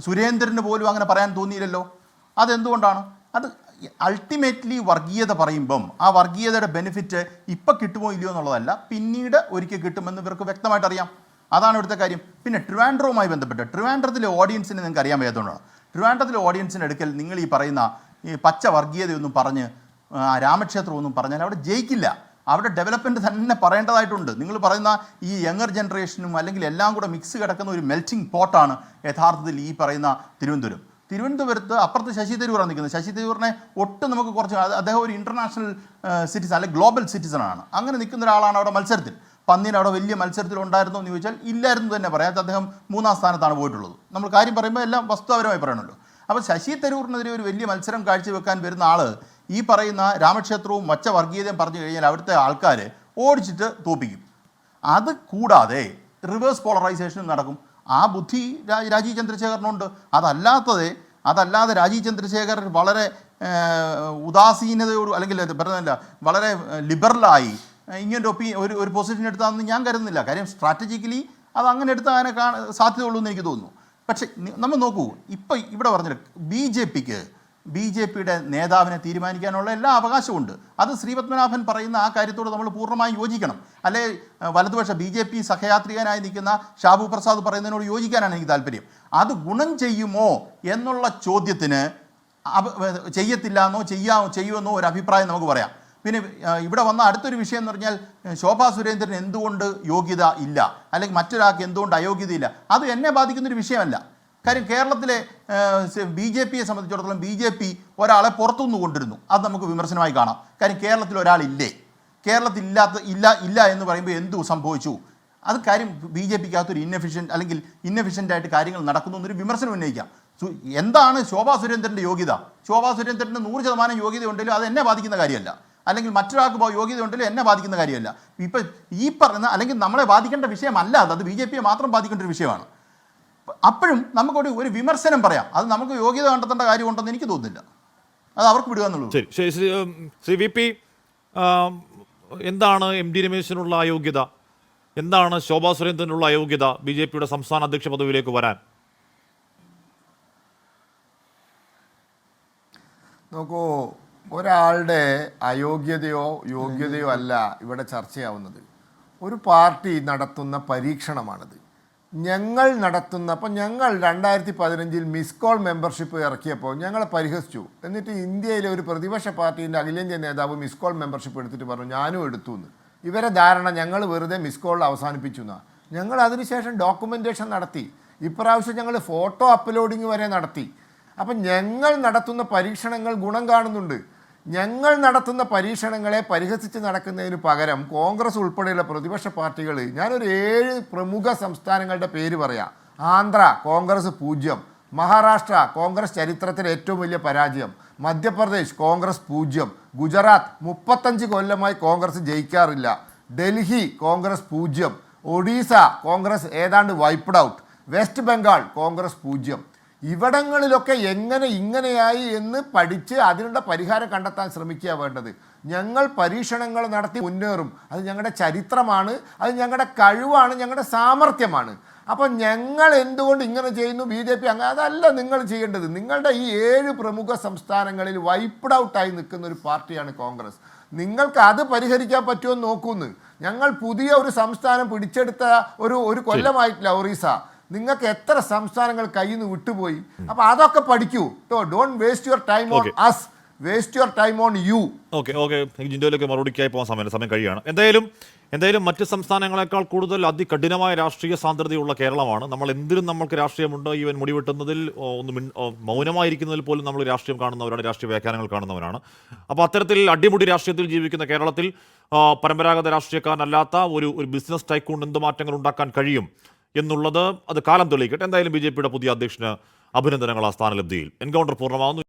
സുരേന്ദ്രന് പോലും അങ്ങനെ പറയാൻ തോന്നിയില്ലല്ലോ. അതെന്തുകൊണ്ടാണ്? അത് അൾട്ടിമേറ്റ്ലി വർഗീയത പറയുമ്പം ആ വർഗീയതയുടെ ബെനിഫിറ്റ് ഇപ്പം കിട്ടുമോ ഇല്ലയോ എന്നുള്ളതല്ല, പിന്നീട് ഒരിക്കൽ കിട്ടുമെന്ന് ഇവർക്ക് വ്യക്തമായിട്ട് അറിയാം. അതാണ് ഇവിടുത്തെ കാര്യം. പിന്നെ ട്രിവാൻഡ്രവുമായി ബന്ധപ്പെട്ട് ട്രിവാൻഡ്രത്തിലെ ഓഡിയൻസിനെ നിങ്ങൾക്ക് അറിയാൻ വയ്യാത്തതുകൊണ്ടാണ്. ട്രിവാൻഡ്രത്തിലെ ഓഡിയൻസിൻ്റെ അടുക്കൽ നിങ്ങൾ ഈ പറയുന്ന ഈ പച്ച വർഗീയതയൊന്നും പറഞ്ഞ് രാമക്ഷേത്രമൊന്നും പറഞ്ഞാൽ അവിടെ ജയിക്കില്ല. അവിടെ ഡെവലപ്മെൻറ്റ് തന്നെ പറയേണ്ടതായിട്ടുണ്ട്. നിങ്ങൾ പറയുന്ന ഈ യങ്ങർ ജനറേഷനും അല്ലെങ്കിൽ എല്ലാം കൂടെ മിക്സ് കിടക്കുന്ന ഒരു മെൽറ്റിംഗ് പോട്ടാണ് യഥാർത്ഥത്തിൽ ഈ പറയുന്ന തിരുവനന്തപുരം. തിരുവനന്തപുരത്ത് അപ്പുറത്ത് ശശി തരൂറാണ് നിൽക്കുന്നത്. ശശി തരൂറിനെ ഒട്ടും നമുക്ക് കുറച്ച് അദ്ദേഹം ഒരു ഇൻ്റർനാഷണൽ സിറ്റിസൺ അല്ലെങ്കിൽ ഗ്ലോബൽ സിറ്റിസണാണ്. അങ്ങനെ നിൽക്കുന്ന ഒരാളാണ് അവിടെ മത്സരത്തിൽ. പന്നീൻ അവിടെ വലിയ മത്സരത്തിൽ ഉണ്ടായിരുന്നോ എന്ന് ചോദിച്ചാൽ ഇല്ലായിരുന്നു തന്നെ പറയാം. അദ്ദേഹം 3ാം സ്ഥാനത്താണ് പോയിട്ടുള്ളത്. നമ്മൾ കാര്യം പറയുമ്പോൾ എല്ലാം വസ്തുതാപരമായി പറയണമല്ലോ. അപ്പോൾ ശശി തരൂറിനെതിരെ ഒരു വലിയ മത്സരം കാഴ്ചവെക്കാൻ വരുന്ന ആൾ ഈ പറയുന്ന രാമക്ഷേത്രവും മച്ച വർഗീയതയും പറഞ്ഞു കഴിഞ്ഞാൽ അവിടുത്തെ ആൾക്കാർ ഓടിച്ചിട്ട് തോപ്പിക്കും. അത് കൂടാതെ റിവേഴ്സ് പോളറൈസേഷനും നടക്കും. ആ ബുദ്ധി രാജീവ് ചന്ദ്രശേഖരനുണ്ട്. അതല്ലാതെ രാജീവ് ചന്ദ്രശേഖർ വളരെ ഉദാസീനതയോട് അല്ലെങ്കിൽ പറഞ്ഞല്ല വളരെ ലിബറലായി ഇങ്ങനൊരു ഒരു പൊസിഷൻ എടുത്താണെന്ന് ഞാൻ കരുതുന്നില്ല. കാര്യം സ്ട്രാറ്റജിക്കലി അത് അങ്ങനെ എടുത്താൽ സാധ്യതയുള്ളൂ എന്ന് എനിക്ക് തോന്നുന്നു. പക്ഷേ നമ്മൾ നോക്കൂ, ഇപ്പം ഇവിടെ പറഞ്ഞിട്ട് ബി ജെ പിയുടെ നേതാവിനെ തീരുമാനിക്കാനുള്ള എല്ലാ അവകാശമുണ്ട്. അത് ശ്രീപത്മനാഭൻ പറയുന്ന ആ കാര്യത്തോട് നമ്മൾ പൂർണ്ണമായും യോജിക്കണം. അല്ലെ വലതുപക്ഷ BJP സഹയാത്രികനായി നിൽക്കുന്ന ഷാബു പ്രസാദ് പറയുന്നതിനോട് യോജിക്കാനാണ് എനിക്ക് താല്പര്യം. അത് ഗുണം ചെയ്യുമോ എന്നുള്ള ചോദ്യത്തിന് ചെയ്യത്തില്ല എന്നോ ചെയ്യുമെന്നോ ഒരു അഭിപ്രായം നമുക്ക് പറയാം. പിന്നെ ഇവിടെ വന്ന അടുത്തൊരു വിഷയം എന്ന് പറഞ്ഞാൽ ശോഭാ സുരേന്ദ്രൻ എന്തുകൊണ്ട് യോഗ്യത ഇല്ല, അല്ലെങ്കിൽ മറ്റൊരാൾക്ക് എന്തുകൊണ്ട് അയോഗ്യതയില്ല, അത് എന്നെ ബാധിക്കുന്നൊരു വിഷയമല്ല. കാര്യം കേരളത്തിലെ BJPയെ സംബന്ധിച്ചിടത്തോളം BJP ഒരാളെ പുറത്തുനിന്ന് കൊണ്ടിരുന്നു. അത് നമുക്ക് വിമർശനമായി കാണാം. കാര്യം കേരളത്തിൽ ഒരാളില്ലേ, കേരളത്തിൽ ഇല്ല എന്ന് പറയുമ്പോൾ എന്തു സംഭവിച്ചു? അത് കാര്യം BJPക്കകത്തൊരു ഇന്നെഫിഷ്യൻ്റായിട്ട് കാര്യങ്ങൾ നടക്കുന്നു എന്നൊരു വിമർശനം ഉന്നയിക്കാം. എന്താണ് ശോഭാ സുരേന്ദ്രൻ്റെ യോഗ്യത? ശോഭാ സുരേന്ദ്രൻ്റെ 100% യോഗ്യത ഉണ്ടെങ്കിലും അത് എന്നെ ബാധിക്കുന്ന കാര്യമല്ല. അല്ലെങ്കിൽ മറ്റൊരാൾക്ക് യോഗ്യത ഉണ്ടെങ്കിലും എന്നെ ബാധിക്കുന്ന കാര്യമല്ല. ഇപ്പം ഈ പറയുന്ന അല്ലെങ്കിൽ നമ്മളെ ബാധിക്കേണ്ട വിഷയമല്ല അത് BJPയെ മാത്രം ബാധിക്കേണ്ട ഒരു വിഷയമാണ്. അപ്പോഴും നമുക്കൊരു വിമർശനം പറയാം. അത് നമുക്ക് യോഗ്യത കണ്ടെത്തേണ്ട കാര്യമുണ്ടെന്ന് എനിക്ക് തോന്നുന്നില്ല. അത് അവർക്ക് വിടുക എന്നുള്ളൂ. ശരി. ശ്രീ VP, എന്താണ് MD രമേശിനുള്ള അയോഗ്യത? എന്താണ് ശോഭാ സുരേന്ദ്രനുള്ള അയോഗ്യത BJPയുടെ സംസ്ഥാന അധ്യക്ഷ പദവിയിലേക്ക് വരാൻ? നോക്കൂ, ഒരാളുടെ അയോഗ്യതയോ യോഗ്യതയോ അല്ല ഇവിടെ ചർച്ചയാവുന്നത്. ഒരു പാർട്ടി നടത്തുന്ന പരീക്ഷണമാണത്. ഞങ്ങൾ 2015 മിസ് കോൾ മെമ്പർഷിപ്പ് ഇറക്കിയപ്പോൾ ഞങ്ങളെ പരിഹസിച്ചു. എന്നിട്ട് ഇന്ത്യയിലെ ഒരു പ്രതിപക്ഷ പാർട്ടീൻ്റെ അഖിലേന്ത്യാ നേതാവ് മിസ് കോൾ മെമ്പർഷിപ്പ് എടുത്തിട്ട് പറഞ്ഞു ഞാനും എടുത്തു എന്ന്. ഇവരെ ധാരണ ഞങ്ങൾ വെറുതെ മിസ് കോളിൽ അവസാനിപ്പിച്ചു എന്നാണ്. ഞങ്ങൾ അതിനുശേഷം ഡോക്യുമെൻറ്റേഷൻ നടത്തി. ഇപ്രാവശ്യം ഞങ്ങൾ ഫോട്ടോ അപ്ലോഡിങ് വരെ നടത്തി. അപ്പം ഞങ്ങൾ നടത്തുന്ന പരീക്ഷണങ്ങൾ ഗുണം കാണുന്നുണ്ട്. ഞങ്ങൾ നടത്തുന്ന പരീക്ഷണങ്ങളെ പരിഹസിച്ച് നടക്കുന്നതിന് പകരം കോൺഗ്രസ് ഉൾപ്പെടെയുള്ള പ്രതിപക്ഷ പാർട്ടികൾ, ഞാനൊരു 7 പ്രമുഖ സംസ്ഥാനങ്ങളുടെ പേര് പറയാം. ആന്ധ്ര കോൺഗ്രസ് 0, മഹാരാഷ്ട്ര കോൺഗ്രസ് ചരിത്രത്തിലെ ഏറ്റവും വലിയ പരാജയം, മധ്യപ്രദേശ് കോൺഗ്രസ് 0, ഗുജറാത്ത് 35 കൊല്ലമായി കോൺഗ്രസ് ജയിക്കാറില്ല, ഡൽഹി കോൺഗ്രസ് 0, ഒഡീസ കോൺഗ്രസ് ഏതാണ്ട് wiped out, west Bengal Congress 0. ഇവിടങ്ങളിലൊക്കെ ഇങ്ങനെയായി എന്ന് പഠിച്ച് അതിനുള്ള പരിഹാരം കണ്ടെത്താൻ ശ്രമിക്കുക വേണ്ടത്. ഞങ്ങൾ പരീക്ഷണങ്ങൾ നടത്തി മുന്നേറും. അത് ഞങ്ങളുടെ ചരിത്രമാണ്, അത് ഞങ്ങളുടെ കഴിവാണ്, ഞങ്ങളുടെ സാമർഥ്യമാണ്. അപ്പം ഞങ്ങൾ എന്തുകൊണ്ട് ഇങ്ങനെ ചെയ്യുന്നു, BJP അങ്ങനെ അതല്ല നിങ്ങൾ ചെയ്യേണ്ടത്. നിങ്ങളുടെ ഈ 7 പ്രമുഖ സംസ്ഥാനങ്ങളിൽ വൈപ്ഡ് ഔട്ടായി നിൽക്കുന്ന ഒരു പാർട്ടിയാണ് കോൺഗ്രസ്. നിങ്ങൾക്ക് അത് പരിഹരിക്കാൻ പറ്റുമോ എന്ന് നോക്കൂന്ന്. ഞങ്ങൾ പുതിയ ഒരു സംസ്ഥാനം പിടിച്ചെടുത്ത ഒരു കൊല്ലമായിട്ടില്ല ഒറീസ. നിങ്ങൾക്ക് എത്ര സംസ്ഥാനങ്ങൾ കയ്യിൽ നിന്ന് വിട്ടുപോയി? അപ്പോൾ അതൊക്കെ പഠിക്കൂ. Don't waste your time on us, waste your time on you. Okay ജിൻഡോയിലേക്ക് മറുപടിക്കായി പോകാൻ സമയം കഴിയുകയാണ്. എന്തായാലും മറ്റ് സംസ്ഥാനങ്ങളെക്കാൾ കൂടുതൽ അതികഠിനമായ രാഷ്ട്രീയ സാന്ദ്രതയുള്ള കേരളമാണ്. എന്തിനും നമ്മൾക്ക് രാഷ്ട്രീയമുണ്ട്. ഈവൻ മുടിവെട്ടുന്നതിൽ മൗനമായിരിക്കുന്നതിൽ പോലും നമ്മൾ രാഷ്ട്രീയം കാണുന്നവരാണ്, രാഷ്ട്രീയ വ്യാഖ്യാനങ്ങൾ കാണുന്നവരാണ്. അപ്പോൾ അത്തരത്തിൽ അടിമുടി രാഷ്ട്രീയത്തിൽ ജീവിക്കുന്ന കേരളത്തിൽ പരമ്പരാഗത രാഷ്ട്രീയക്കാരനല്ലാത്ത ഒരു ബിസിനസ് ടൈക്കൂൺ എന്ത് മാറ്റങ്ങൾ ഉണ്ടാക്കാൻ കഴിയും എന്നുള്ളത് അത് കാലം തെളിയിക്കട്ടെ. എന്തായാലും BJPയുടെ പുതിയ അധ്യക്ഷന് അഭിനന്ദനങ്ങൾ ആ സ്ഥാനലബ്ധിയിൽ. എൻകൗണ്ടർ പൂർണ്ണമാകുന്നു.